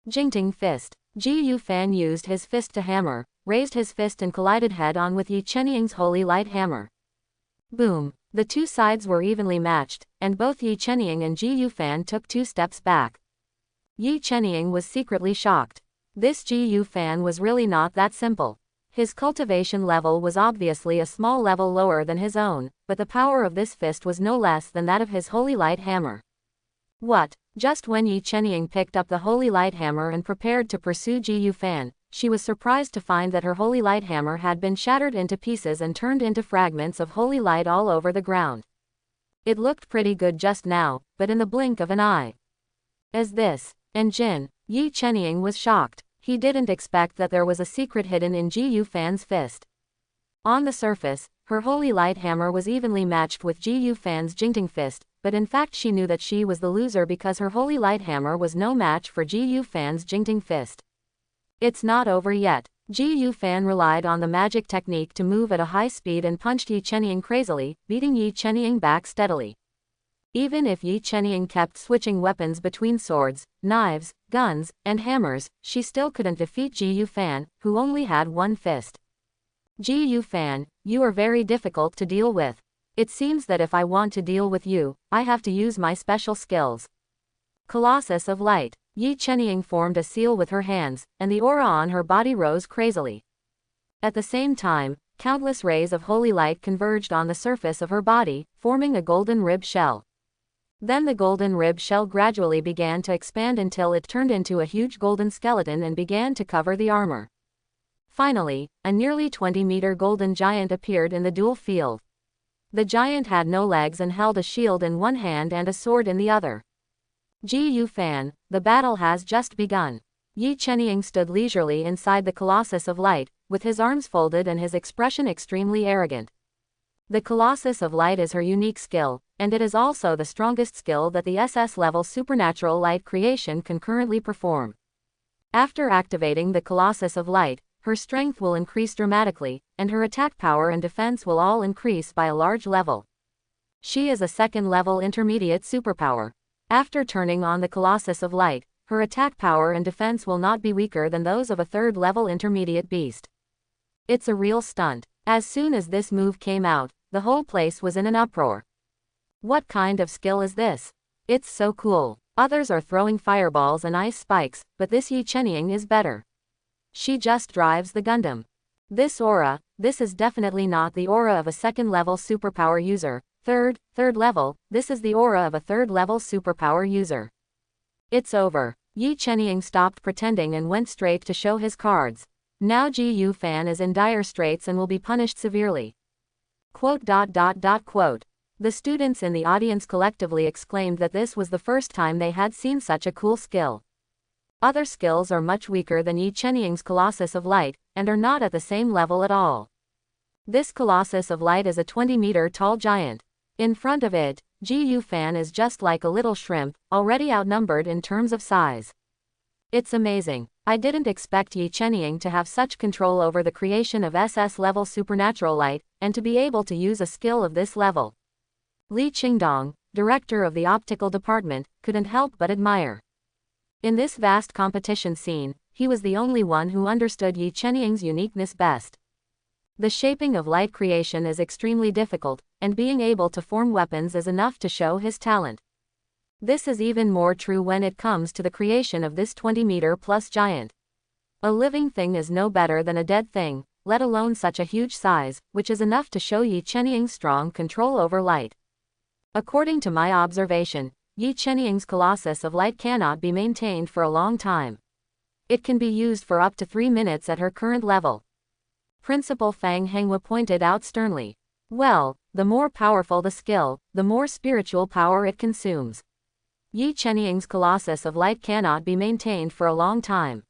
[SPEAKER 1] Jingting Fist. Ji Yu Fan used his fist to hammer, raised his fist and collided head-on with Yi Chenying's holy light hammer. Boom! The 2 sides were evenly matched, and both Yi Chenying and Ji Yu Fan took 2 steps back. Yi Chenying was secretly shocked. This Ji Yu Fan was really not that simple. His cultivation level was obviously a small level lower than his own, but the power of this fist was no less than that of his holy light hammer. What? Just when Yi Chenying picked up the holy light hammer and prepared to pursue Ji Yu Fan, she was surprised to find that her holy light hammer had been shattered into pieces and turned into fragments of holy light all over the ground. It looked pretty good just now, but in the blink of an eye. As this, and Jin, Yi Chenying was shocked. He didn't expect that there was a secret hidden in Ji Yu Fan's fist. On the surface, her holy light hammer was evenly matched with Ji Yu Fan's jingting fist, but in fact she knew that she was the loser because her holy light hammer was no match for Ji Yu Fan's jingting fist. It's not over yet. Ji Yu Fan relied on the magic technique to move at a high speed and punched Yi Chenying crazily, beating Yi Chenying back steadily. Even if Yi Chenying kept switching weapons between swords, knives, guns, and hammers, she still couldn't defeat Ji Yu Fan, who only had 1 fist. Ji Yu Fan, you are very difficult to deal with. It seems that if I want to deal with you, I have to use my special skills. Colossus of Light. Yi Chenying formed a seal with her hands, and the aura on her body rose crazily. At the same time, countless rays of holy light converged on the surface of her body, forming a golden rib shell. Then the golden rib shell gradually began to expand until it turned into a huge golden skeleton and began to cover the armor. Finally, a nearly 20-meter golden giant appeared in the duel field. The giant had no legs and held a shield in one hand and a sword in the other. Ji Yu Fan, the battle has just begun. Yi Chenying stood leisurely inside the Colossus of Light, with his arms folded and his expression extremely arrogant. The Colossus of Light is her unique skill, and it is also the strongest skill that the SS-level supernatural light creation can currently perform. After activating the Colossus of Light, her strength will increase dramatically, and her attack power and defense will all increase by a large level. She is a second-level intermediate superpower. After turning on the Colossus of Light, her attack power and defense will not be weaker than those of a third-level intermediate beast. It's a real stunt. As soon as this move came out, the whole place was in an uproar. What kind of skill is this? It's so cool. Others are throwing fireballs and ice spikes, but this Chenying is better. She just drives the Gundam. This aura, this is definitely not the aura of a second-level superpower user. Third level, this is the aura of a third-level superpower user. It's over. Chenying stopped pretending and went straight to show his cards. Now Gu Fan is in dire straits and will be punished severely. Quote. The students in the audience collectively exclaimed that this was the first time they had seen such a cool skill. Other skills are much weaker than Chenying's Colossus of Light, and are not at the same level at all. This Colossus of Light is a 20-meter tall giant. In front of it, Gu Fan is just like a little shrimp, already outnumbered in terms of size. It's amazing. I didn't expect Chenying to have such control over the creation of SS-level supernatural light, and to be able to use a skill of this level. Li Qingdong, director of the optical department, couldn't help but admire. In this vast competition scene, he was the only one who understood Chenying's uniqueness best. The shaping of light creation is extremely difficult, and being able to form weapons is enough to show his talent. This is even more true when it comes to the creation of this 20-meter-plus giant. A living thing is no better than a dead thing, let alone such a huge size, which is enough to show Chenying's strong control over light. According to my observation, Chenying's Colossus of Light cannot be maintained for a long time. It can be used for up to 3 minutes at her current level. Principal Fang Henghua pointed out sternly. Well, the more powerful the skill, the more spiritual power it consumes. Chenying's Colossus of Light cannot be maintained for a long time,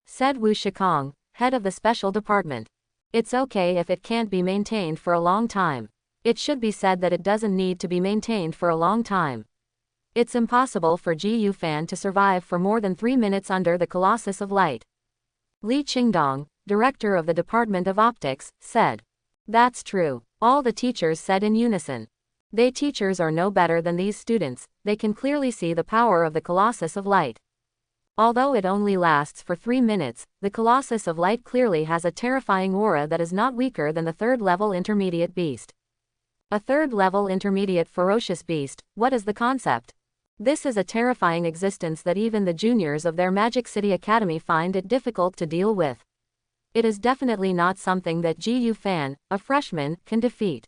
[SPEAKER 1] said Wu Shikong, head of the special department. It's okay if it can't be maintained for a long time. It should be said that it doesn't need to be maintained for a long time. It's impossible for Gu Fan to survive for more than 3 minutes under the Colossus of Light. Li Qingdong, director of the Department of Optics, said. That's true. All the teachers said in unison. They teachers are no better than these students, they can clearly see the power of the Colossus of Light. Although it only lasts for 3 minutes, the Colossus of Light clearly has a terrifying aura that is not weaker than the third-level intermediate beast. A third-level intermediate ferocious beast, what is the concept? This is a terrifying existence that even the juniors of their Magic City Academy find it difficult to deal with. It is definitely not something that Gu Fan, a freshman, can defeat.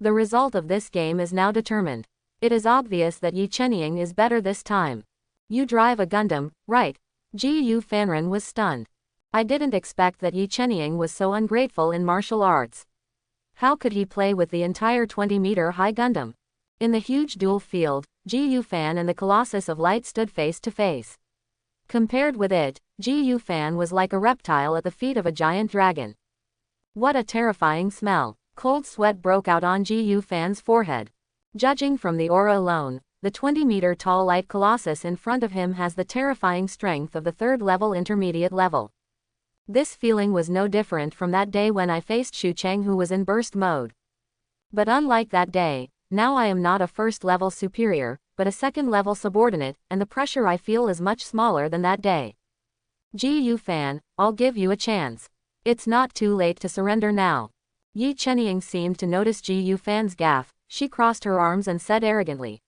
[SPEAKER 1] The result of this game is now determined. It is obvious that Chenying is better this time. You drive a Gundam, right? Gu Fanren was stunned. I didn't expect that Chenying was so ungrateful in martial arts. How could he play with the entire 20-meter high Gundam? In the huge duel field, Gu Fan and the Colossus of Light stood face to face. Compared with it, Gu Fan was like a reptile at the feet of a giant dragon. What a terrifying smell. Cold sweat broke out on Gu Fan's forehead. Judging from the aura alone, the 20-meter tall light colossus in front of him has the terrifying strength of the third-level intermediate level. This feeling was no different from that day when I faced Xu Cheng, who was in burst mode. But unlike that day, now I am not a first-level superior, but a second-level subordinate, and the pressure I feel is much smaller than that day. Gu Fan, I'll give you a chance. It's not too late to surrender now. Chenying seemed to notice Gu Fan's gaffe. She crossed her arms and said arrogantly.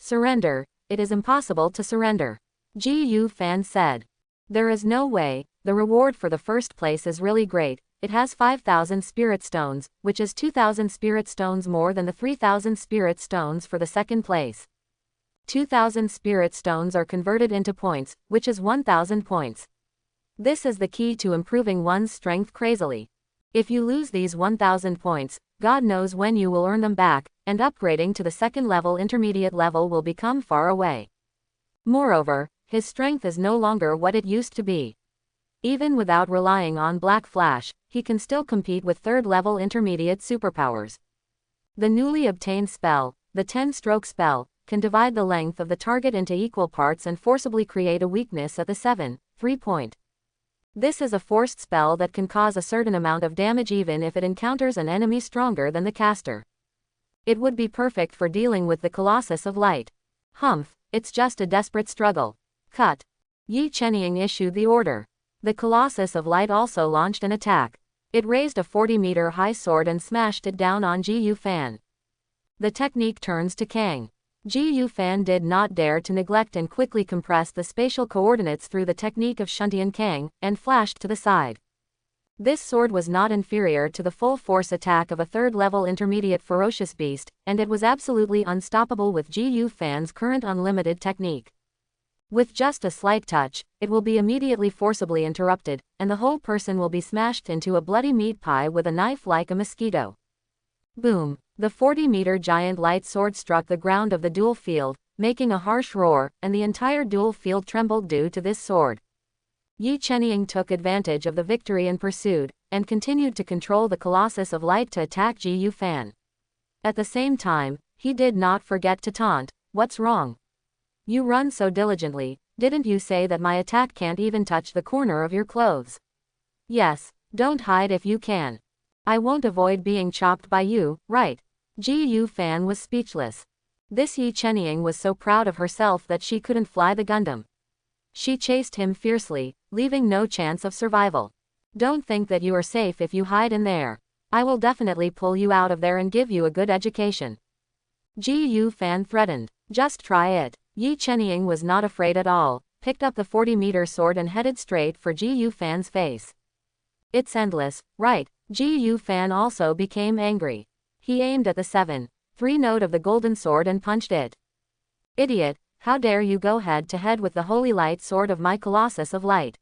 [SPEAKER 1] Surrender? It is impossible to surrender. Gu Fan said. There is no way. The reward for the first place is really great. It has 5,000 spirit stones, which is 2,000 spirit stones more than the 3,000 spirit stones for the second place. 2,000 spirit stones are converted into points, which is 1,000 points. This is the key to improving one's strength crazily. If you lose these 1,000 points, God knows when you will earn them back, and upgrading to the second-level intermediate level will become far away. Moreover, his strength is no longer what it used to be. Even without relying on Black Flash, he can still compete with third-level intermediate superpowers. The newly obtained spell, the 10-stroke spell, can divide the length of the target into equal parts and forcibly create a weakness at the 7.3 point. This is a forced spell that can cause a certain amount of damage even if it encounters an enemy stronger than the caster. It would be perfect for dealing with the Colossus of Light. Humph, it's just a desperate struggle. Cut. Chenying issued the order. The Colossus of Light also launched an attack. It raised a 40-meter high sword and smashed it down on Ji Yu Fan. The technique turns to Kang. Ji Yu Fan did not dare to neglect and quickly compressed the spatial coordinates through the technique of Shuntian Kang, and flashed to the side. This sword was not inferior to the full-force attack of a third-level intermediate ferocious beast, and it was absolutely unstoppable with Ji Yu Fan's current unlimited technique. With just a slight touch, it will be immediately forcibly interrupted, and the whole person will be smashed into a bloody meat pie with a knife like a mosquito. Boom! The 40-meter giant light sword struck the ground of the duel field, making a harsh roar, and the entire duel field trembled due to this sword. Chenying took advantage of the victory and pursued, and continued to control the Colossus of Light to attack Ji Yu Fan. At the same time, he did not forget to taunt, "What's wrong? You run so diligently, didn't you say that my attack can't even touch the corner of your clothes? Yes, don't hide if you can. I won't avoid being chopped by you, right?" Ji Yu Fan was speechless. This Chenying was so proud of herself that she couldn't fly the Gundam. She chased him fiercely, leaving no chance of survival. "Don't think that you are safe if you hide in there. I will definitely pull you out of there and give you a good education." Ji Yu Fan threatened. "Just try it." Chenying was not afraid at all, picked up the 40-meter sword and headed straight for Ji Yu Fan's face. "It's endless, right?" Ji Yu Fan also became angry. He aimed at the 7.3 note of the golden sword and punched it. "Idiot, how dare you go head-to-head with the holy light sword of my Colossus of Light?"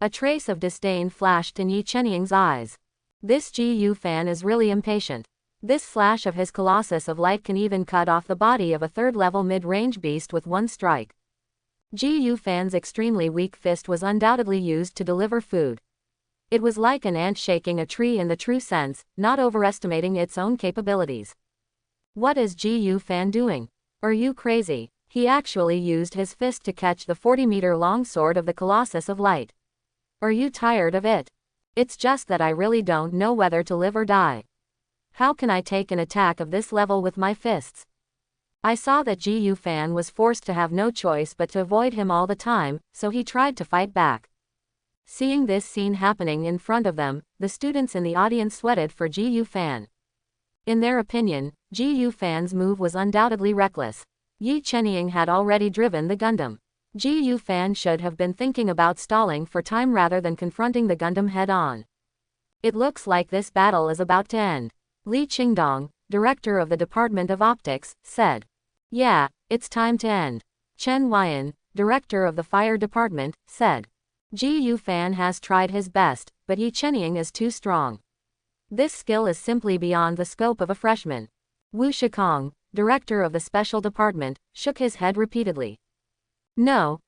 [SPEAKER 1] A trace of disdain flashed in Chenying's eyes. This Ji Yu Fan is really impatient. This slash of his Colossus of Light can even cut off the body of a third-level mid-range beast with one strike. Ji Yu Fan's extremely weak fist was undoubtedly used to deliver food. It was like an ant shaking a tree in the true sense, not overestimating its own capabilities. What is Ji Yu Fan doing? Are you crazy? He actually used his fist to catch the 40-meter long sword of the Colossus of Light. Are you tired of it? It's just that I really don't know whether to live or die. How can I take an attack of this level with my fists? I saw that Ji Yu Fan was forced to have no choice but to avoid him all the time, so he tried to fight back. Seeing this scene happening in front of them, the students in the audience sweated for Ji Yu Fan. In their opinion, Ji Yu Fan's move was undoubtedly reckless. Chenying had already driven the Gundam. Ji Yu Fan should have been thinking about stalling for time rather than confronting the Gundam head-on. "It looks like this battle is about to end," Li Qingdong, director of the Department of Optics, said. "Yeah, it's time to end," Chen Huayan, director of the Fire Department, said. Ji Yu Fan has tried his best, but Chenying is too strong. This skill is simply beyond the scope of a freshman. Wu Shikong, director of the Special Department, shook his head repeatedly. No,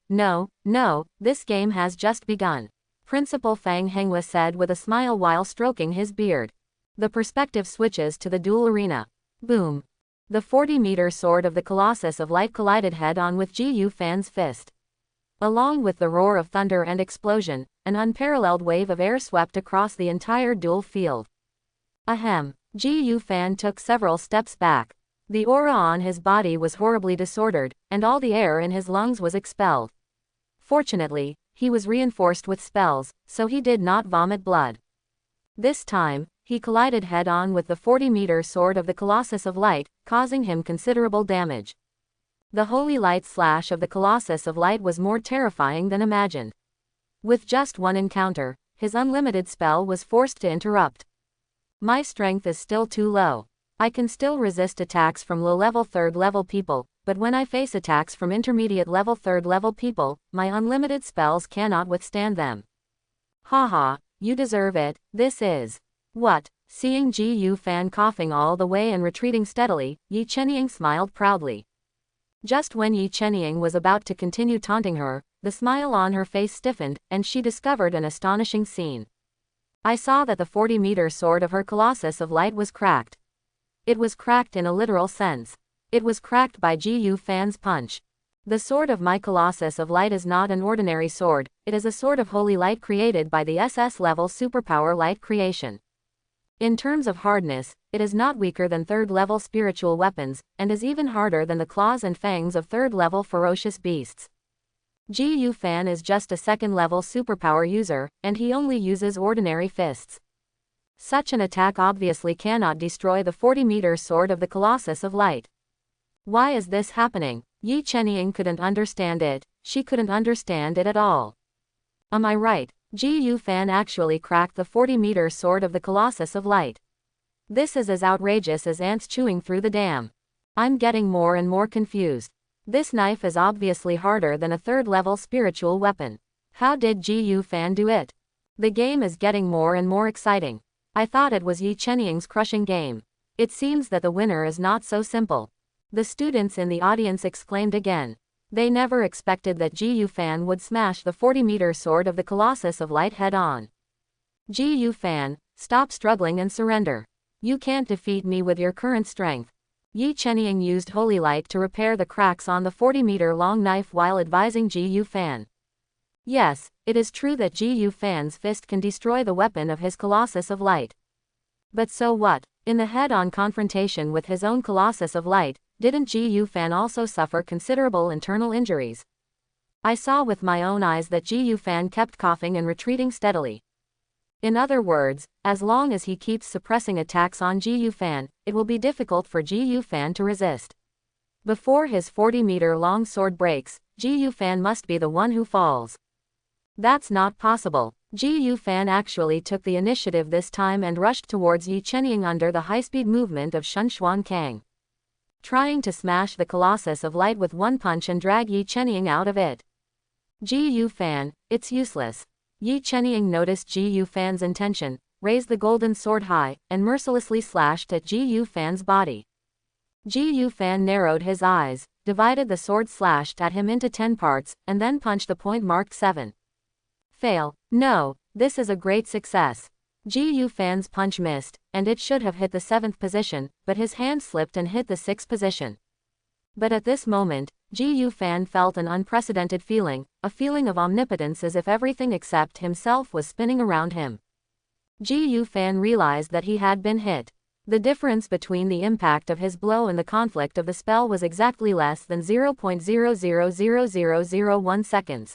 [SPEAKER 1] this game has just begun," Principal Fang Henghua said with a smile while stroking his beard. The perspective switches to the duel arena. Boom! The 40-meter sword of the Colossus of Light collided head-on with Ji Yu Fan's fist. Along with the roar of thunder and explosion, an unparalleled wave of air swept across the entire duel field. Ahem! Ji Yu Fan took several steps back. The aura on his body was horribly disordered, and all the air in his lungs was expelled. Fortunately, he was reinforced with spells, so he did not vomit blood. This time, he collided head-on with the 40-meter sword of the Colossus of Light, causing him considerable damage. The holy light slash of the Colossus of Light was more terrifying than imagined. With just one encounter, his unlimited spell was forced to interrupt. "My strength is still too low. I can still resist attacks from low-level third-level people, but when I face attacks from intermediate-level third-level people, my unlimited spells cannot withstand them." "Haha, you deserve it, this is..." "What?" Seeing Ji Yu Fan coughing all the way and retreating steadily, Chenying smiled proudly. Just when Chenying was about to continue taunting her, the smile on her face stiffened, and she discovered an astonishing scene. "I saw that the 40-meter sword of her Colossus of Light was cracked. It was cracked in a literal sense. It was cracked by Ji Yu Fan's punch. The sword of my Colossus of Light is not an ordinary sword, it is a sword of holy light created by the SS-level superpower light creation. In terms of hardness, it is not weaker than third-level spiritual weapons, and is even harder than the claws and fangs of third-level ferocious beasts. Ji Yu Fan is just a second-level superpower user, and he only uses ordinary fists. Such an attack obviously cannot destroy the 40-meter sword of the Colossus of Light. Why is this happening? Yi Chenying couldn't understand it. She couldn't understand it at all. Am I right? Ji Yu Fan actually cracked the 40-meter sword of the Colossus of Light. This is as outrageous as ants chewing through the dam. I'm getting more and more confused. This knife is obviously harder than a third-level spiritual weapon. How did Ji Yu Fan do it? The game is getting more and more exciting. I thought it was Yi Chenying's crushing game. It seems that the winner is not so simple. The students in the audience exclaimed again. They never expected that Ji Yu Fan would smash the 40-meter sword of the Colossus of Light head-on. Ji Yu Fan, stop struggling and surrender. You can't defeat me with your current strength. Yi Chenying used Holy Light to repair the cracks on the 40-meter-long knife while advising Ji Yu Fan. Yes, it is true that Ji Yu Fan's fist can destroy the weapon of his Colossus of Light. But so what? In the head-on confrontation with his own Colossus of Light, didn't Ji Yu Fan also suffer considerable internal injuries? I saw with my own eyes that Ji Yu Fan kept coughing and retreating steadily. In other words, as long as he keeps suppressing attacks on Ji Yu Fan, it will be difficult for Ji Yu Fan to resist. Before his 40-meter-long sword breaks, Ji Yu Fan must be the one who falls. That's not possible. Ji Yu Fan actually took the initiative this time and rushed towards Yi Chenying under the high-speed movement of Shun Xuan Kang, trying to smash the Colossus of Light with one punch and drag Yi Chenying out of it. Ji Yu Fan, it's useless. Yi Chenying noticed Ji Yu Fan's intention, raised the golden sword high, and mercilessly slashed at Ji Yu Fan's body. Ji Yu Fan narrowed his eyes, divided the sword slashed at him into 10 parts, and then punched the point marked 7. Fail. No, this is a great success. Ji Yu Fan's punch missed, and it should have hit the 7th position, but his hand slipped and hit the 6th position. But at this moment, Ji Yu Fan felt an unprecedented feeling, a feeling of omnipotence as if everything except himself was spinning around him. Ji Yu Fan realized that he had been hit. The difference between the impact of his blow and the conflict of the spell was exactly less than 0.000001 seconds.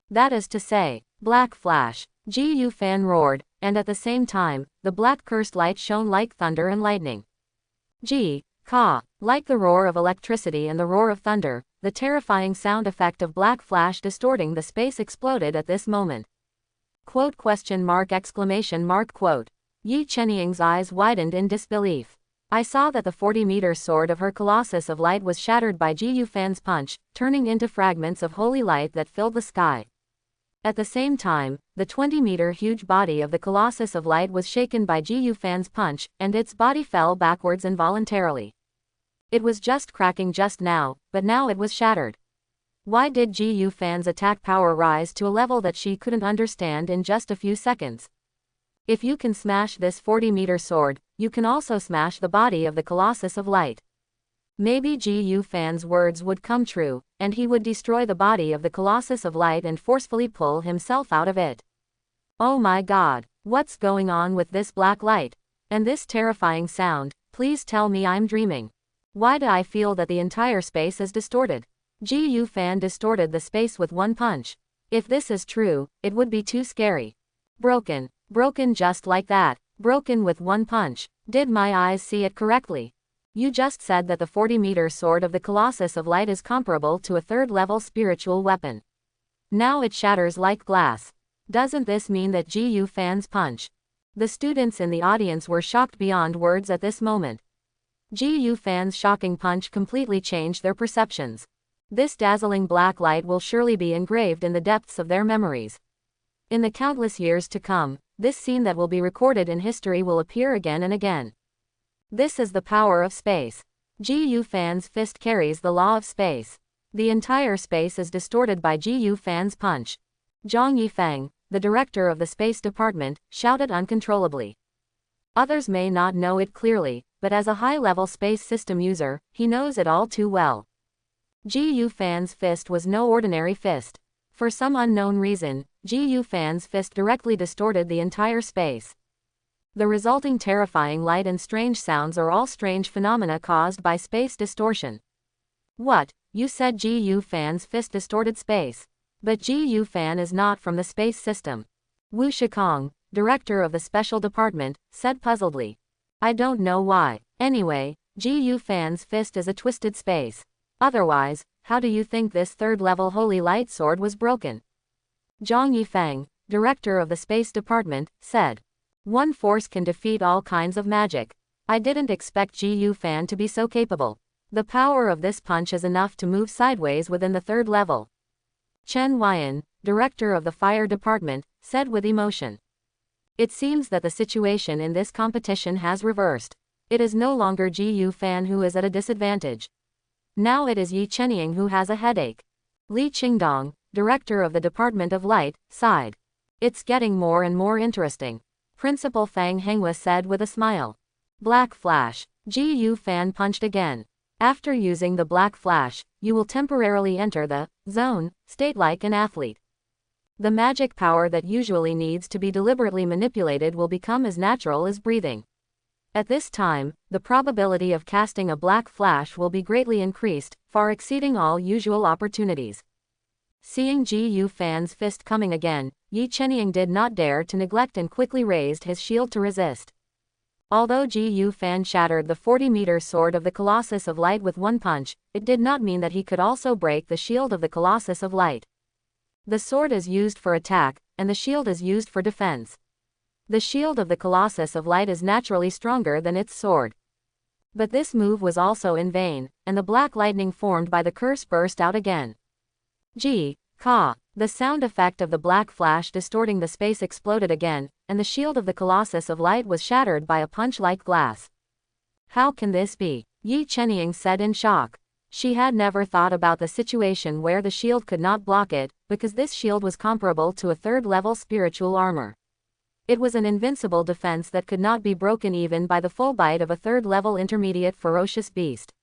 [SPEAKER 1] That is to say, black flash. Ji Yu Fan roared, and at the same time, the black cursed light shone like thunder and lightning. Ji, ka, like the roar of electricity and the roar of thunder, the terrifying sound effect of black flash distorting the space exploded at this moment. Quote ? Quote. Yi Chenying's eyes widened in disbelief. I saw that the 40-meter sword of her Colossus of Light was shattered by Ji Yu Fan's punch, turning into fragments of holy light that filled the sky. At the same time, the 20-meter huge body of the Colossus of Light was shaken by Ji Yu Fan's punch, and its body fell backwards involuntarily. It was just cracking just now, but now it was shattered. Why did Ji Yu Fan's attack power rise to a level that she couldn't understand in just a few seconds? If you can smash this 40-meter sword, you can also smash the body of the Colossus of Light. Maybe Ji Yu Fan's words would come true, and he would destroy the body of the Colossus of Light and forcefully pull himself out of it. Oh my God, what's going on with this black light? And this terrifying sound, please tell me I'm dreaming. Why do I feel that the entire space is distorted? Ji Yu Fan distorted the space with one punch. If this is true, it would be too scary. Broken just like that, broken with one punch. Did my eyes see it correctly? You just said that the 40-meter sword of the Colossus of Light is comparable to a third-level spiritual weapon. Now it shatters like glass. Doesn't this mean that Ji Yu Fan's punch? The students in the audience were shocked beyond words at this moment. Ji Yu Fan's shocking punch completely changed their perceptions. This dazzling black light will surely be engraved in the depths of their memories. In the countless years to come, this scene that will be recorded in history will appear again and again. This is the power of space. Ji Yu Fan's fist carries the law of space. The entire space is distorted by Ji Yu Fan's punch. Zhang Yifeng, the director of the space department, shouted uncontrollably. Others may not know it clearly, but as a high-level space system user, he knows it all too well. Ji Yu Fan's fist was no ordinary fist. For some unknown reason, Ji Yu Fan's fist directly distorted the entire space. The resulting terrifying light and strange sounds are all strange phenomena caused by space distortion. What? You said Ji Yu Fan's fist distorted space. But Ji Yu Fan is not from the space system. Wu Shikong, director of the special department, said puzzledly. I don't know why. Anyway, Gu Fan's fist is a twisted space. Otherwise, how do you think this third-level holy light sword was broken? Zhang Yifeng, director of the space department, said. One force can defeat all kinds of magic. I didn't expect Gu Fan to be so capable. The power of this punch is enough to move sideways within the third level. Chen Huayan, director of the fire department, said with emotion. It seems that the situation in this competition has reversed. It is no longer Gu Fan who is at a disadvantage. Now it is Yi Chenying who has a headache. Li Qingdong, director of the Department of Light, sighed. It's getting more and more interesting. Principal Fang Henghua said with a smile. Black Flash. Gu Fan punched again. After using the Black Flash, you will temporarily enter the zone state like an athlete. The magic power that usually needs to be deliberately manipulated will become as natural as breathing. At this time, the probability of casting a Black Flash will be greatly increased, far exceeding all usual opportunities. Seeing Gu Fan's fist coming again, Yi Chenying did not dare to neglect and quickly raised his shield to resist. Although Gu Fan shattered the 40-meter sword of the Colossus of Light with one punch, it did not mean that he could also break the shield of the Colossus of Light. The sword is used for attack, and the shield is used for defense. The shield of the Colossus of Light is naturally stronger than its sword. But this move was also in vain, and the black lightning formed by the curse burst out again. Ji, Ka. The sound effect of the black flash distorting the space exploded again, and the shield of the Colossus of Light was shattered by a punch like glass. How can this be? Yi Chenying said in shock. She had never thought about the situation where the shield could not block it, because this shield was comparable to a third-level spiritual armor. It was an invincible defense that could not be broken even by the full bite of a third-level intermediate ferocious beast.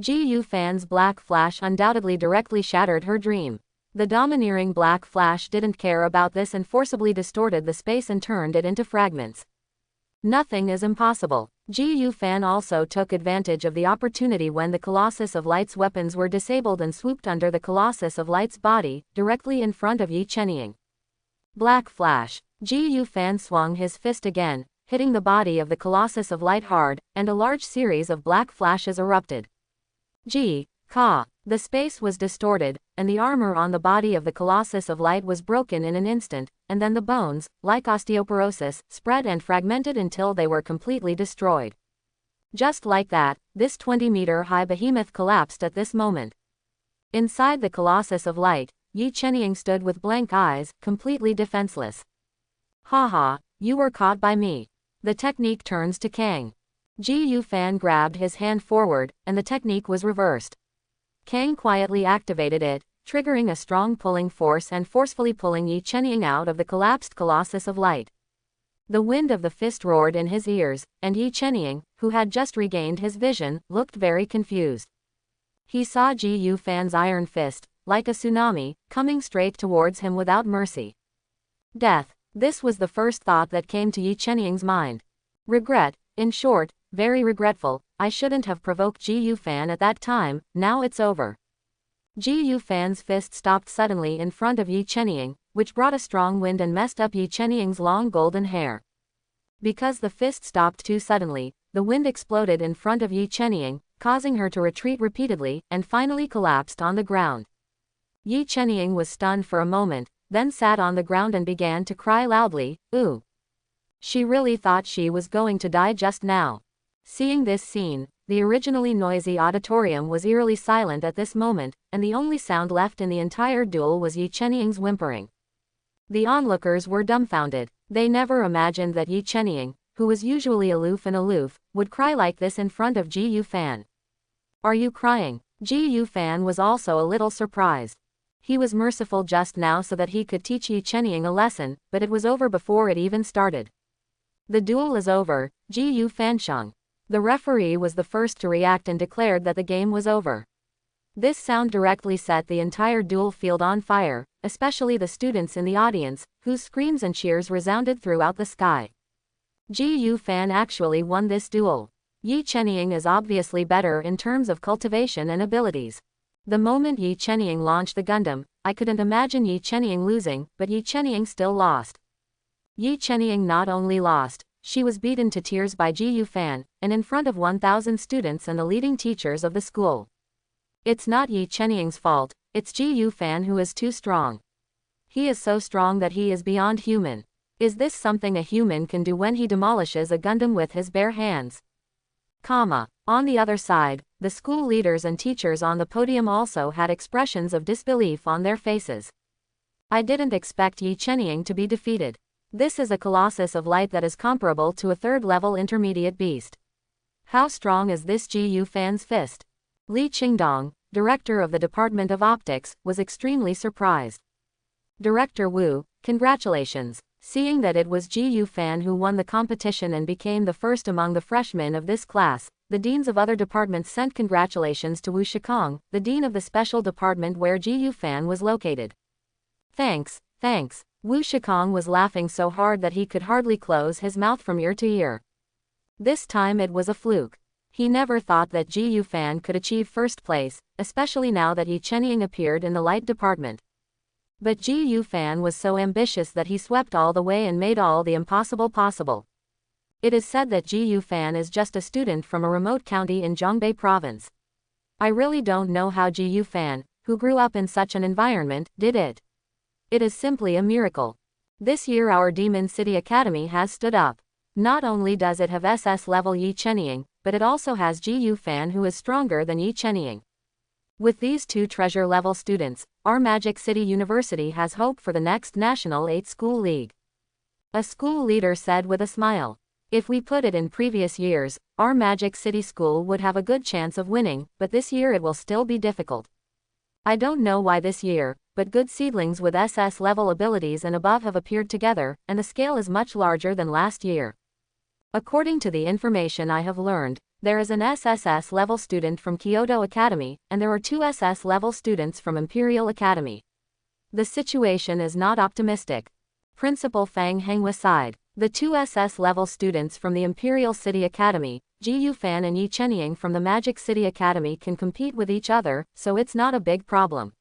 [SPEAKER 1] Gu Fan's black flash undoubtedly directly shattered her dream. The domineering black flash didn't care about this and forcibly distorted the space and turned it into fragments. Nothing is impossible. Gu Fan also took advantage of the opportunity when the Colossus of Light's weapons were disabled and swooped under the Colossus of Light's body, directly in front of Yi Chenying. Black Flash. Gu Fan swung his fist again, hitting the body of the Colossus of Light hard, and a large series of black flashes erupted. Ji, Ka. The space was distorted, and the armor on the body of the Colossus of Light was broken in an instant, and then the bones, like osteoporosis, spread and fragmented until they were completely destroyed. Just like that, this 20-meter-high behemoth collapsed at this moment. Inside the Colossus of Light, Yi Chenying stood with blank eyes, completely defenseless. Haha, you were caught by me. The technique turns to Kang. Gu Fan grabbed his hand forward, and the technique was reversed. Kang quietly activated it, triggering a strong pulling force and forcefully pulling Yi Chenying out of the collapsed Colossus of Light. The wind of the fist roared in his ears, and Yi Chenying, who had just regained his vision, looked very confused. He saw Gu Fan's iron fist, like a tsunami, coming straight towards him without mercy. Death. This was the first thought that came to Yi Chenying's mind. Regret, in short, very regretful. I shouldn't have provoked Gu Fan at that time, now it's over. Gu Fan's fist stopped suddenly in front of Yi Chenying, which brought a strong wind and messed up Yi Chenying's long golden hair. Because the fist stopped too suddenly, the wind exploded in front of Yi Chenying, causing her to retreat repeatedly, and finally collapsed on the ground. Yi Chenying was stunned for a moment, then sat on the ground and began to cry loudly, ooh. She really thought she was going to die just now. Seeing this scene, the originally noisy auditorium was eerily silent at this moment, and the only sound left in the entire duel was Yi Chenying's whimpering. The onlookers were dumbfounded. They never imagined that Yi Chenying, who was usually aloof, would cry like this in front of Gu Fan. Are you crying? Gu Fan was also a little surprised. He was merciful just now so that he could teach Yi Chenying a lesson, but it was over before it even started. The duel is over, Gu Fansheng. The referee was the first to react and declared that the game was over. This sound directly set the entire duel field on fire, especially the students in the audience, whose screams and cheers resounded throughout the sky. Gu Fan actually won this duel. Yi Chenying is obviously better in terms of cultivation and abilities. The moment Yi Chenying launched the Gundam, I couldn't imagine Yi Chenying losing, but Yi Chenying still lost. Yi Chenying not only lost, she was beaten to tears by Ji Yu Fan, and in front of 1,000 students and the leading teachers of the school. It's not Yi Chenying's fault, it's Ji Yu Fan who is too strong. He is so strong that he is beyond human. Is this something a human can do when he demolishes a Gundam with his bare hands? On the other side, the school leaders and teachers on the podium also had expressions of disbelief on their faces. I didn't expect Yi Chenying to be defeated. This is a colossus of light that is comparable to a third-level intermediate beast. How strong is this Ji Yu Fan's fist? Li Qingdong, director of the Department of Optics, was extremely surprised. Director Wu, congratulations. Seeing that it was Ji Yu Fan who won the competition and became the first among the freshmen of this class, the deans of other departments sent congratulations to Wu Shikong, the dean of the special department where Ji Yu Fan was located. Thanks. Wu Shikong was laughing so hard that he could hardly close his mouth from ear to ear. This time it was a fluke. He never thought that Ji Yu Fan could achieve first place, especially now that Yi Chenying appeared in the light department. But Ji Yu Fan was so ambitious that he swept all the way and made all the impossible possible. It is said that Ji Yu Fan is just a student from a remote county in Zhongbei province. I really don't know how Ji Yu Fan, who grew up in such an environment, did it. It is simply a miracle. This year our Demon City Academy has stood up. Not only does it have SS level Yi Chenying, but it also has Ji Yu Fan who is stronger than Yi Chenying. With these two treasure-level students, our Magic City University has hope for the next National 8 School League. A school leader said with a smile. If we put it in previous years, our Magic City School would have a good chance of winning, but this year it will still be difficult. I don't know why this year, but good seedlings with SS level abilities and above have appeared together, and the scale is much larger than last year. According to the information I have learned, there is an SSS level student from Kyoto Academy, and there are 2 SS level students from Imperial Academy. The situation is not optimistic. Principal Fang Henghua sighed. The 2 SS level students from the Imperial City Academy, Ji Yu Fan and Yi Chenying from the Magic City Academy can compete with each other, so it's not a big problem.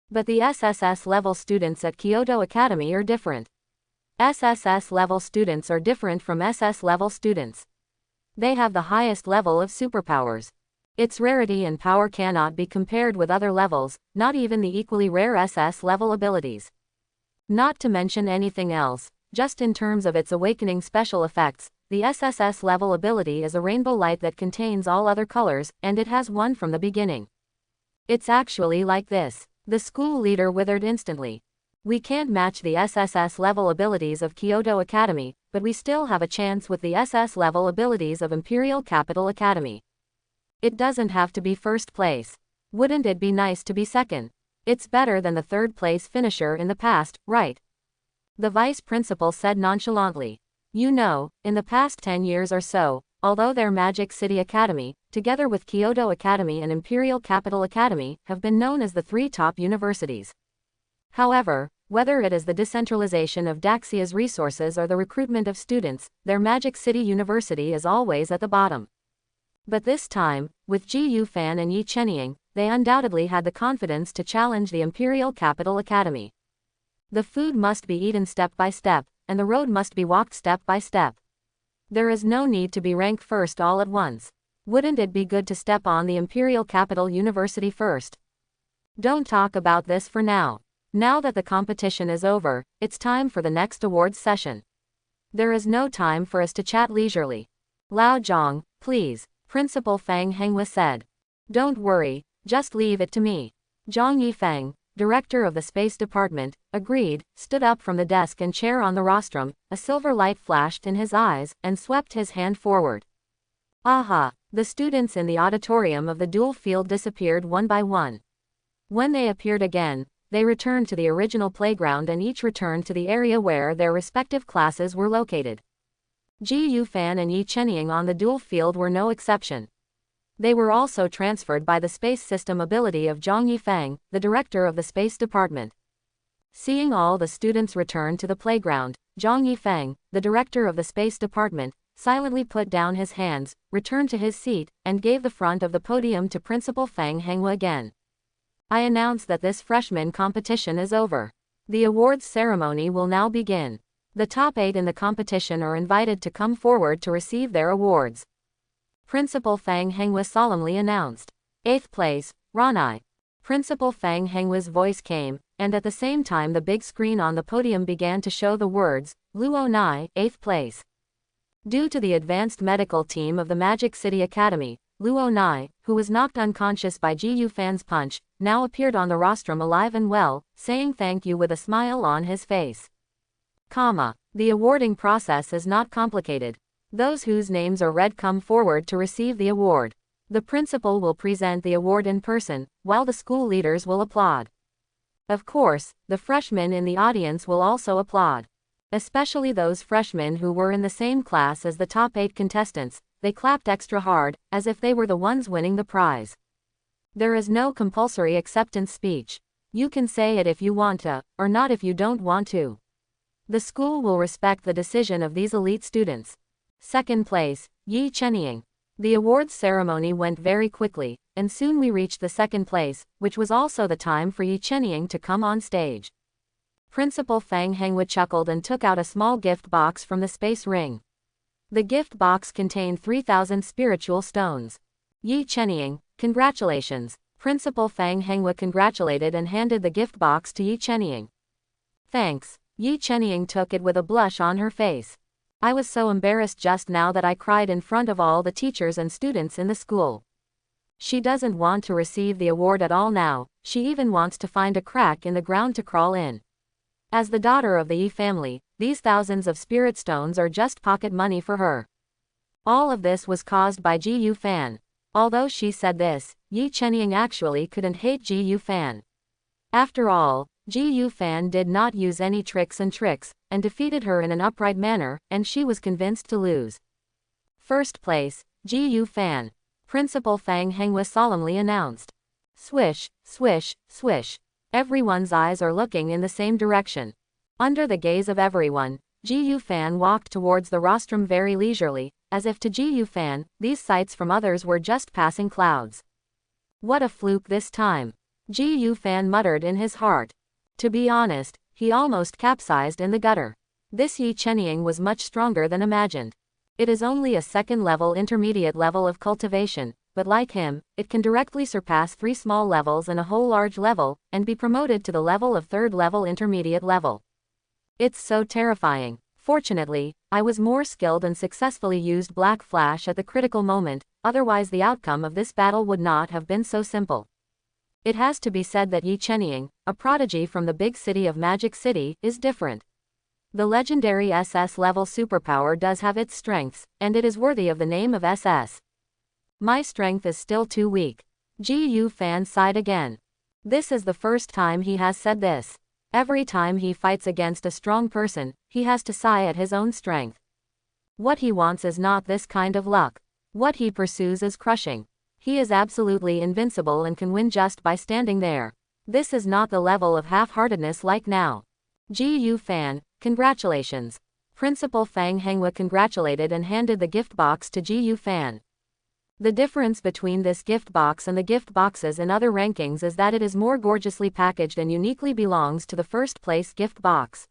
[SPEAKER 1] But the SSS level students at Kyoto Academy are different. SSS level students are different from SS level students. They have the highest level of superpowers. Its rarity and power cannot be compared with other levels, not even the equally rare SS level abilities. Not to mention anything else, just in terms of its awakening special effects, the SSS level ability is a rainbow light that contains all other colors, and it has one from the beginning. It's actually like this. The school leader withered instantly. We can't match the SSS level abilities of Kyoto Academy, but we still have a chance with the SS level abilities of Imperial Capital Academy. It doesn't have to be first place. Wouldn't it be nice to be second? It's better than the third place finisher in the past, right? The vice principal said nonchalantly. You know, in the past 10 years or so, although their Magic City Academy, together with Kyoto Academy and Imperial Capital Academy, have been known as the 3 top universities. However, whether it is the decentralization of Daxia's resources or the recruitment of students, their Magic City University is always at the bottom. But this time, with Ji Yu Fan and Yi Chenying, they undoubtedly had the confidence to challenge the Imperial Capital Academy. The food must be eaten step by step, and the road must be walked step by step. There is no need to be ranked first all at once. Wouldn't it be good to step on the Imperial Capital University first? Don't talk about this for now. Now that the competition is over, it's time for the next awards session. There is no time for us to chat leisurely. Lao Zhang, please, Principal Fang Henghua said. Don't worry, just leave it to me. Zhang Yifeng, director of the Space Department, agreed, stood up from the desk and chair on the rostrum, a silver light flashed in his eyes, and swept his hand forward. Aha! The students in the auditorium of the duel field disappeared one by one. When they appeared again, they returned to the original playground and each returned to the area where their respective classes were located. Ji Yu Fan and Yi Chenying on the duel field were no exception. They were also transferred by the space system ability of Zhang Yifeng, the director of the Space Department. Seeing all the students return to the playground, Zhang Yifeng, the director of the Space Department, silently put down his hands, returned to his seat, and gave the front of the podium to Principal Fang Henghua again. I announce that this freshman competition is over. The awards ceremony will now begin. The top 8 in the competition are invited to come forward to receive their awards. Principal Fang Henghua solemnly announced. 8th place, Ranai. Principal Fang Henghua's voice came, and at the same time the big screen on the podium began to show the words, Luo Nai, 8th place. Due to the advanced medical team of the Magic City Academy, Luo Nai, who was knocked unconscious by Ji Yufan's punch, now appeared on the rostrum alive and well, saying thank you with a smile on his face. The awarding process is not complicated. Those whose names are read come forward to receive the award. The principal will present the award in person, while the school leaders will applaud. Of course, the freshmen in the audience will also applaud. Especially those freshmen who were in the same class as the top 8 contestants, they clapped extra hard, as if they were the ones winning the prize. There is no compulsory acceptance speech. You can say it if you want to, or not if you don't want to. The school will respect the decision of these elite students. 2nd place, Yi Chenying. The awards ceremony went very quickly, and soon we reached the 2nd place, which was also the time for Yi Chenying to come on stage. Principal Fang Henghua chuckled and took out a small gift box from the space ring. The gift box contained 3,000 spiritual stones. Yi Chenying, congratulations. Principal Fang Henghua congratulated and handed the gift box to Yi Chenying. Thanks. Yi Chenying took it with a blush on her face. I was so embarrassed just now that I cried in front of all the teachers and students in the school. She doesn't want to receive the award at all now, she even wants to find a crack in the ground to crawl in. As the daughter of the Yi family, these thousands of spirit stones are just pocket money for her. All of this was caused by Ji Yufan. Although she said this, Yi Chenying actually couldn't hate Ji Yufan. After all, Ji Yufan did not use any tricks and defeated her in an upright manner, and she was convinced to lose. 1st place, Ji Yufan. Principal Fang Henghua solemnly announced. Swish, swish, swish. Everyone's eyes are looking in the same direction. Under the gaze of everyone, Ji Yufan walked towards the rostrum very leisurely, as if to Ji Yufan, these sights from others were just passing clouds. What a fluke this time. Ji Yufan muttered in his heart. To be honest, he almost capsized in the gutter. This Yi Chenying was much stronger than imagined. It is only a 2nd level intermediate level of cultivation, but like him, it can directly surpass 3 small levels and a whole large level, and be promoted to the level of 3rd level intermediate level. It's so terrifying. Fortunately, I was more skilled and successfully used Black Flash at the critical moment, otherwise the outcome of this battle would not have been so simple. It has to be said that Yi Chenying, a prodigy from the big city of Magic City, is different. The legendary SS level superpower does have its strengths, and it is worthy of the name of SS. My strength is still too weak. Ji Yufan sighed again. This is the first time he has said this. Every time he fights against a strong person, he has to sigh at his own strength. What he wants is not this kind of luck. What he pursues is crushing. He is absolutely invincible and can win just by standing there. This is not the level of half-heartedness like now. Ji Yufan, congratulations. Principal Fang Henghua congratulated and handed the gift box to Ji Yufan. The difference between this gift box and the gift boxes in other rankings is that it is more gorgeously packaged and uniquely belongs to the 1st place gift box.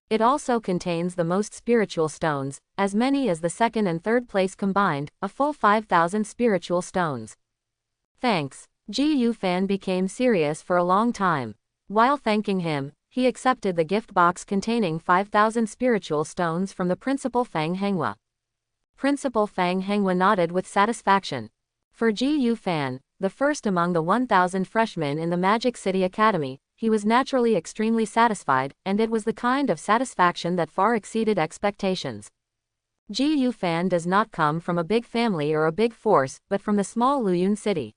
[SPEAKER 1] It also contains the most spiritual stones, as many as the 2nd and 3rd place combined, a full 5,000 spiritual stones. Thanks. Ji Yufan became serious for a long time. While thanking him, he accepted the gift box containing 5,000 spiritual stones from the Principal Fang Henghua. Principal Fang Henghua nodded with satisfaction. For Ji Yufan, the first among the 1,000 freshmen in the Magic City Academy, he was naturally extremely satisfied, and it was the kind of satisfaction that far exceeded expectations. Ji Yufan does not come from a big family or a big force, but from the small Luyun city.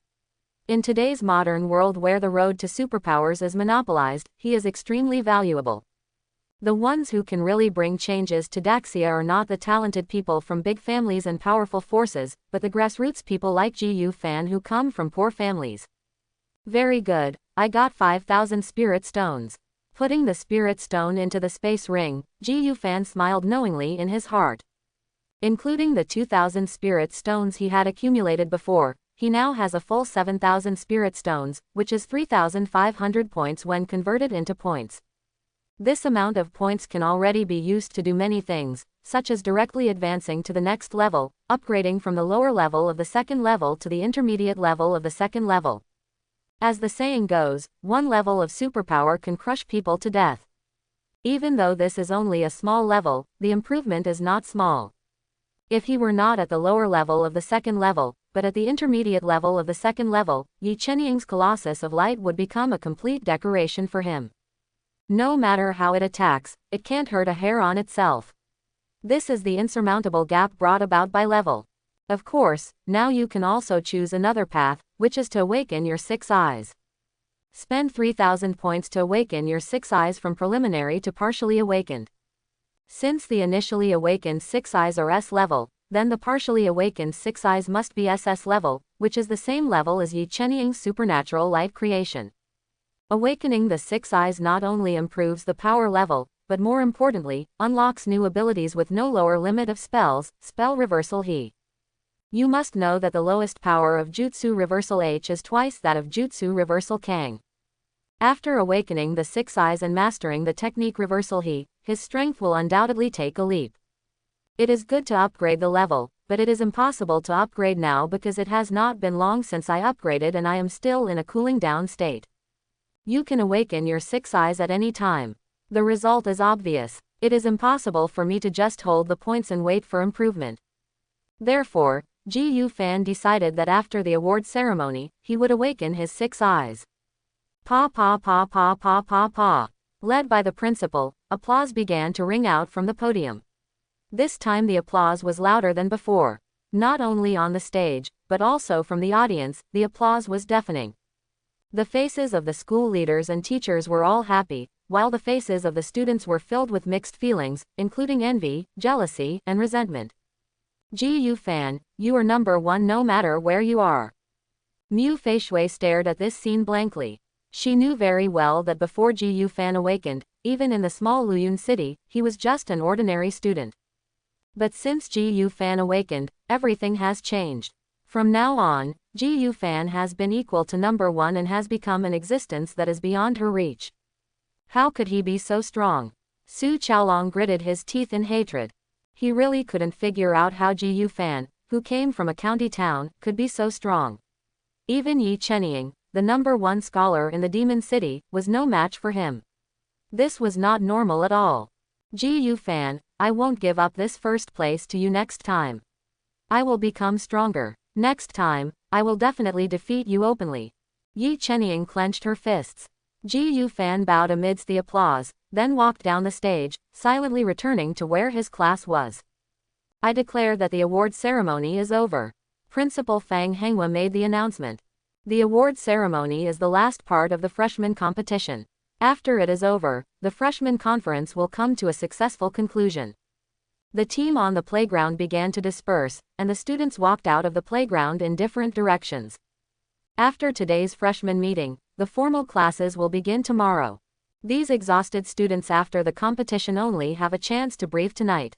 [SPEAKER 1] In today's modern world where the road to superpowers is monopolized, he is extremely valuable. The ones who can really bring changes to Daxia are not the talented people from big families and powerful forces, but the grassroots people like Ji Yufan who come from poor families. Very good, I got 5,000 spirit stones. Putting the spirit stone into the space ring, Ji Yufan smiled knowingly in his heart. Including the 2,000 spirit stones he had accumulated before, he now has a full 7,000 spirit stones, which is 3,500 points when converted into points. This amount of points can already be used to do many things, such as directly advancing to the next level, upgrading from the lower level of the second level to the intermediate level of the second level. As the saying goes, one level of superpower can crush people to death. Even though this is only a small level, the improvement is not small. If he were not at the lower level of the second level, but at the intermediate level of the second level, Chenying's Colossus of Light would become a complete decoration for him. No matter how it attacks, it can't hurt a hair on itself. This is the insurmountable gap brought about by level. Of course, now you can also choose another path, which is to awaken your 6 eyes. Spend 3,000 points to awaken your 6 eyes from preliminary to partially awakened. Since the initially awakened 6 eyes are S level, then the partially awakened 6 eyes must be SS level, which is the same level as Chenying's supernatural light creation. Awakening the 6 eyes not only improves the power level, but more importantly, unlocks new abilities with no lower limit of spells, spell reversal He. You must know that the lowest power of Jutsu reversal H is twice that of Jutsu reversal Kang. After awakening the 6 eyes and mastering the technique reversal He, his strength will undoubtedly take a leap. It is good to upgrade the level, but it is impossible to upgrade now because it has not been long since I upgraded and I am still in a cooling down state. You can awaken your 6 eyes at any time. The result is obvious. It is impossible for me to just hold the points and wait for improvement. Therefore, Gu Fan decided that after the award ceremony, he would awaken his 6 eyes. Pa pa pa pa pa pa pa. Led by the principal, applause began to ring out from the podium. This time the applause was louder than before. Not only on the stage, but also from the audience, the applause was deafening. The faces of the school leaders and teachers were all happy, while the faces of the students were filled with mixed feelings, including envy, jealousy, and resentment. Gu Fan, you are number 1 no matter where you are. Mu Feishui stared at this scene blankly. She knew very well that before Gu Fan awakened, even in the small Luyun city, he was just an ordinary student. But since Gu Fan awakened, everything has changed. From now on, Gu Fan has been equal to number 1 and has become an existence that is beyond her reach. How could he be so strong? Su Chaolong gritted his teeth in hatred. He really couldn't figure out how Gu Fan, who came from a county town, could be so strong. Even Chenying, the number 1 scholar in the Demon City, was no match for him. This was not normal at all. Gu Fan, I won't give up this first place to you next time. I will become stronger. Next time, I will definitely defeat you openly. Chenying clenched her fists. Gu Fan bowed amidst the applause, then walked down the stage, silently returning to where his class was. I declare that the award ceremony is over. Principal Fang Henghua made the announcement. The award ceremony is the last part of the freshman competition. After it is over, the freshman conference will come to a successful conclusion. The team on the playground began to disperse, and the students walked out of the playground in different directions. After today's freshman meeting, the formal classes will begin tomorrow. These exhausted students after the competition only have a chance to breathe tonight.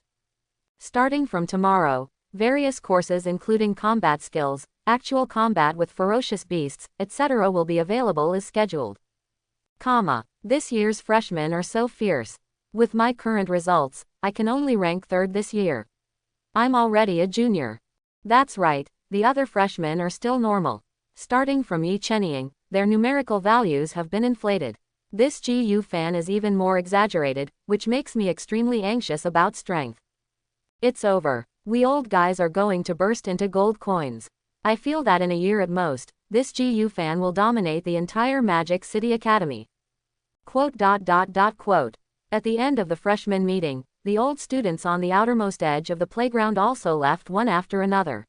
[SPEAKER 1] Starting from tomorrow, various courses including combat skills, actual combat with ferocious beasts, etc. will be available as scheduled. This year's freshmen are so fierce. With my current results, I can only rank 3rd this year. I'm already a junior. That's right, the other freshmen are still normal. Starting from Chenying, their numerical values have been inflated. This Gu Fan is even more exaggerated, which makes me extremely anxious about strength. It's over. We old guys are going to burst into gold coins. I feel that in a year at most, this Gu Fan will dominate the entire Magic City Academy. Quote. At the end of the freshman meeting, the old students on the outermost edge of the playground also left one after another.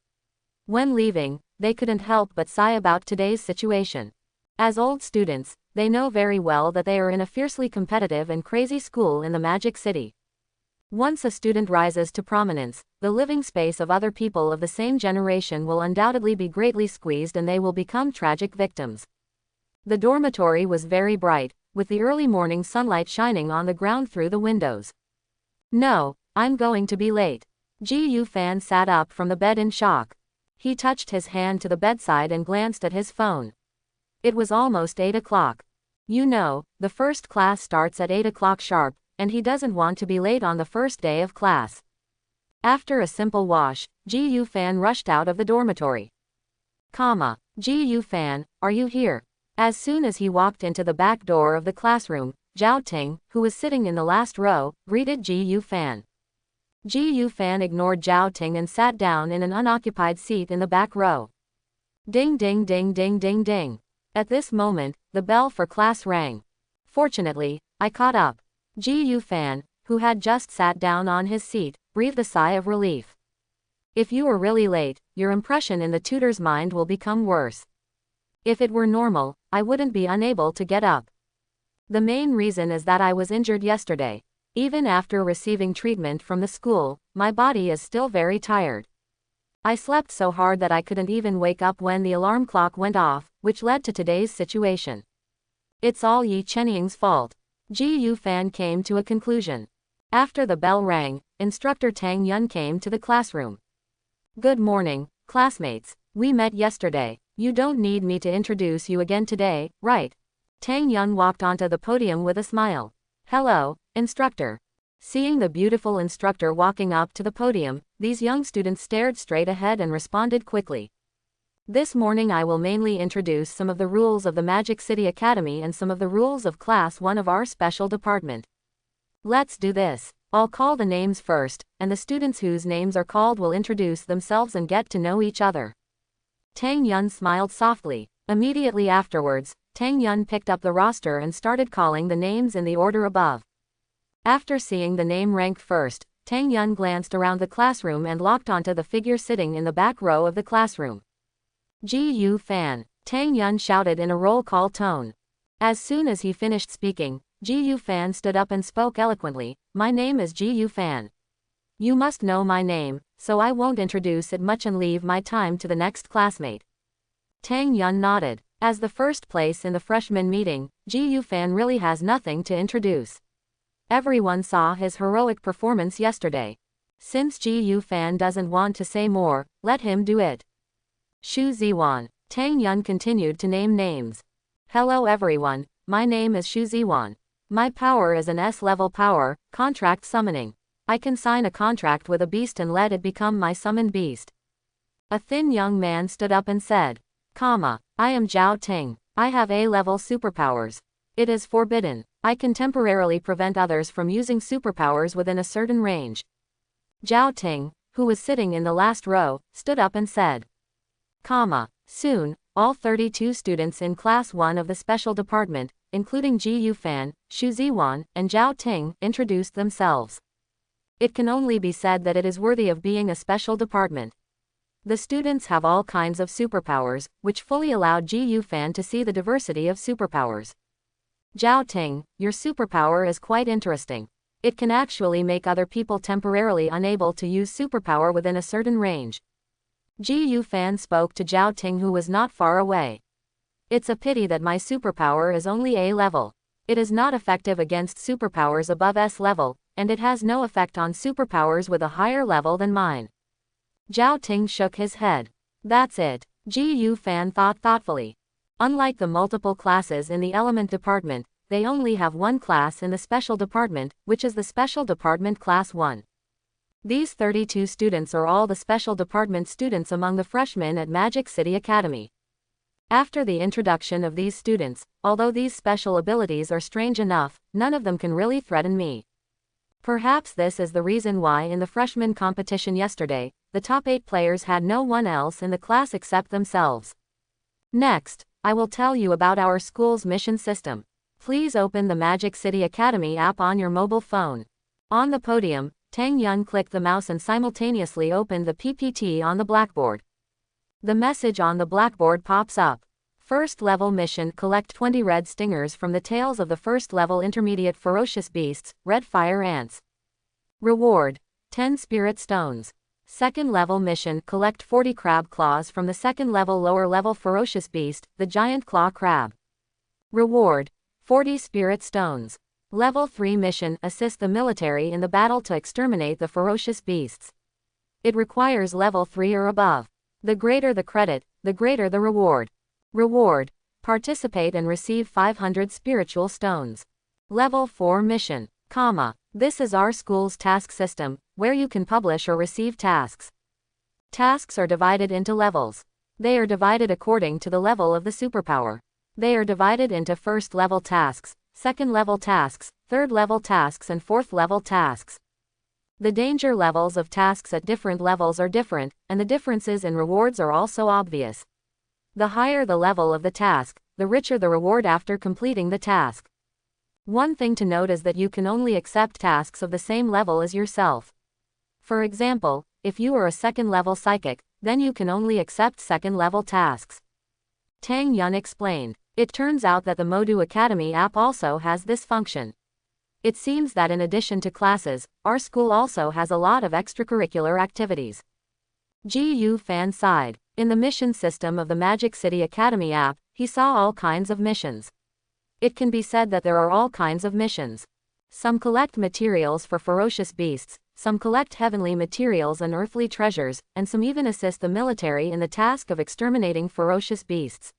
[SPEAKER 1] When leaving, they couldn't help but sigh about today's situation. As old students, they know very well that they are in a fiercely competitive and crazy school in the Magic City. Once a student rises to prominence, the living space of other people of the same generation will undoubtedly be greatly squeezed and they will become tragic victims. The dormitory was very bright, with the early morning sunlight shining on the ground through the windows. No, I'm going to be late. Gu Fan sat up from the bed in shock. He touched his hand to the bedside and glanced at his phone. It was almost 8 o'clock. You know, the first class starts at 8 o'clock sharp, and he doesn't want to be late on the first day of class. After a simple wash, Ji Fan rushed out of the dormitory. Ji Fan, are you here? As soon as he walked into the back door of the classroom, Zhao Ting, who was sitting in the last row, greeted Ji Fan. Ji Fan ignored Zhao Ting and sat down in an unoccupied seat in the back row. Ding ding ding ding ding ding. At this moment, the bell for class rang. Fortunately, I caught up. Ji Fan, who had just sat down on his seat, breathed a sigh of relief. If you are really late, your impression in the tutor's mind will become worse. If it were normal, I wouldn't be unable to get up. The main reason is that I was injured yesterday. Even after receiving treatment from the school, my body is still very tired. I slept so hard that I couldn't even wake up when the alarm clock went off, which led to today's situation. It's all Yi Chenying's fault. Ji Fan came to a conclusion. After the bell rang, Instructor Tang Yun came to the classroom. Good morning, classmates. We met yesterday. You don't need me to introduce you again today, right? Tang Yun walked onto the podium with a smile. Hello, instructor. Seeing the beautiful instructor walking up to the podium, these young students stared straight ahead and responded quickly. This morning I will mainly introduce some of the rules of the Magic City Academy and some of the rules of Class 1 of our special department. Let's do this. I'll call the names first, and the students whose names are called will introduce themselves and get to know each other. Tang Yun smiled softly. Immediately afterwards, Tang Yun picked up the roster and started calling the names in the order above. After seeing the name ranked first, Tang Yun glanced around the classroom and locked onto the figure sitting in the back row of the classroom. Ji Fan, Tang Yun shouted in a roll call tone. As soon as he finished speaking, Ji Fan stood up and spoke eloquently. My name is Ji Fan. You must know my name, so I won't introduce it much and leave my time to the next classmate. Tang Yun nodded. As the first place in the freshman meeting, Ji Fan really has nothing to introduce. Everyone saw his heroic performance yesterday. Since Ji Fan doesn't want to say more, let him do it. Shu Ziwan. Tang Yun continued to name names. Hello everyone, my name is Shu Ziwan. My power is an S-level power, contract summoning. I can sign a contract with a beast and let it become my summoned beast. A thin young man stood up and said, I am Zhao Ting. I have A-level superpowers. It is forbidden. I can temporarily prevent others from using superpowers within a certain range. Zhao Ting, who was sitting in the last row, stood up and said, Soon, all 32 students in Class 1 of the special department, including Ji Fan, Shu Ziwan, and Zhao Ting, introduced themselves. It can only be said that it is worthy of being a special department. The students have all kinds of superpowers, which fully allowed Ji Fan to see the diversity of superpowers. Zhao Ting, your superpower is quite interesting. It can actually make other people temporarily unable to use superpower within a certain range. Ji Fan spoke to Zhao Ting, who was not far away. It's a pity that my superpower is only A level. It is not effective against superpowers above S level, and it has no effect on superpowers with a higher level than mine. Zhao Ting shook his head. That's it, Ji Fan thought thoughtfully. Unlike the multiple classes in the element department, they only have one class in the special department, which is the special department class 1. These 32 students are all the special department students among the freshmen at Magic City Academy. After the introduction of these students, although these special abilities are strange enough, none of them can really threaten me. Perhaps this is the reason why in the freshman competition yesterday, the top 8 players had no one else in the class except themselves. Next, I will tell you about our school's mission system. Please open the Magic City Academy app on your mobile phone. On the podium, Tang Yun clicked the mouse and simultaneously opened the PPT on the blackboard. The message on the blackboard pops up. First level mission: collect 20 red stingers from the tails of the first level intermediate ferocious beasts, red fire ants. Reward: 10 spirit stones. Second level mission: collect 40 crab claws from the second level lower level ferocious beast, the giant claw crab. Reward: 40 spirit stones. Level 3 mission: assist the military in the battle to exterminate the ferocious beasts. It requires level 3 or above. The greater the credit, the greater the reward. Reward: Participate and receive 500 spiritual stones. Level 4 Mission, this is our school's task system, where you can publish or receive tasks. Tasks are divided into levels. They are divided according to the level of the superpower. They are divided into first-level tasks, second-level tasks, third-level tasks and fourth-level tasks. The danger levels of tasks at different levels are different, and the differences in rewards are also obvious. The higher the level of the task, the richer the reward after completing the task. One thing to note is that you can only accept tasks of the same level as yourself. For example, if you are a second-level psychic, then you can only accept second-level tasks. Tang Yun explained. It turns out that the Modu Academy app also has this function. It seems that in addition to classes, our school also has a lot of extracurricular activities. Gu Fan sighed. In the mission system of the Magic City Academy app, he saw all kinds of missions. It can be said that there are all kinds of missions. Some collect materials for ferocious beasts, some collect heavenly materials and earthly treasures, and some even assist the military in the task of exterminating ferocious beasts.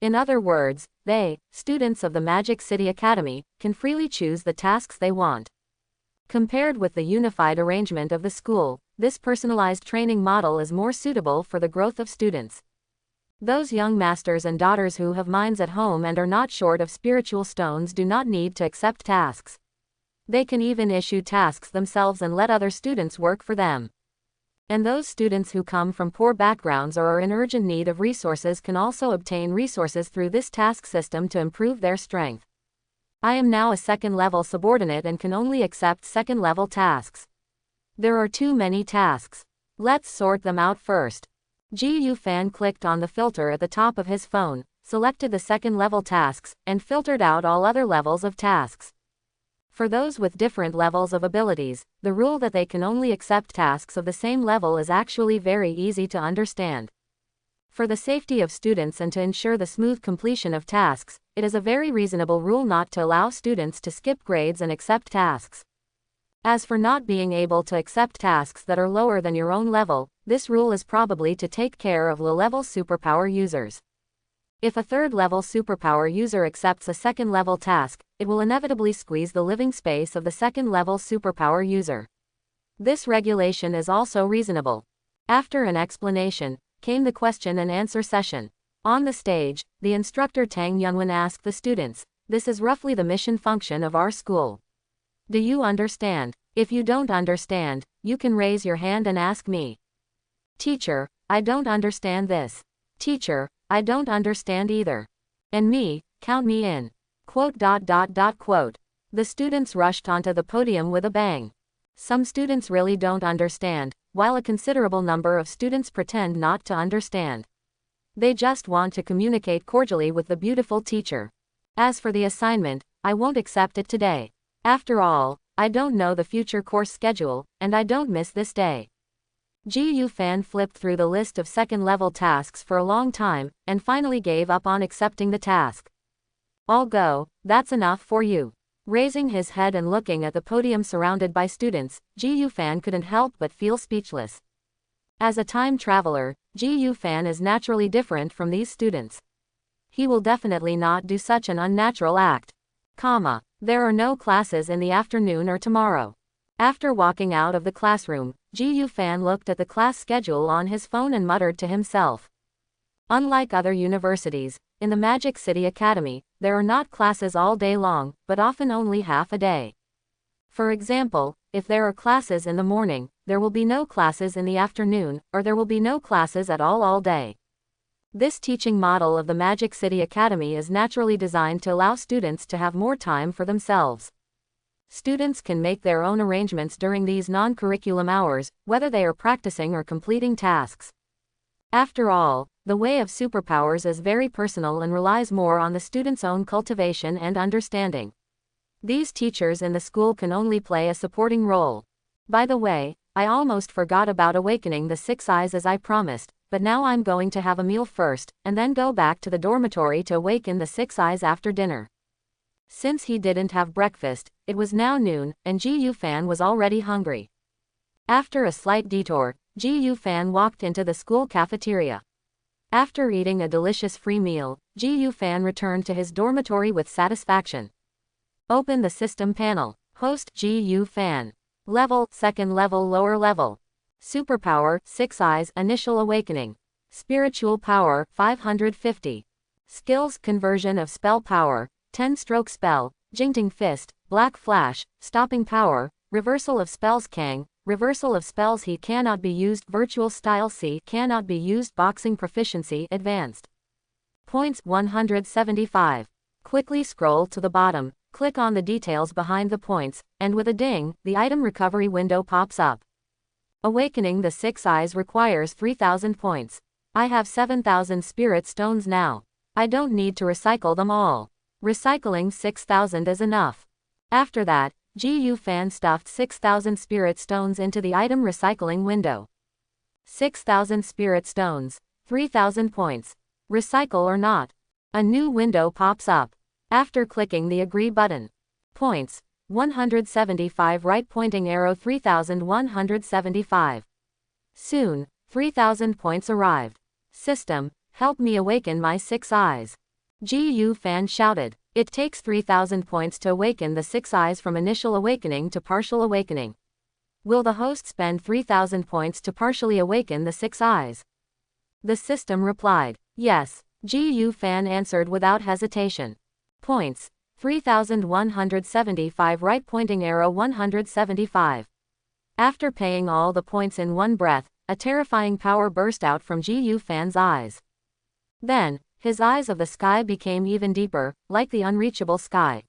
[SPEAKER 1] In other words, they, students of the Magic City Academy, can freely choose the tasks they want. Compared with the unified arrangement of the school, this personalized training model is more suitable for the growth of students. Those young masters and daughters who have minds at home and are not short of spiritual stones do not need to accept tasks. They can even issue tasks themselves and let other students work for them. And those students who come from poor backgrounds or are in urgent need of resources can also obtain resources through this task system to improve their strength. I am now a second-level subordinate and can only accept second-level tasks. There are too many tasks. Let's sort them out first. Gu Fan clicked on the filter at the top of his phone, selected the second-level tasks, and filtered out all other levels of tasks. For those with different levels of abilities, the rule that they can only accept tasks of the same level is actually very easy to understand. For the safety of students and to ensure the smooth completion of tasks, it is a very reasonable rule not to allow students to skip grades and accept tasks. As for not being able to accept tasks that are lower than your own level, this rule is probably to take care of low-level superpower users. If a third-level superpower user accepts a second-level task, it will inevitably squeeze the living space of the second-level superpower user. This regulation is also reasonable. After an explanation, came the question and answer session. On the stage, the instructor Tang Yunwen asked the students, "This is roughly the mission function of our school. Do you understand? If you don't understand, you can raise your hand and ask me." "Teacher, I don't understand this." "Teacher, I don't understand either." "And me, count me in." Quote. The students rushed onto the podium with a bang. Some students really don't understand, while a considerable number of students pretend not to understand. They just want to communicate cordially with the beautiful teacher. As for the assignment, I won't accept it today. After all, I don't know the future course schedule, and I don't miss this day. Gu Fan flipped through the list of second-level tasks for a long time, and finally gave up on accepting the task. "I'll go, that's enough for you." Raising his head and looking at the podium surrounded by students, Gu Fan couldn't help but feel speechless. As a time traveler, Gu Fan is naturally different from these students. He will definitely not do such an unnatural act. There are no classes in the afternoon or tomorrow. After walking out of the classroom, Gu Fan looked at the class schedule on his phone and muttered to himself. Unlike other universities, in the Magic City Academy, there are not classes all day long, but often only half a day. For example, if there are classes in the morning, there will be no classes in the afternoon, or there will be no classes at all day. This teaching model of the Magic City Academy is naturally designed to allow students to have more time for themselves. Students can make their own arrangements during these non-curriculum hours, whether they are practicing or completing tasks. After all, the way of superpowers is very personal and relies more on the student's own cultivation and understanding. These teachers in the school can only play a supporting role. By the way, I almost forgot about awakening the 6 eyes as I promised, but now I'm going to have a meal first, and then go back to the dormitory to awaken the 6 eyes after dinner. Since he didn't have breakfast, it was now noon, and Gu Fan was already hungry. After a slight detour, Gu Fan walked into the school cafeteria. After eating a delicious free meal, Ji Fan returned to his dormitory with satisfaction. Open the system panel. Host Ji Fan. Level, second level, lower level. Superpower, 6 eyes, initial awakening. Spiritual power, 550. Skills, conversion of spell power, 10-stroke spell, Jingting Fist, Black Flash, stopping power, reversal of spells Kang, reversal of spells He cannot be used, virtual style C cannot be used, boxing proficiency advanced. Points 175. Quickly scroll to the bottom, click on the details behind the points, and with a ding, the item recovery window pops up. Awakening the 6 eyes requires 3000 points. I have 7000 spirit stones now. I don't need to recycle them all. Recycling 6000 is enough. After that, Ji Fan stuffed 6000 spirit stones into the item recycling window. 6000 spirit stones, 3000 points. Recycle or not? A new window pops up. After clicking the agree button. Points, 175, right pointing arrow 3175. Soon, 3000 points arrived. System, help me awaken my 6 eyes. Ji Fan shouted. It takes 3000 points to awaken the 6 eyes from initial awakening to partial awakening. Will the host spend 3000 points to partially awaken the 6 eyes? The system replied, yes. Ji Fan answered without hesitation. Points, 3175, right pointing arrow 175. After paying all the points in one breath, a terrifying power burst out from Ji Fan's eyes. Then, his eyes of the sky became even deeper, like the unreachable sky.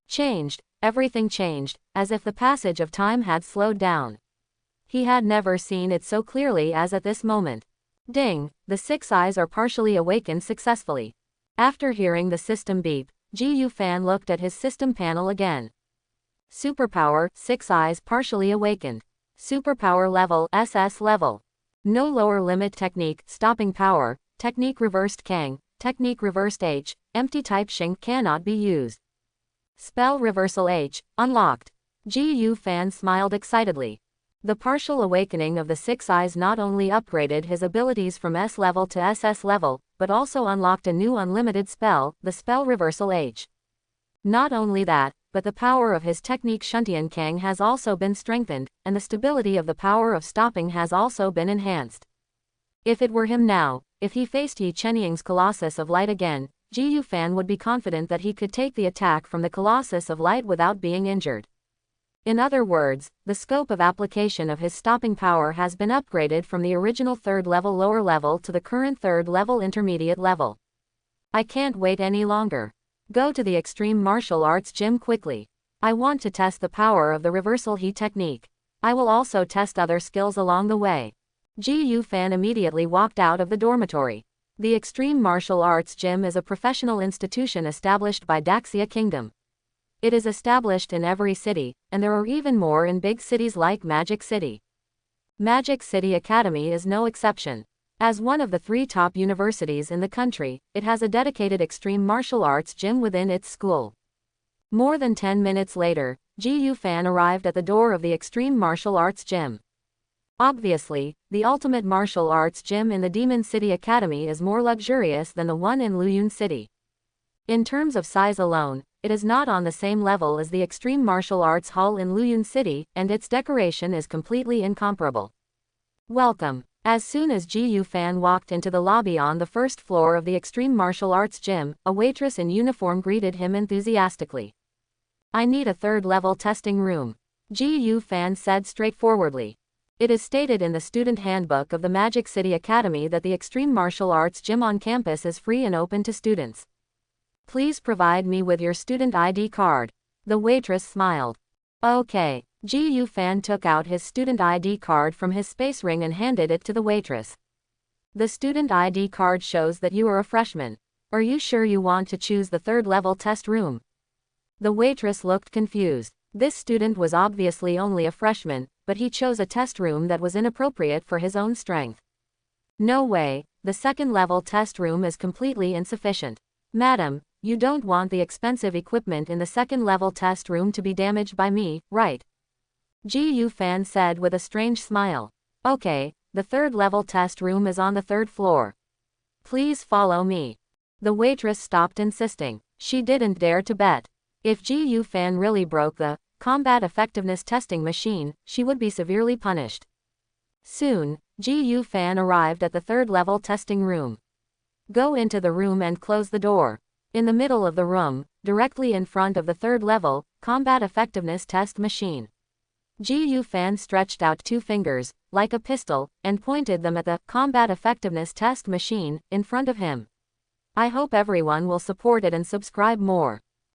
[SPEAKER 1] Changed, everything changed, as if the passage of time had slowed down. He had never seen it so clearly as at this moment. Ding, the 6 eyes are partially awakened successfully. After hearing the system beep, Ji Fan looked at his system panel again. Superpower, 6 eyes partially awakened. Superpower level, SS level. No lower limit technique, stopping power, technique reversed Kang, technique reversed H, empty type Xing cannot be used. Spell reversal H, unlocked. Ji Fan smiled excitedly. The partial awakening of the 6 eyes not only upgraded his abilities from S level to SS level, but also unlocked a new unlimited spell, the spell reversal H. Not only that, but the power of his technique Shuntian Kang has also been strengthened, and the stability of the power of stopping has also been enhanced. If it were him now, if he faced Chenying's Colossus of Light again, Ji Fan would be confident that he could take the attack from the Colossus of Light without being injured. In other words, the scope of application of his stopping power has been upgraded from the original 3rd level lower level to the current 3rd level intermediate level. I can't wait any longer. Go to the Extreme Martial Arts Gym quickly. I want to test the power of the reversal He technique. I will also test other skills along the way. Ji Fan immediately walked out of the dormitory. The Extreme Martial Arts Gym is a professional institution established by Daxia Kingdom. It is established in every city, and there are even more in big cities like Magic City. Magic City Academy is no exception. As one of the 3 top universities in the country, it has a dedicated extreme martial arts gym within its school. More than 10 minutes later, Ji Fan arrived at the door of the Extreme Martial Arts Gym. Obviously, the ultimate martial arts gym in the Demon City Academy is more luxurious than the one in Luyun City. In terms of size alone, it is not on the same level as the Extreme Martial Arts Hall in Luyun City, and its decoration is completely incomparable. Welcome. As soon as Ji Fan walked into the lobby on the 1st floor of the Extreme Martial Arts Gym, a waitress in uniform greeted him enthusiastically. I need a 3rd level testing room. Ji Fan said straightforwardly. It is stated in the student handbook of the Magic City Academy that the Extreme Martial Arts Gym on campus is free and open to students. Please provide me with your student ID card. The waitress smiled. Okay. Ji Fan took out his student ID card from his space ring and handed it to the waitress. The student ID card shows that you are a freshman. Are you sure you want to choose the 3rd level test room? The waitress looked confused. This student was obviously only a freshman, but he chose a test room that was inappropriate for his own strength. No way, the 2nd level test room is completely insufficient. Madam, you don't want the expensive equipment in the 2nd level test room to be damaged by me, right? Ji Fan said with a strange smile. Okay, the 3rd level test room is on the 3rd floor. Please follow me. The waitress stopped insisting. She didn't dare to bet. If Ji Fan really broke the combat effectiveness testing machine, she would be severely punished. Soon, Ji Fan arrived at the third-level testing room. Go into the room and close the door. In the middle of the room, directly in front of the third-level combat effectiveness test machine. Ji Fan stretched out 2 fingers, like a pistol, and pointed them at the combat effectiveness test machine in front of him. I hope everyone will support it and subscribe more.